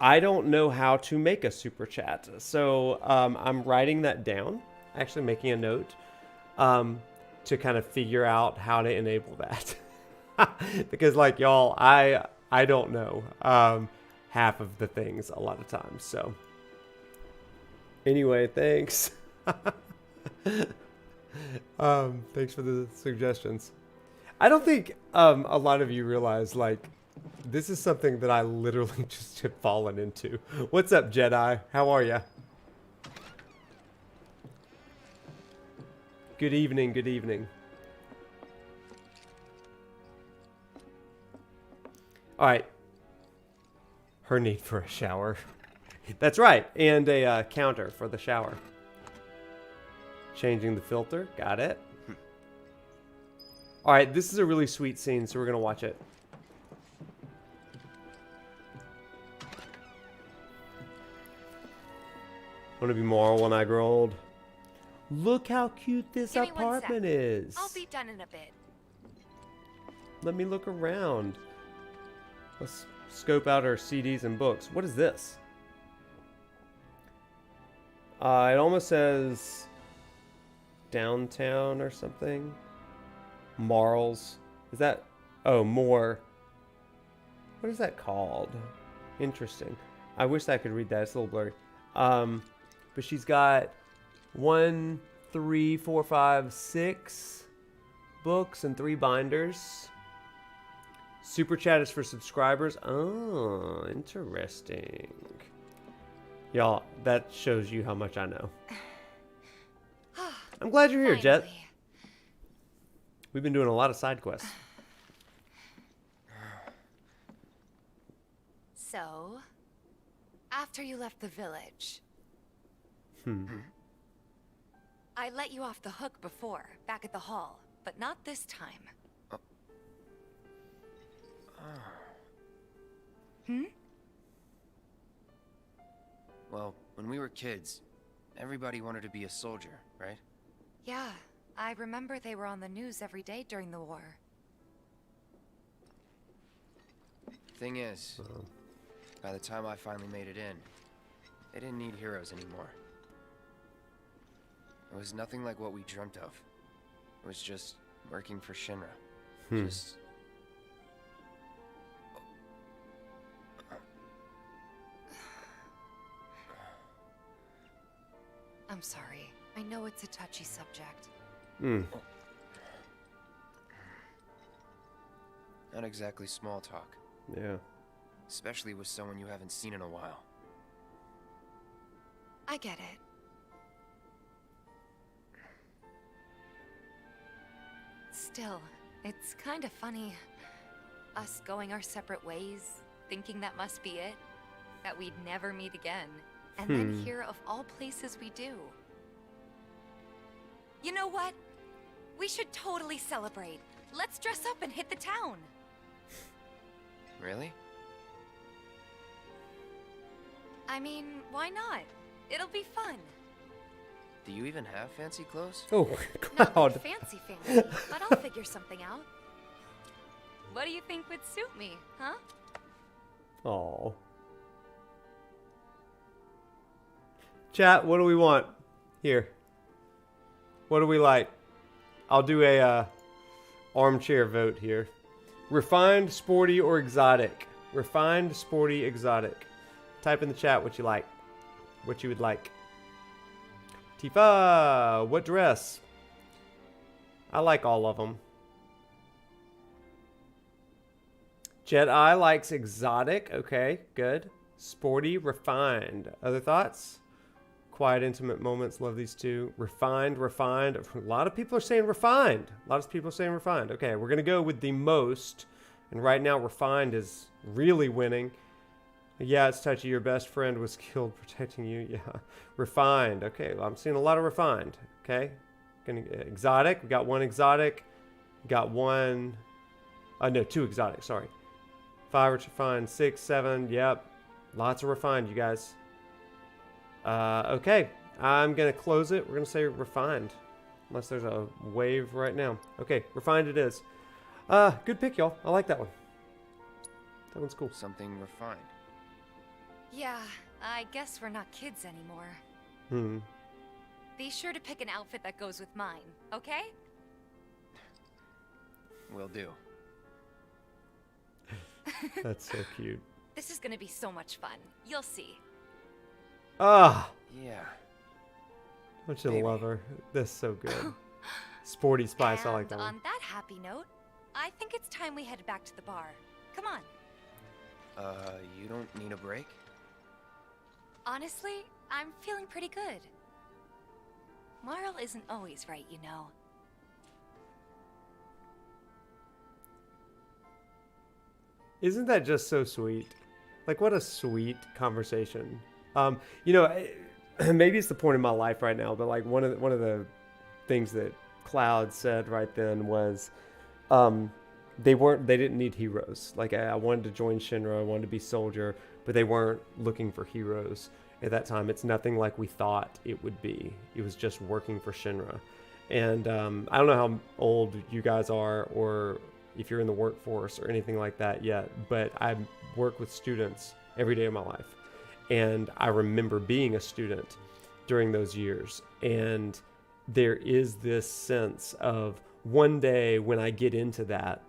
I don't know how to make a super chat. So I'm writing that down, actually making a note to kind of figure out how to enable that. Because like y'all, I don't know half of the things a lot of times. So anyway, thanks. Thanks for the suggestions. I don't think a lot of you realize, like, this is something that I literally just have fallen into. What's up, Jedi? How are ya? Good evening, good evening. Alright. Her need for a shower. That's right, and a counter for the shower. Changing the filter, got it. Alright, this is a really sweet scene, so we're gonna watch it. Wanna be Marl when I grow old? Look how cute this Give me 1 apartment sec. is. I'll be done in a bit. Let me look around. Let's scope out our CDs and books. What is this? It almost says downtown or something. Marl's. Is that... Oh, more. What is that called? Interesting. I wish I could read that. It's a little blurry. But she's got 1, 3, 4, 5, 6 books and 3 binders. Super chat is for subscribers. Oh, interesting. Y'all, that shows you how much I know. I'm glad you're here, Jet. We've been doing a lot of side quests. So, after you left the village, I let you off the hook before, back at the hall, but not this time. Well, when we were kids, everybody wanted to be a soldier, right? Yeah, I remember they were on the news every day during the war. Thing is, by the time I finally made it in, they didn't need heroes anymore. It was nothing like what we dreamt of. It was just working for Shinra. Just... I'm sorry. I know it's a touchy subject. Not exactly small talk. Yeah. Especially with someone you haven't seen in a while. I get it. Still, it's kind of funny. Us going our separate ways, thinking that must be it. That we'd never meet again. And then here, of all places, we do. You know what? We should totally celebrate. Let's dress up and hit the town. Really? I mean, why not? It'll be fun. Do you even have fancy clothes? Oh, Not God. like fancy, but I'll figure something out. What do you think would suit me, huh? Oh. Chat, what do we want? Here. What do we like? I'll do a armchair vote here. Refined, sporty, or exotic? Refined, sporty, exotic. Type in the chat what you like. What you would like. Tifa, what dress? I like all of them. Jedi likes exotic. Okay, good. Sporty, refined. Other thoughts? quiet, intimate moments. Love these two. Refined, refined. A lot of people are saying refined. A lot of people are saying refined. Okay, we're going to go with the most. And right now, refined is really winning. Yeah, it's touchy. Your best friend was killed protecting you. Yeah. Refined. Okay, well, I'm seeing a lot of refined. Okay. Exotic. We got one exotic. Got one. No, two exotic. Sorry. 5 refined. 6, 7. Yep. Lots of refined, you guys. Okay. I'm going to close it. We're going to say refined. Unless there's a wave right now. Okay. Refined it is. Good pick, y'all. I like that one. That one's cool. Something refined. Yeah, I guess we're not kids anymore. Be sure to pick an outfit that goes with mine, okay? Will do. That's so cute. This is gonna be so much fun. You'll see. Ah! Yeah. Don't you love her? That's so good. Sporty spice, I like that one. On that happy note, I think it's time we head back to the bar. Come on. You don't need a break? Honestly, I'm feeling pretty good. Marl isn't always right, you know. Isn't that just so sweet? Like, what a sweet conversation. You know, maybe it's the point in my life right now, but like one of the things that Cloud said right then was, they didn't need heroes. Like I wanted to join Shinra, I wanted to be soldier, but they weren't looking for heroes at that time. It's nothing like we thought it would be. It was just working for Shinra. And I don't know how old you guys are or if you're in the workforce or anything like that yet, but I work with students every day of my life. And I remember being a student during those years. And there is this sense of one day when I get into that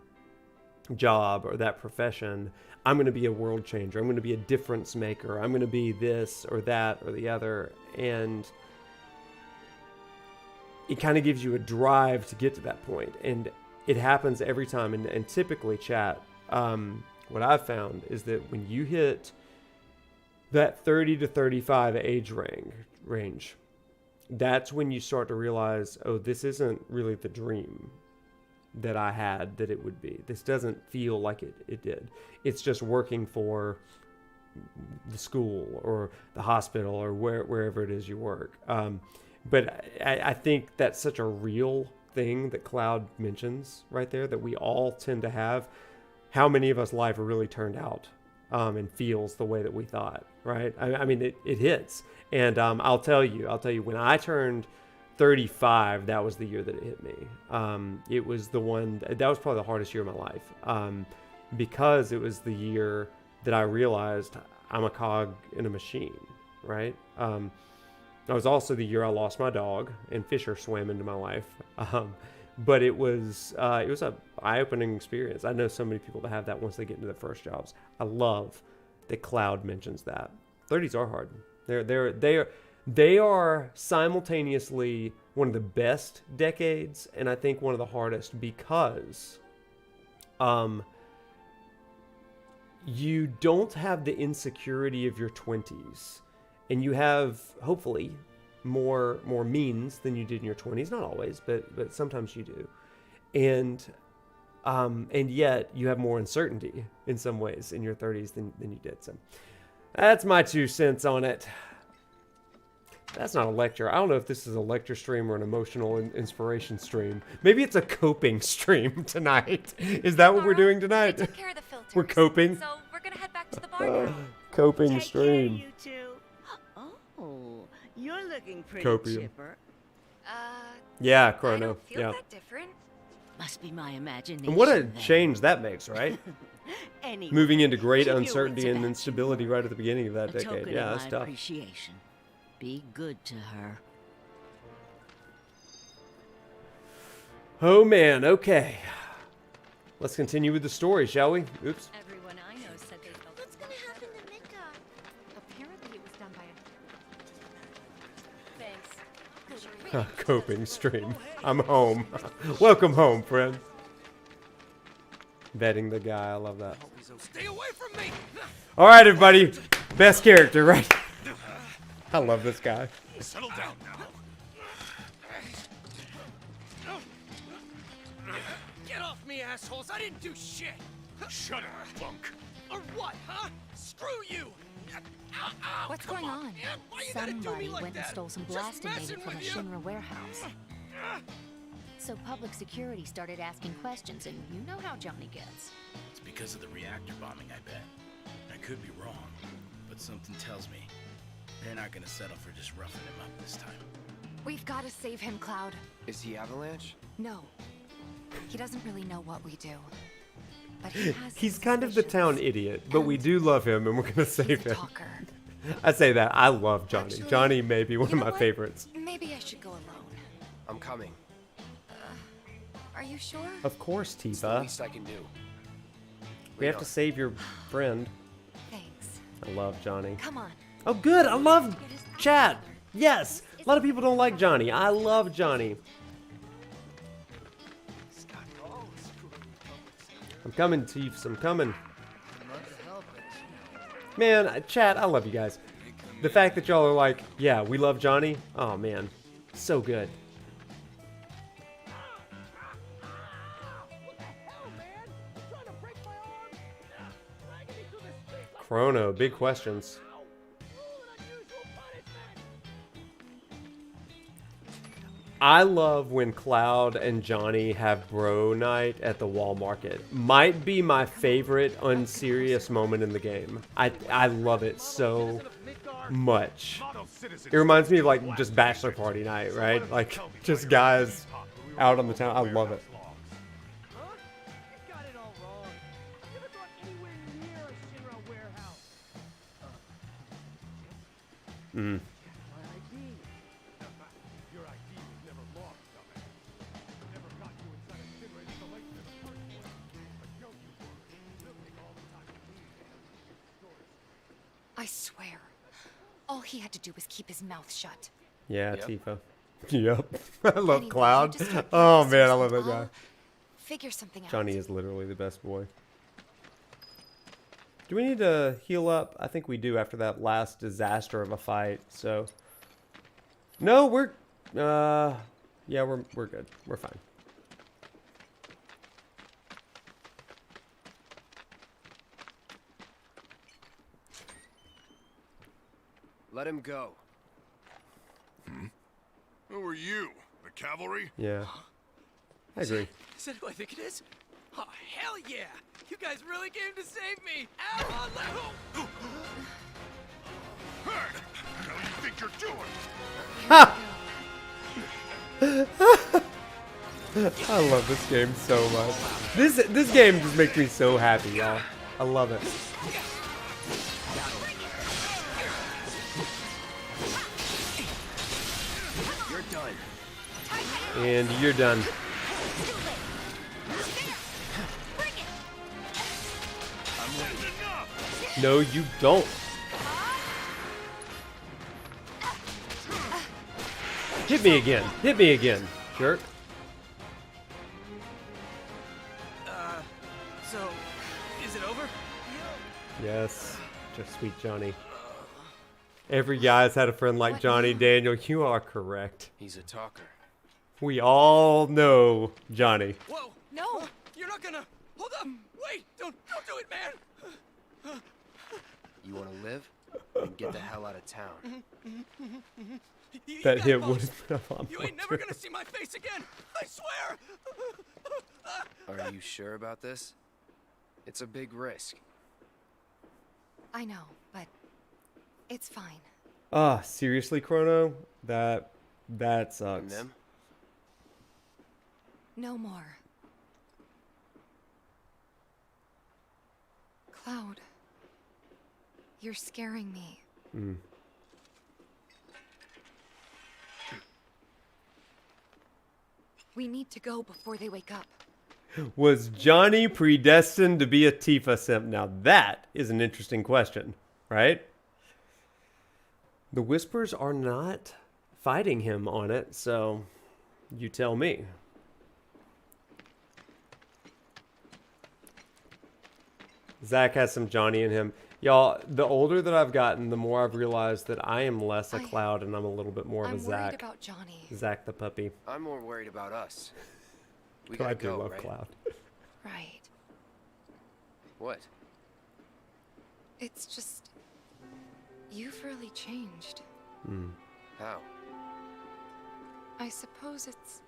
job or that profession, I'm going to be a world changer. I'm going to be a difference maker. I'm going to be this or that or the other. And it kind of gives you a drive to get to that point. And it happens every time. And typically, chat, what I've found is that when you hit that 30 to 35 age range, that's when you start to realize, oh, this isn't really the dream that I had that it would be. This doesn't feel like it did. It's just working for the school or the hospital or wherever it is you work. But I think that's such a real thing that Cloud mentions right there, that we all tend to have. How many of us life really turned out and feels the way that we thought, right? I mean, it hits. And I'll tell you, when I turned 35, that was the year that it hit me. It was the one, that was probably the hardest year of my life, because it was the year that I realized I'm a cog in a machine, right? That was also the year I lost my dog and Fisher swam into my life. But it was a eye-opening experience. I know so many people that have that once they get into their first jobs. I love that Cloud mentions that. 30s are hard. They are simultaneously one of the best decades, and I think one of the hardest because you don't have the insecurity of your 20s, and you have hopefully more means than you did in your 20s. Not always, but sometimes you do, and yet you have more uncertainty in some ways in your 30s than you did. So that's my 2 cents on it. That's not a lecture. I don't know if this is a lecture stream or an emotional inspiration stream. Maybe it's a coping stream tonight. Is that what we're doing tonight? We took care of the filters, we're coping. So we're gonna head back to the bar now. Coping Take stream. Care, you two. Oh, you're looking pretty Copium. chipper. Yeah, Chrono. I don't feel yeah. that different. Must be my imagination. And what a then. change that makes, right? Anyway, Moving into great keep your uncertainty wits and about instability right at the beginning of that a decade. token Yeah, of that's my tough. appreciation. Be good to her. Oh man, okay. Let's continue with the story, shall we? Oops. Everyone I know said they felt. What's gonna happen to Mika? Apparently it was done by a. Thanks. Coping stream. I'm home. Welcome home, friend. Betting the guy, I love that. Stay away from me! All right, everybody. Best character, right? I love this guy. Settle down now. Get off me, assholes! I didn't do shit! Shut up, punk. Or what, huh? Screw you! What's going on? Somebody went and stole some blasting data from a Shinra warehouse. So public security started asking questions, and you know how Johnny gets. It's because of the reactor bombing, I bet. I could be wrong, but something tells me they're not gonna settle for just roughing him up this time. We've got to save him, Cloud. Is he Avalanche? No. He doesn't really know what we do. But he has He's kind of the town idiot, but we do love him and we're gonna save him. talker. I say that. I love Johnny. Actually, Johnny may be one of my favorites. Maybe I should go alone. I'm coming. Are you sure? Of course, It's the Tifa. least I can do. We have to save your friend. Thanks. I love Johnny. Come on. Oh, good. I love chat. Yes. A lot of people don't like Johnny. I love Johnny. I'm coming, Chiefs. I'm coming. Man, chat, I love you guys. The fact that y'all are like, yeah, we love Johnny. Oh, man. So good. Chrono, big questions. I love when Cloud and Johnny have bro night at the wall market. Might be my favorite unserious moment in the game. I love it so much. It reminds me of like just bachelor party night, right? Like just guys out on the town. I love it. Mm. I swear. All he had to do was keep his mouth shut. Yeah, Yep. Tifa. Yep. I love Anyway, Cloud. you just can't Oh be man, I love that I'll guy. Figure something out. Johnny is literally the best boy. Do we need to heal up? I think we do after that last disaster of a fight. So, no, we're yeah, we're good. We're fine. Let him go. Who are you? The cavalry? Yeah, I agree. Is that who I think it is? Oh, hell yeah! You guys really came to save me! Avalanche! Hey! What do you think you're doing? Ha! I love this game so much. This game just makes me so happy, y'all. I love it. You're done. And you're done. No, you don't. Hit me again. Hit me again, jerk. So, is it over? Yes, just sweet Johnny. Every guy's had a friend like Johnny. Daniel, you are correct. He's a talker. We all know Johnny. Whoa! No! You're not gonna... Hold up! Wait! Don't do it, man! You want to live? Then get the hell out of town. That got hit both. would have been a lot You more ain't never true. gonna see my face again! I swear! Are you sure about this? It's a big risk. I know, but it's fine. Ah, seriously, Chrono? That sucks. And them? No more. Cloud. You're scaring me. Mm. We need to go before they wake up. Was Johnny predestined to be a Tifa simp? Now that is an interesting question, right? The Whispers are not fighting him on it, so you tell me. Zach has some Johnny in him. Y'all, the older that I've gotten, the more I've realized that I am less a Cloud and I'm a little bit more of a I'm Zack. worried about Johnny. Zack the puppy. I'm more worried about us. We I gotta do go, love right? Cloud. Right. What? It's just... You've really changed. How? I suppose it's...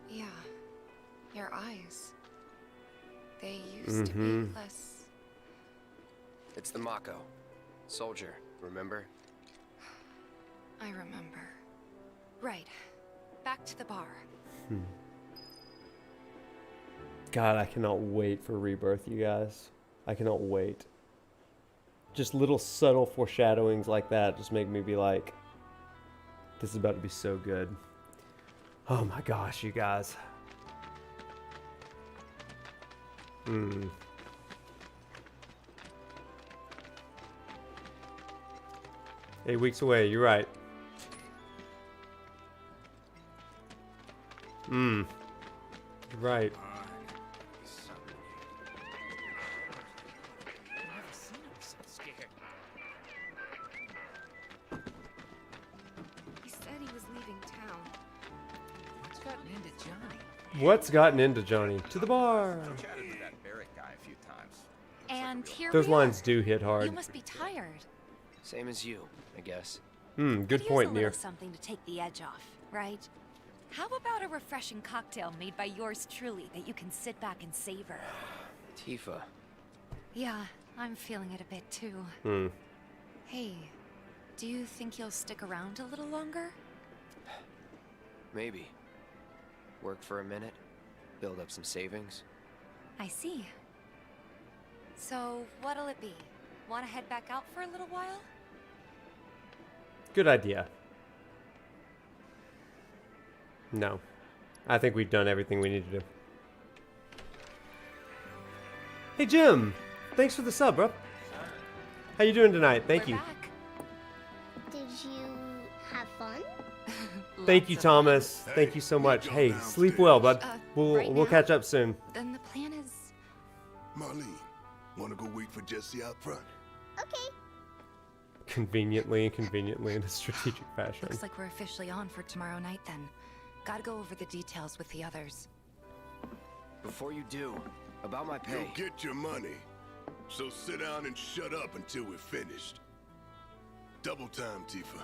Yeah. Your eyes. They used to be less... It's the Mako. Soldier, remember? I remember. Right. Back to the bar. God, I cannot wait for Rebirth, you guys. I cannot wait. Just little subtle foreshadowings like that just make me be like, this is about to be so good. Oh my gosh, you guys. 8 weeks away, you're right. You're right. He said he was leaving town. What's gotten into Johnny? What's gotten into Johnny? To the bar. I chatted with that Barrett guy a few times. And here Those we are. lines do hit hard. You must be tired. Same as you, I guess. Good Could point, use a Nier. little something to take the edge off, right? How about a refreshing cocktail made by yours truly that you can sit back and savor? Tifa. Yeah, I'm feeling it a bit too. Hey, do you think you'll stick around a little longer? Maybe. Work for a minute, build up some savings. I see. So, what'll it be? Want to head back out for a little while? Good idea. No. I think we've done everything we need to do. Hey, Jim. Thanks for the sub, bro. How you doing tonight? Thank you. Did you have fun? Thank you, Thomas. Thank you so much. Hey, sleep well, bud. We'll catch up soon. Then the plan is... Marlene, wanna go wait for Jesse out front? Okay. Conveniently in a strategic fashion. Looks like we're officially on for tomorrow night then. Gotta go over the details with the others. Before you do, about my pay. You'll get your money. So sit down and shut up until we're finished. Double time, Tifa.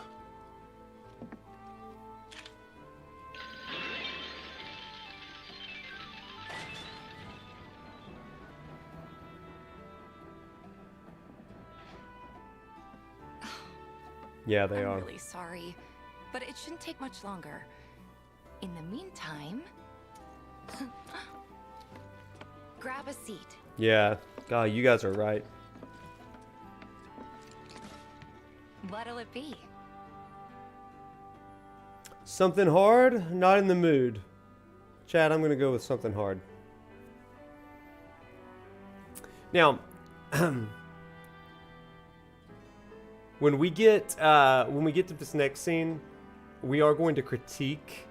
Yeah, they I'm are. really sorry, but it shouldn't take much longer. In the meantime... grab a seat. Yeah. God, you guys are right. What'll it be? Something hard? Not in the mood. Chad, I'm gonna go with something hard. Now, when we get to this next scene, we are going to critique.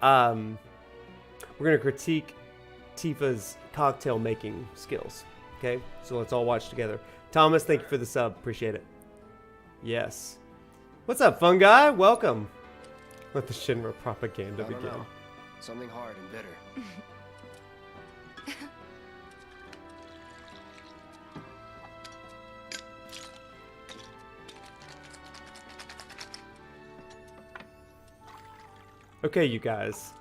We're gonna critique Tifa's cocktail making skills. Okay, so let's all watch together. Thomas, thank you for the sub. Appreciate it. Yes. What's up, fun guy? Welcome. Let the Shinra propaganda I don't begin. know. Something hard and bitter. Okay, you guys.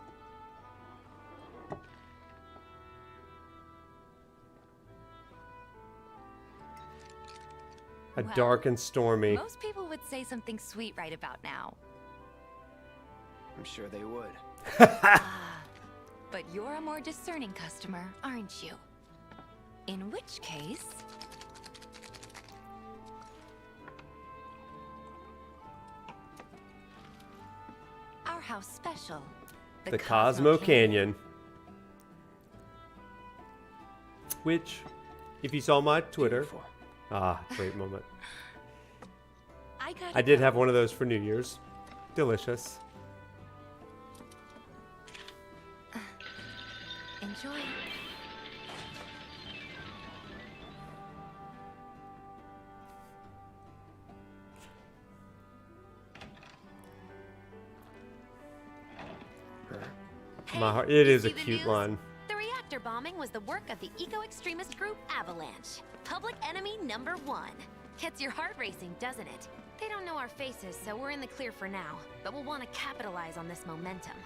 Well, Dark and stormy. Most people would say something sweet right about now. I'm sure they would. But you're a more discerning customer, aren't you? In which case... our house special. The Cosmo Canyon. Which, if you saw my Twitter... great moment. I did have one of those for New Year's. Delicious. Enjoy. My heart. It is a cute line. The reactor bombing was the work of the eco-extremist group Avalanche. Public enemy number 1. Gets your heart racing, doesn't it? They don't know our faces, so we're in the clear for now. But we'll want to capitalize on this momentum.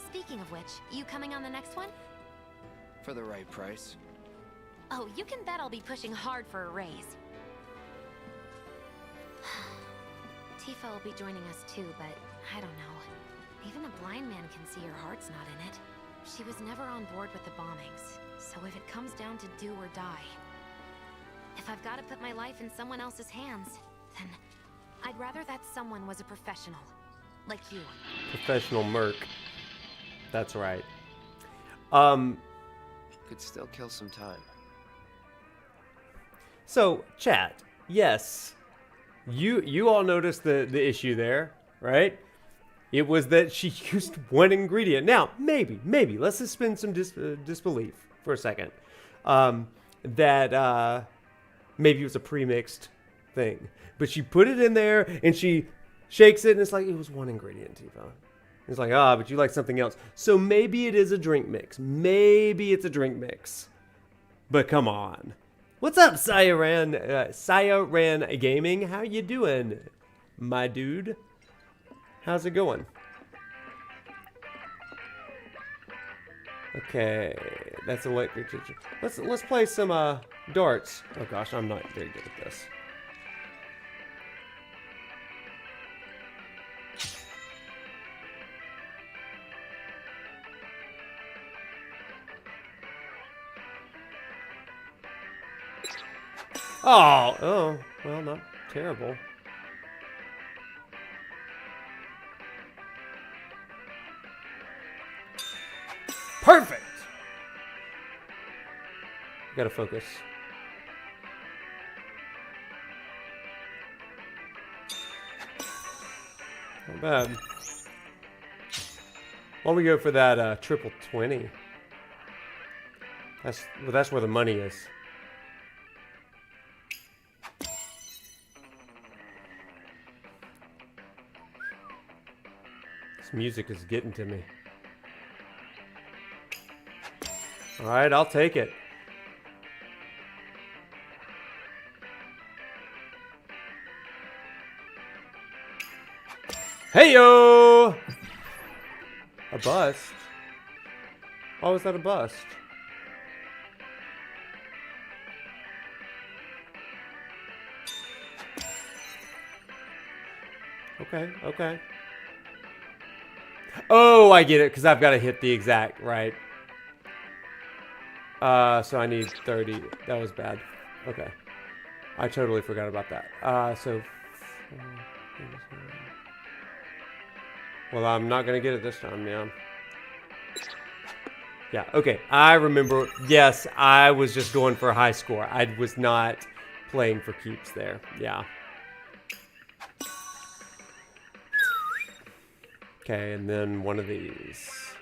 Speaking of which, you coming on the next one? For the right price. Oh, you can bet I'll be pushing hard for a raise. Tifa will be joining us too, but I don't know. Even a blind man can see her heart's not in it. She was never on board with the bombings, so if it comes down to do or die, if I've got to put my life in someone else's hands, then I'd rather that someone was a professional, like you. Professional merc. That's right. Could still kill some time. So, chat. Yes. You all noticed the issue there, right? It was that she used one ingredient. Now, maybe, let's suspend some disbelief for a second. That maybe it was a pre-mixed thing. But she put it in there, and she shakes it, and it's like, it was one ingredient, Tifa. It's like, but you like something else. So maybe it is a drink mix. Maybe it's a drink mix. But come on. What's up, Sayaran Gaming? How you doing, my dude? How's it going? Okay, that's electric. Let's play some darts. Oh gosh, I'm not very good at this. Oh, well, not terrible. Perfect! Gotta focus. Not bad. Why don't we go for that triple 20? That's where the money is. This music is getting to me. All right, I'll take it. Hey-yo! A bust? Why was that a bust? Okay. Oh, I get it, because I've got to hit the exact, right. So I need 30. That was bad. Okay. I totally forgot about that. Well, I'm not going to get it this time, man. Yeah, okay. I remember. Yes, I was just going for a high score. I was not playing for keeps there. Yeah. Okay, and then one of these.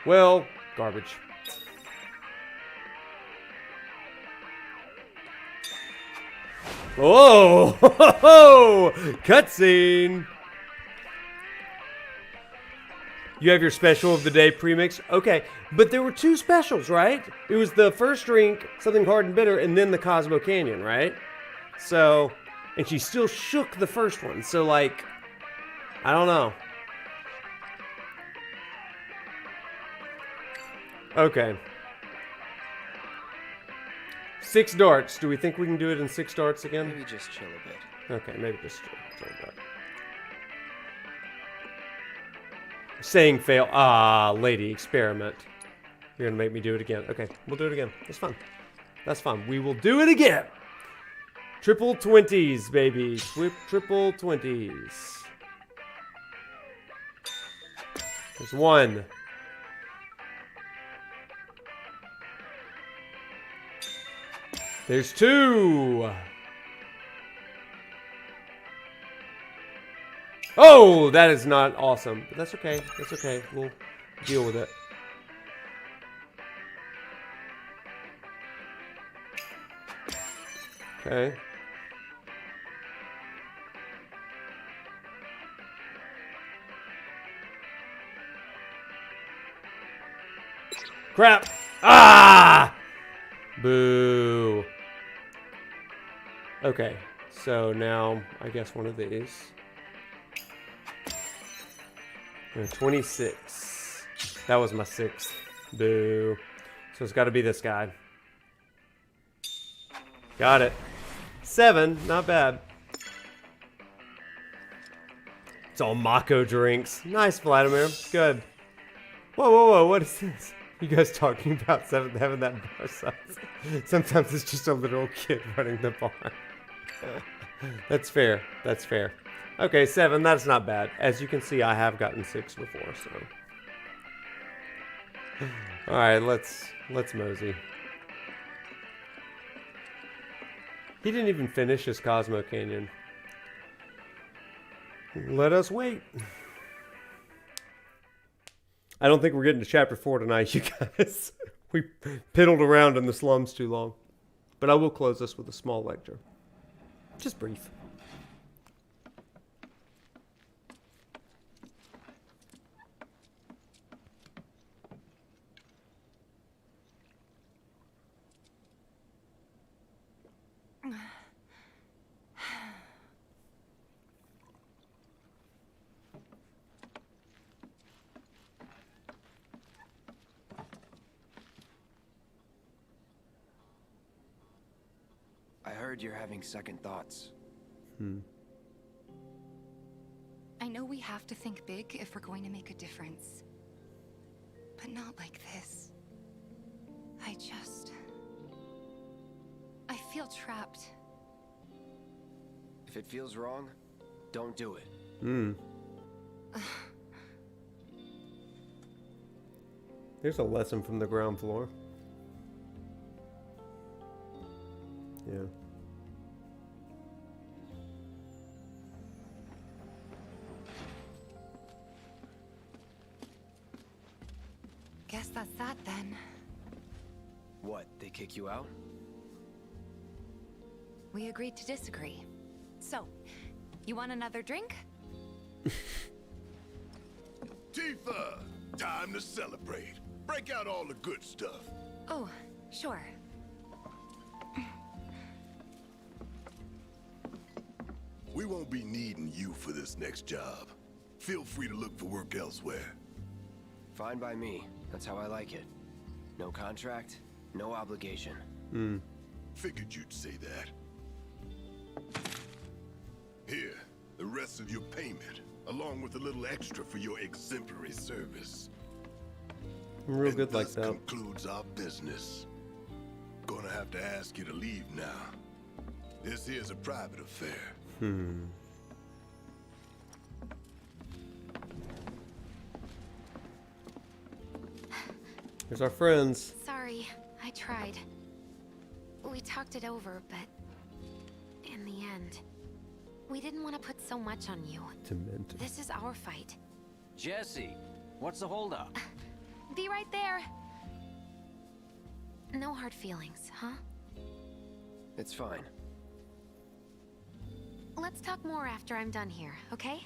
Well, garbage. Oh, cutscene. You have your special of the day premix. Okay, but there were two specials, right? It was the first drink, something hard and bitter, and then the Cosmo Canyon, right? So, and she still shook the first one. So, like, I don't know. Okay. 6 darts. Do we think we can do it in 6 darts again? Maybe just chill a bit. Okay, maybe just chill a bit. Saying fail. Lady, experiment. You're gonna make me do it again. Okay, we'll do it again. That's fun. That's fun. We will do it again. Triple 20s, baby. Triple 20s. There's 1. There's 2. Oh, that is not awesome. But that's okay. That's okay. We'll deal with it. Okay. Crap! Ah! Boo. Okay, so now I guess one of these. 26. That was my 6th. Boo. So it's got to be this guy. Got it. 7, not bad. It's all Mako drinks. Nice, Vladimir. Good. Whoa, whoa, whoa, what is this? You guys talking about 7th having that bar size? Sometimes it's just a little kid running the bar. That's fair. That's fair. Okay, 7, that's not bad. As you can see, I have gotten 6 before, so. Alright, let's mosey. He didn't even finish his Cosmo Canyon. Let us wait. I don't think we're getting to chapter 4 tonight, you guys. We piddled around in the slums too long. But I will close this with a small lecture. Just brief. I heard you're having second thoughts. I know we have to think big if we're going to make a difference. But not like this. I feel trapped. If it feels wrong, don't do it. There's a lesson from the ground floor. Yeah. Guess that's that then. What, they kick you out? We agreed to disagree. So, you want another drink? Tifa! Time to celebrate. Break out all the good stuff. Oh, sure. We won't be needing you for this next job. Feel free to look for work elsewhere. Fine by me. That's how I like it. No contract, no obligation. Figured you'd say that. Here, the rest of your payment, along with a little extra for your exemplary service. I'm real good like This that. concludes our business. Gonna have to ask you to leave now. This here's a private affair. Here's our friends. Sorry, I tried. We talked it over, but in the end, we didn't want to put so much on you. Demented. This is our fight. Jesse, what's the holdup? Be right there. No hard feelings, huh? It's fine. Let's talk more after I'm done here, okay?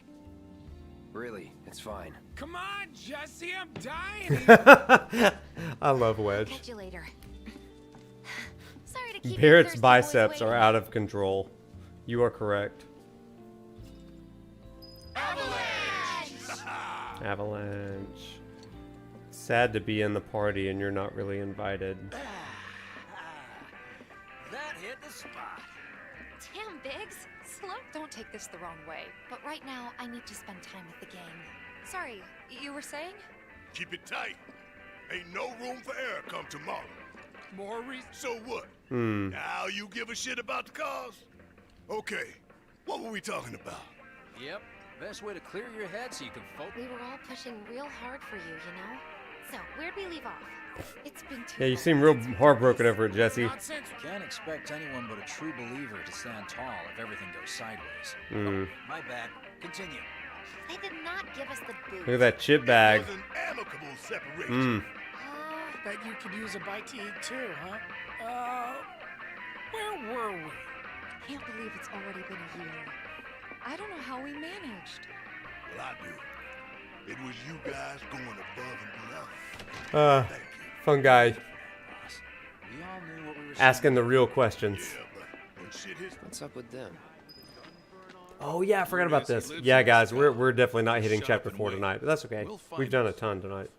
Really, it's fine. Come on, Jesse, I'm dying. I love Wedge. Catch you later. Sorry to keep Barrett's you thirsty biceps boys are waiting. out of control. You are correct. Avalanche. Sad to be in the party and you're not really invited. That hit the spot. Damn, Biggs. Slow. Don't take this the wrong way, but right now I need to spend time with the gang. Sorry, you were saying? Keep it tight. Ain't no room for error come tomorrow. More reason. So what? Now you give a shit about the cause? Okay, what were we talking about? Yep, best way to clear your head so you can focus. We were all pushing real hard for you, you know? So, where'd we leave off? It's been too Yeah, you seem real heartbroken over it, Jesse. Nonsense. Can't expect anyone but a true believer to stand tall if everything goes sideways. My bad. Continue. They did not give us the boot. Look at that chip bag. It was an amicable separation. Bet you could use a bite to eat too, huh? Where were we? Can't believe it's already been a year. I don't know how we managed. Well, I do. It was you guys going above and beyond. Thank you. Fun guy. We all knew what we were Asking the real questions. What's up with them? Oh yeah, I forgot about this. Yeah, guys, we're definitely not hitting chapter 4 tonight, but that's okay. We've done a ton tonight.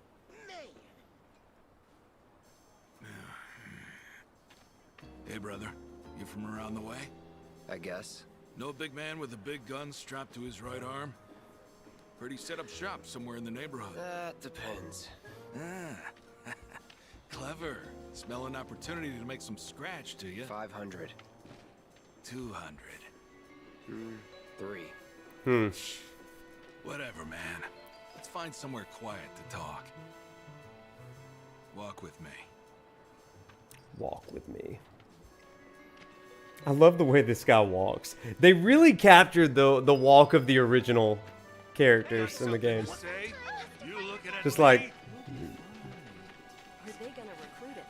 Hey, brother. You from around the way? I guess. No big man with a big gun strapped to his right arm? Heard he set up shop somewhere in the neighborhood. That depends. Ah. Clever. Smell an opportunity to make some scratch, do you? 500. 200. 3. Whatever, man. Let's find somewhere quiet to talk. Walk with me. Walk with me. I love the way this guy walks. They really captured the walk of the original characters in the game. Just like... Are they gonna recruit it?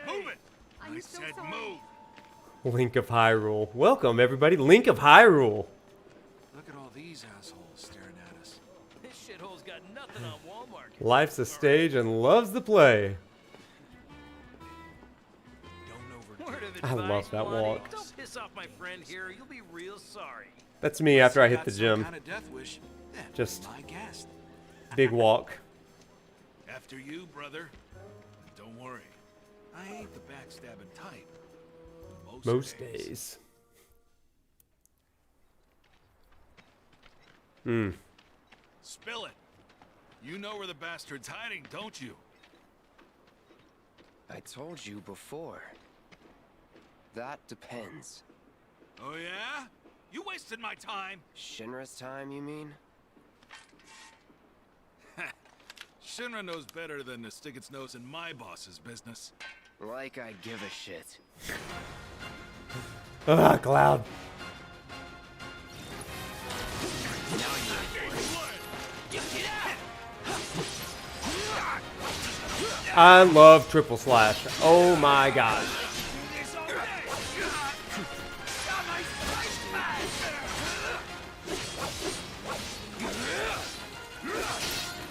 Move it! I said move! Link of Hyrule. Welcome, everybody. Link of Hyrule. Look at all these assholes staring at us. This shithole's got nothing on Walmart. Life's a stage and loves to play. I love that walk. Don't piss off my friend here. You'll be real sorry. That's me after I hit the gym. Kind of death wish. Just my guest. big walk. After you, brother. Don't worry. I ain't the backstabbing type. Most days. Spill it. You know where the bastard's hiding, don't you? I told you before. That depends. Oh yeah? You wasted my time. Shinra's time, you mean? Shinra knows better than to stick its nose in my boss's business. Like I give a shit. Ah, Cloud. I love triple slash. Oh my gosh.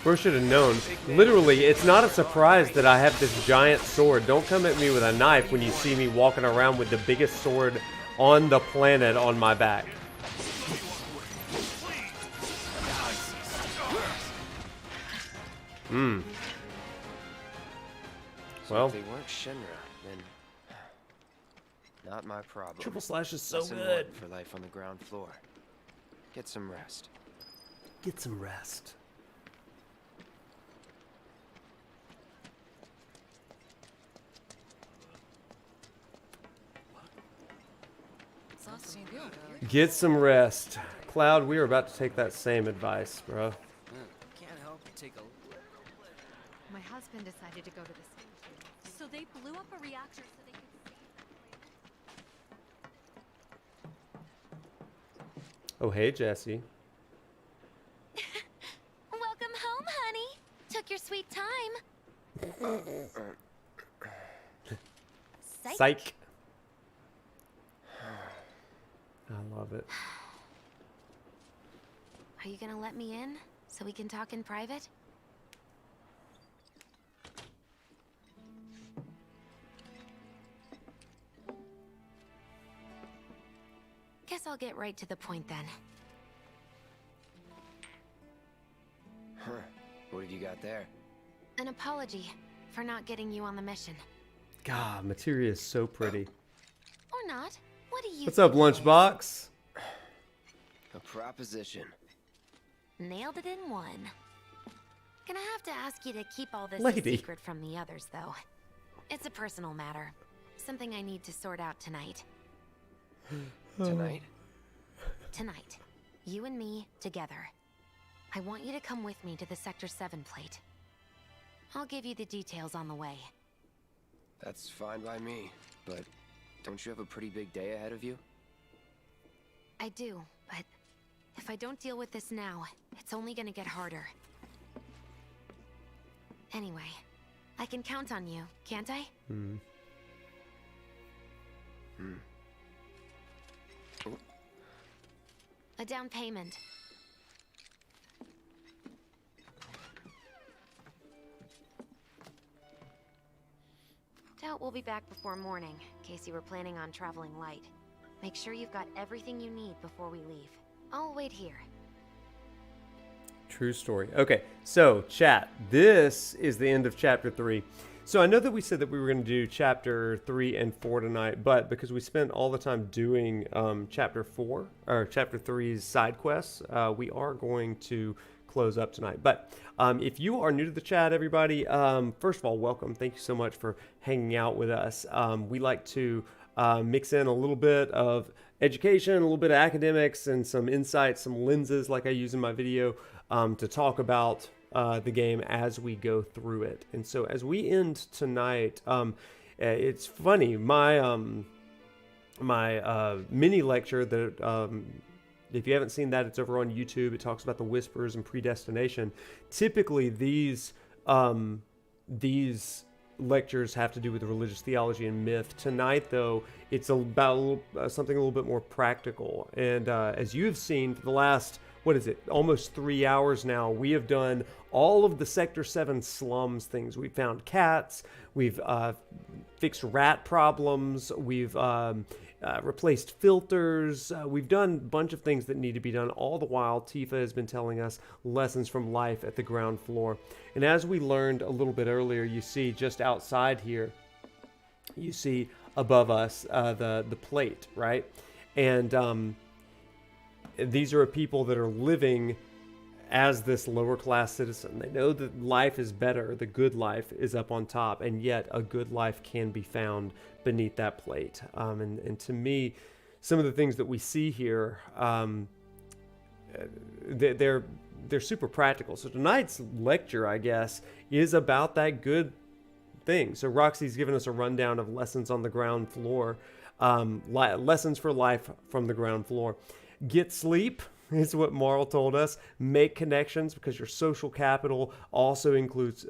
Bro should have known. Literally, it's not a surprise that I have this giant sword. Don't come at me with a knife when you see me walking around with the biggest sword on the planet on my back. Well, if they weren't Shinra, then not my problem. triple slash is so Lesson good. 1 for life on the ground floor. Get some rest. Get some rest. Get some rest. Cloud, we are about to take that same advice, bro. Can't help but take a little. My husband decided to go to the station. So they blew up a reactor so they could save. Oh, hey, Jesse. Welcome home, honey. Took your sweet time. Psych. I love it. Are you gonna let me in so we can talk in private? Guess I'll get right to the point then. Huh. What have you got there? An apology for not getting you on the mission. God, Materia is so pretty. Or not. What do you What's up, Lunchbox? A proposition. Nailed it in one. Gonna have to ask you to keep all this Lady. a secret from the others, though. It's a personal matter. Something I need to sort out tonight. Tonight? Tonight. You and me, together. I want you to come with me to the Sector 7 plate. I'll give you the details on the way. That's fine by me, but don't you have a pretty big day ahead of you? I do, but if I don't deal with this now, it's only gonna get harder. Anyway, I can count on you, can't I? A down payment. we'll be back before morning, in case you were planning on traveling light. Make sure you've got everything you need before we leave. I'll wait here. True story. Okay, so chat, this is the end of chapter 3. So I know that we said that we were going to do chapter 3 and 4 tonight, but because we spent all the time doing chapter 4 or chapter 3's side quests, we are going to close up tonight. But if you are new to the chat, everybody, first of all, welcome. Thank you so much for hanging out with us. We like to mix in a little bit of education, a little bit of academics, and some insights, some lenses like I use in my video to talk about the game as we go through it. And so as we end tonight, it's funny, my mini lecture that if you haven't seen that, it's over on YouTube. It talks about the whispers and predestination. Typically these lectures have to do with religious theology and myth. Tonight, though, it's about something a little bit more practical. And as you've seen for the last, what is it, almost 3 hours now, we have done all of the Sector 7 slums things. We've found cats, we've fixed rat problems, we've replaced filters, we've done a bunch of things that need to be done. All the while, Tifa has been telling us lessons from life at the ground floor. And as we learned a little bit earlier, you see just outside here, you see above us the plate, right? And these are people that are living as this lower class citizen. They know that life is better, the good life is up on top, and yet a good life can be found beneath that plate. And to me, some of the things that we see here, they're super practical. So tonight's lecture, I guess, is about that good thing. So Roxy's given us a rundown of lessons on the ground floor, lessons for life from the ground floor. Get sleep is what Marl told us. Make connections, because your social capital also includes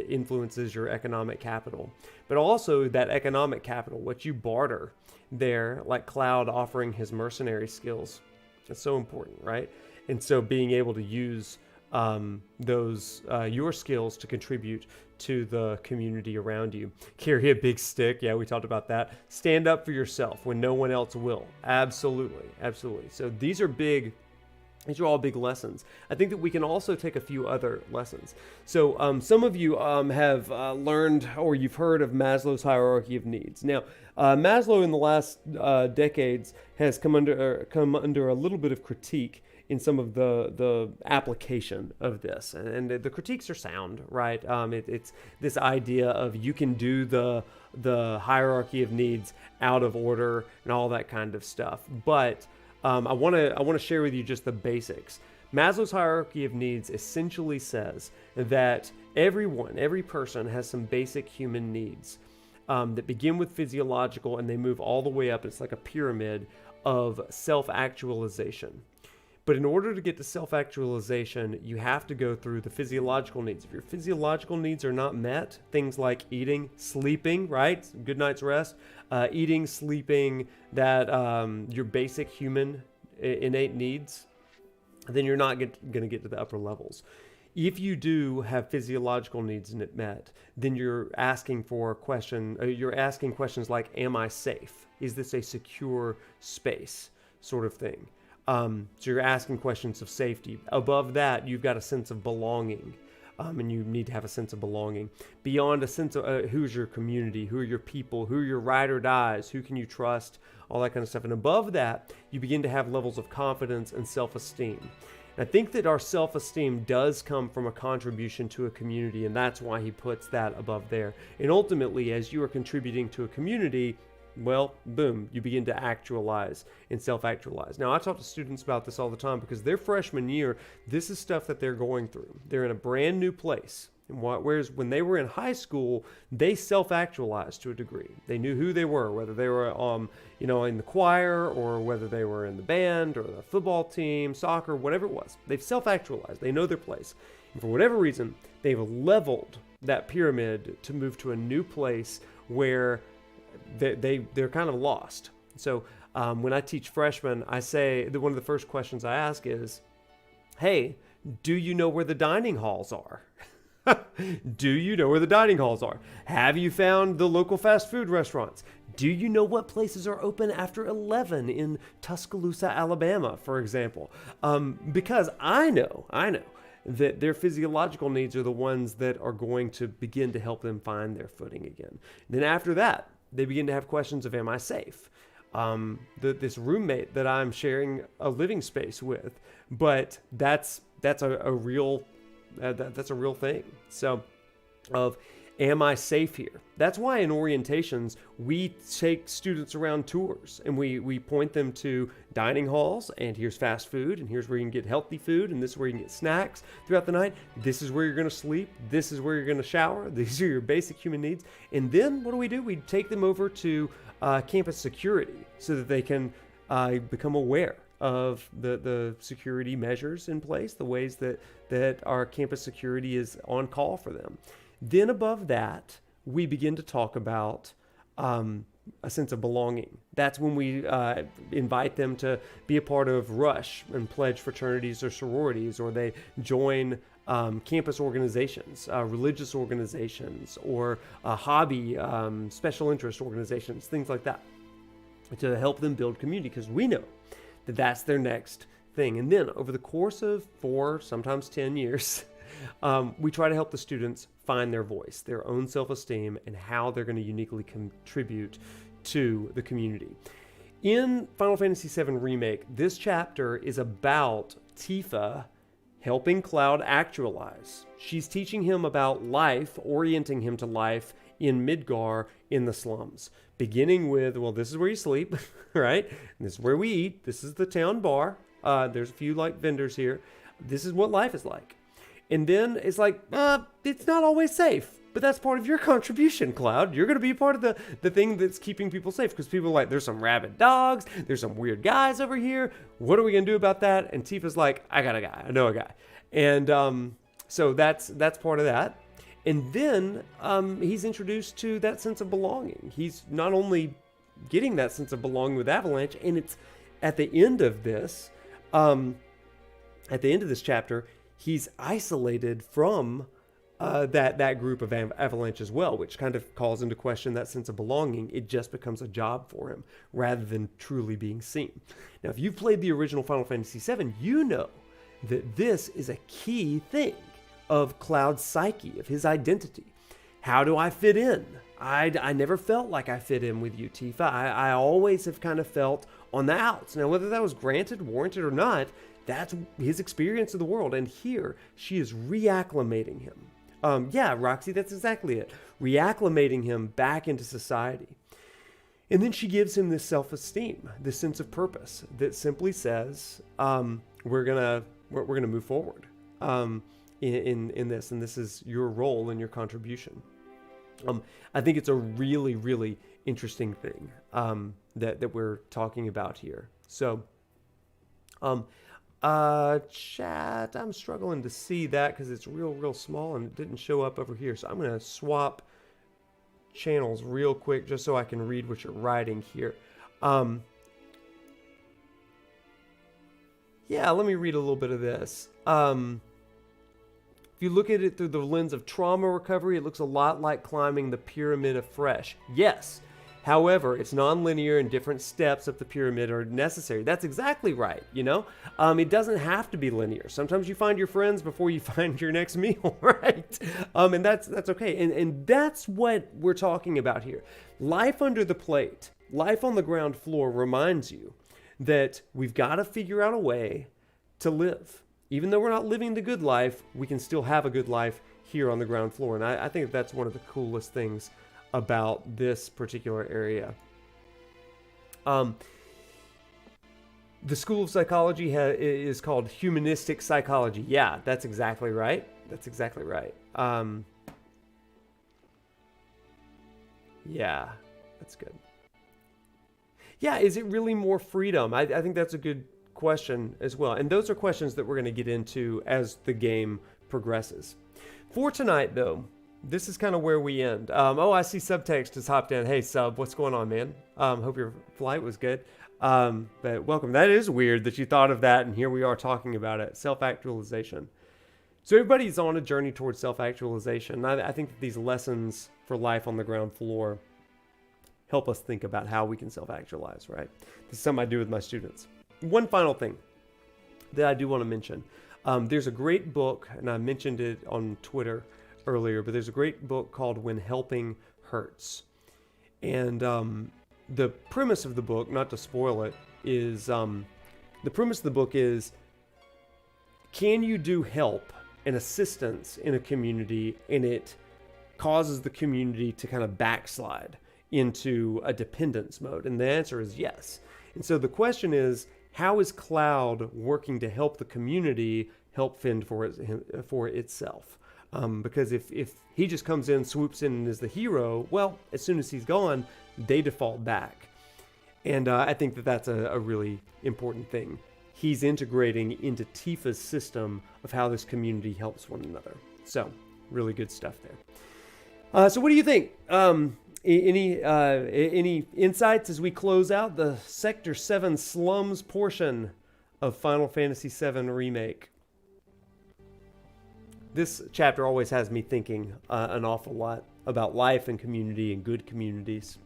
influences your economic capital. But also that economic capital, what you barter there, like Cloud offering his mercenary skills. It's so important, right? And so being able to use those your skills to contribute to the community around you. Carry a big stick. Yeah, we talked about that. Stand up for yourself when no one else will. Absolutely. Absolutely. So these are all big lessons. I think that we can also take a few other lessons. So some of you have learned, or you've heard of Maslow's hierarchy of needs. Now, Maslow in the last decades has come under a little bit of critique in some of the application of this, and the critiques are sound, right? It's this idea of you can do the hierarchy of needs out of order and all that kind of stuff, but I want to share with you just the basics. Maslow's hierarchy of needs essentially says that every person has some basic human needs that begin with physiological and they move all the way up. It's like a pyramid of self-actualization. But in order to get to self-actualization, you have to go through the physiological needs. If your physiological needs are not met, things like eating, sleeping, right? Good night's rest, eating, sleeping, that your basic human innate needs, then you're not going to get to the upper levels. If you do have physiological needs met, then you're asking questions like, am I safe? Is this a secure space? Sort of thing. So you're asking questions of safety. Above that, you've got a sense of belonging, and you need to have a sense of belonging. Beyond a sense of who's your community, who are your people, who are your ride or dies, who can you trust, all that kind of stuff. And above that, you begin to have levels of confidence and self-esteem. And I think that our self-esteem does come from a contribution to a community, and that's why he puts that above there. And ultimately, as you are contributing to a community, well, boom, you begin to actualize and self-actualize. Now, I talk to students about this all the time because their freshman year, this is stuff that they're going through. They're in a brand new place. And whereas when they were in high school, they self-actualized to a degree. They knew who they were, whether they were in the choir or whether they were in the band or the football team, soccer, whatever it was. They've self-actualized. They know their place. And for whatever reason, they've leveled that pyramid to move to a new place where they're kind of lost. So when I teach freshmen, I say that one of the first questions I ask is, hey, do you know where the dining halls are? Do you know where the dining halls are? Have you found the local fast food restaurants? Do you know what places are open after 11 in Tuscaloosa, Alabama, for example? Because I know that their physiological needs are the ones that are going to begin to help them find their footing again. Then after that, they begin to have questions of, am I safe? This roommate that I'm sharing a living space with, but that's a real thing. So, am I safe here? That's why in orientations, we take students around tours and we point them to dining halls, and here's fast food, and here's where you can get healthy food, and this is where you can get snacks throughout the night. This is where you're going to sleep. This is where you're going to shower. These are your basic human needs. And then what do? We take them over to campus security so that they can become aware of the security measures in place, the ways that our campus security is on call for them. Then above that, we begin to talk about a sense of belonging. That's when we invite them to be a part of Rush and pledge fraternities or sororities, or they join campus organizations, religious organizations, or hobby, special interest organizations, things like that, to help them build community, because we know that that's their next thing. And then over the course of 4, sometimes 10 years, we try to help the students find their voice, their own self-esteem, and how they're going to uniquely contribute to the community. In Final Fantasy VII Remake, this chapter is about Tifa helping Cloud actualize. She's teaching him about life, orienting him to life in Midgar in the slums. Beginning with, well, this is where you sleep, right? And this is where we eat. This is the town bar. There's a few vendors here. This is what life is like. And then it's like, it's not always safe, but that's part of your contribution, Cloud. You're going to be part of the thing that's keeping people safe, because people are like, there's some rabid dogs, there's some weird guys over here. What are we going to do about that? And Tifa's like, I got a guy. I know a guy. And so that's part of that. And then he's introduced to that sense of belonging. He's not only getting that sense of belonging with Avalanche, and it's at the end of this chapter, he's isolated from that group of Avalanche as well, which kind of calls into question that sense of belonging. It just becomes a job for him rather than truly being seen. Now, if you've played the original Final Fantasy VII, you know that this is a key thing of Cloud's psyche, of his identity. How do I fit in? I never felt like I fit in with you, Tifa. I always have kind of felt on the outs. Now, whether that was granted, warranted, or not, that's his experience of the world. And here, she is reacclimating him. Yeah, Roxy, that's exactly it. Reacclimating him back into society. And then she gives him this self-esteem, this sense of purpose that simply says, we're gonna move forward in this, and this is your role and your contribution. I think it's a really, really interesting thing that we're talking about here. So, chat, I'm struggling to see that because it's real small and it didn't show up over here. So I'm going to swap channels real quick just so I can read what you're writing here. Yeah, let me read a little bit of this. If you look at it through the lens of trauma recovery, it looks a lot like climbing the pyramid of fresh. Yes. However, it's non-linear and different steps of the pyramid are necessary. That's exactly right, you know? It doesn't have to be linear. Sometimes you find your friends before you find your next meal, right? And that's okay. And that's what we're talking about here. Life under the plate, life on the ground floor reminds you that we've got to figure out a way to live. Even though we're not living the good life, we can still have a good life here on the ground floor. And I think that's one of the coolest things about this particular area. The School of Psychology is called Humanistic Psychology. Yeah, that's exactly right. That's exactly right. Yeah, that's good. Yeah, is it really more freedom? I think that's a good question as well. And those are questions that we're going to get into as the game progresses. For tonight, though, this is kind of where we end. Oh, I see Subtext has hopped in. Hey, Sub, what's going on, man? Hope your flight was good. But welcome. That is weird that you thought of that, and here we are talking about it. Self-actualization. So everybody's on a journey towards self-actualization. I think that these lessons for life on the ground floor help us think about how we can self-actualize, right? This is something I do with my students. One final thing that I do want to mention. There's a great book, and I mentioned it on Twitter earlier, but there's a great book called When Helping Hurts. And the premise of the book, not to spoil it, is the premise of the book is, can you do help and assistance in a community and it causes the community to kind of backslide into a dependence mode? And the answer is yes. And so the question is, how is Cloud working to help the community help fend for itself? Because if he just comes in, swoops in, and is the hero, well, as soon as he's gone, they default back. And I think that that's a really important thing. He's integrating into Tifa's system of how this community helps one another. So, really good stuff there. So what do you think? Any insights as we close out the Sector 7 slums portion of Final Fantasy VII Remake? This chapter always has me thinking an awful lot about life and community and good communities.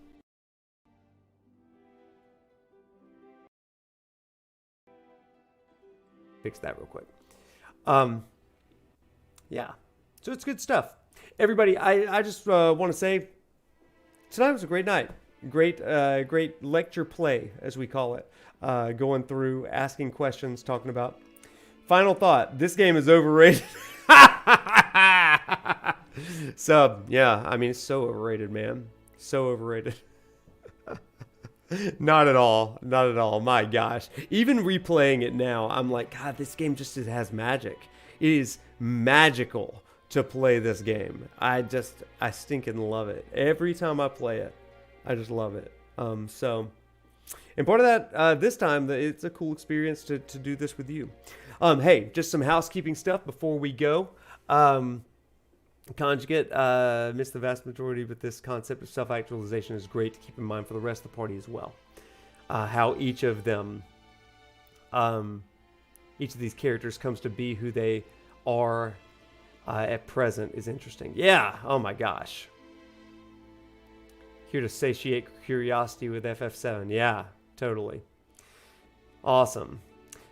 Fix that real quick. Yeah, so it's good stuff. Everybody, I just want to say, tonight was a great night. Great lecture play, as we call it. Going through, asking questions, talking about. Final thought, this game is overrated. So, yeah, I mean, it's so overrated, man. So overrated. Not at all. Not at all. My gosh. Even replaying it now, I'm like, God, this game just has magic. It is magical to play this game. I stinking love it. Every time I play it, I just love it. And part of that, this time, it's a cool experience to do this with you. Hey, just some housekeeping stuff before we go. Conjugate missed the vast majority, but this concept of self-actualization is great to keep in mind for the rest of the party as well. How each of them, each of these characters comes to be who they are at present is interesting. Yeah, oh my gosh. Here to satiate curiosity with FF7. Yeah, totally. Awesome.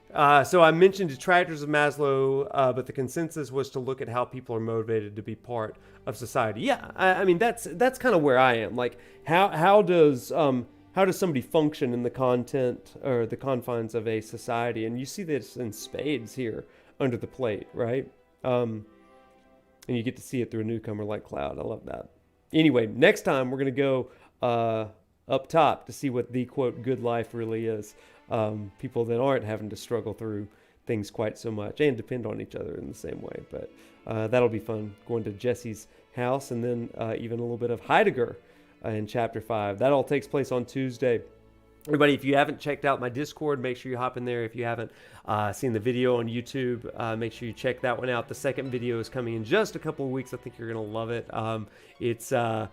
So I mentioned detractors of Maslow, but the consensus was to look at how people are motivated to be part of society. Yeah, I mean that's kind of where I am. Like, how does somebody function in the content or the confines of a society? And you see this in spades here under the plate, right? And you get to see it through a newcomer like Cloud. I love that. Anyway, next time we're gonna go up top to see what the quote good life really is. People that aren't having to struggle through things quite so much and depend on each other in the same way. But that'll be fun, going to Jesse's house, and then even a little bit of Heidegger in Chapter 5. That all takes place on Tuesday. Everybody, if you haven't checked out my Discord, make sure you hop in there. If you haven't seen the video on YouTube, make sure you check that one out. The second video is coming in just a couple of weeks. I think you're going to love it. It's a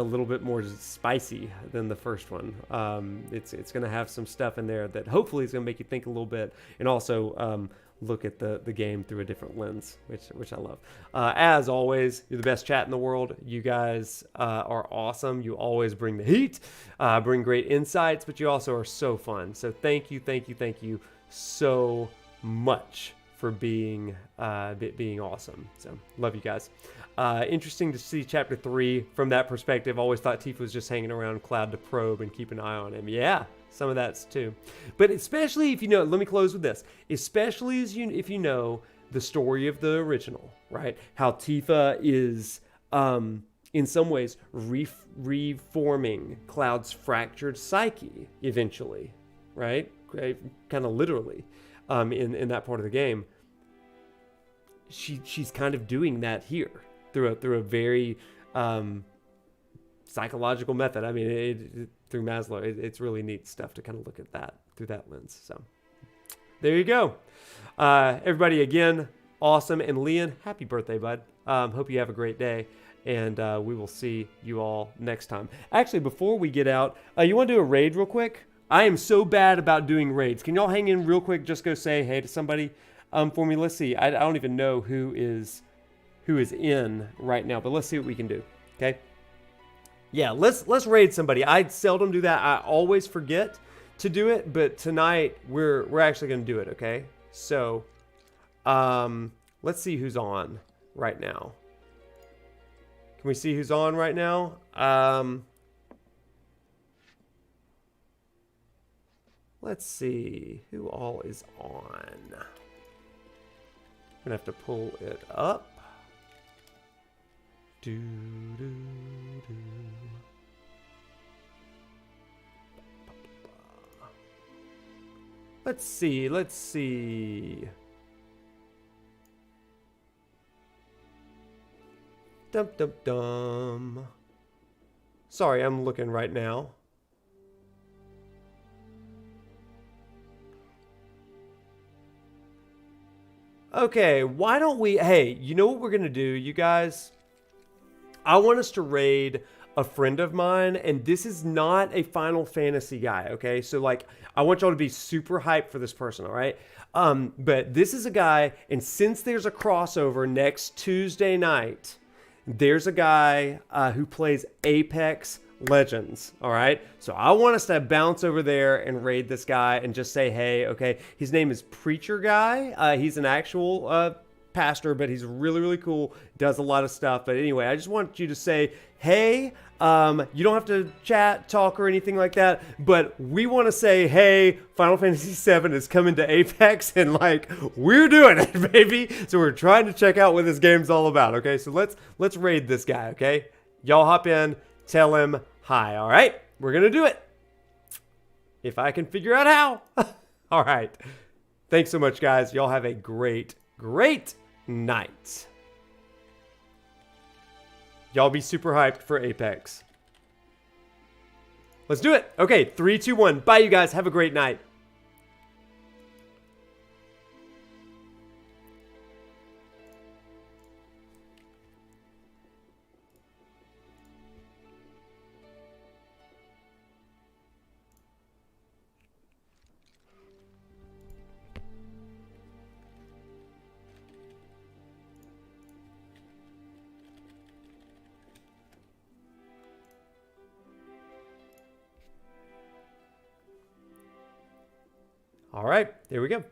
little bit more spicy than the first one. It's going to have some stuff in there that hopefully is going to make you think a little bit, and also look at the game through a different lens, which I love. As always, you're the best chat in the world. You guys are awesome. You always bring the heat, bring great insights, but you also are so fun. So thank you so much for being awesome. So love you guys. Interesting to see Chapter 3 from that perspective. Always thought Tifa was just hanging around Cloud to probe and keep an eye on him. Yeah, some of that's too. But especially if you know, let me close with this. Especially if you know the story of the original, right? How Tifa is, in some ways, reforming Cloud's fractured psyche eventually, right? Kind of literally, in that part of the game. She's kind of doing that here through a very psychological method. I mean, through Maslow, it's really neat stuff to kind of look at that through that lens. So there you go. Everybody, again, awesome. And Leon, happy birthday, bud. Hope you have a great day. And we will see you all next time. Actually, before we get out, you want to do a raid real quick? I am so bad about doing raids. Can y'all hang in real quick? Just go say hey to somebody. for me. Let's see. I don't even know who is in right now, but let's see what we can do. Okay. Yeah, let's raid somebody. I seldom do that. I always forget to do it, but tonight we're actually going to do it. Okay. So, let's see who's on right now. Can we see who's on right now? Let's see who all is on. I'm gonna have to pull it up. Let's see. Dum. Sorry, I'm looking right now. Okay, why don't we... Hey, you know what we're going to do, you guys? I want us to raid a friend of mine, and this is not a Final Fantasy guy, okay? So, like, I want y'all to be super hyped for this person, all right? But this is a guy, and since there's a crossover next Tuesday night, there's a guy who plays Apex Legends, all right? So I want us to bounce over there and raid this guy and just say, hey, okay? His name is Preacher Guy. He's an actual pastor, but he's really, really cool. Does a lot of stuff. But anyway, I just want you to say, hey, you don't have to chat, talk, or anything like that, but we want to say, hey, Final Fantasy VII is coming to Apex, and like, we're doing it, baby. So we're trying to check out what this game's all about, okay? So let's raid this guy, okay? Y'all hop in, tell him hi, all right? We're gonna do it. If I can figure out how. All right. Thanks so much, guys. Y'all have a great, great night. Y'all be super hyped for Apex. Let's do it. Okay, 3, 2, 1. Bye, you guys. Have a great night. All right, there we go.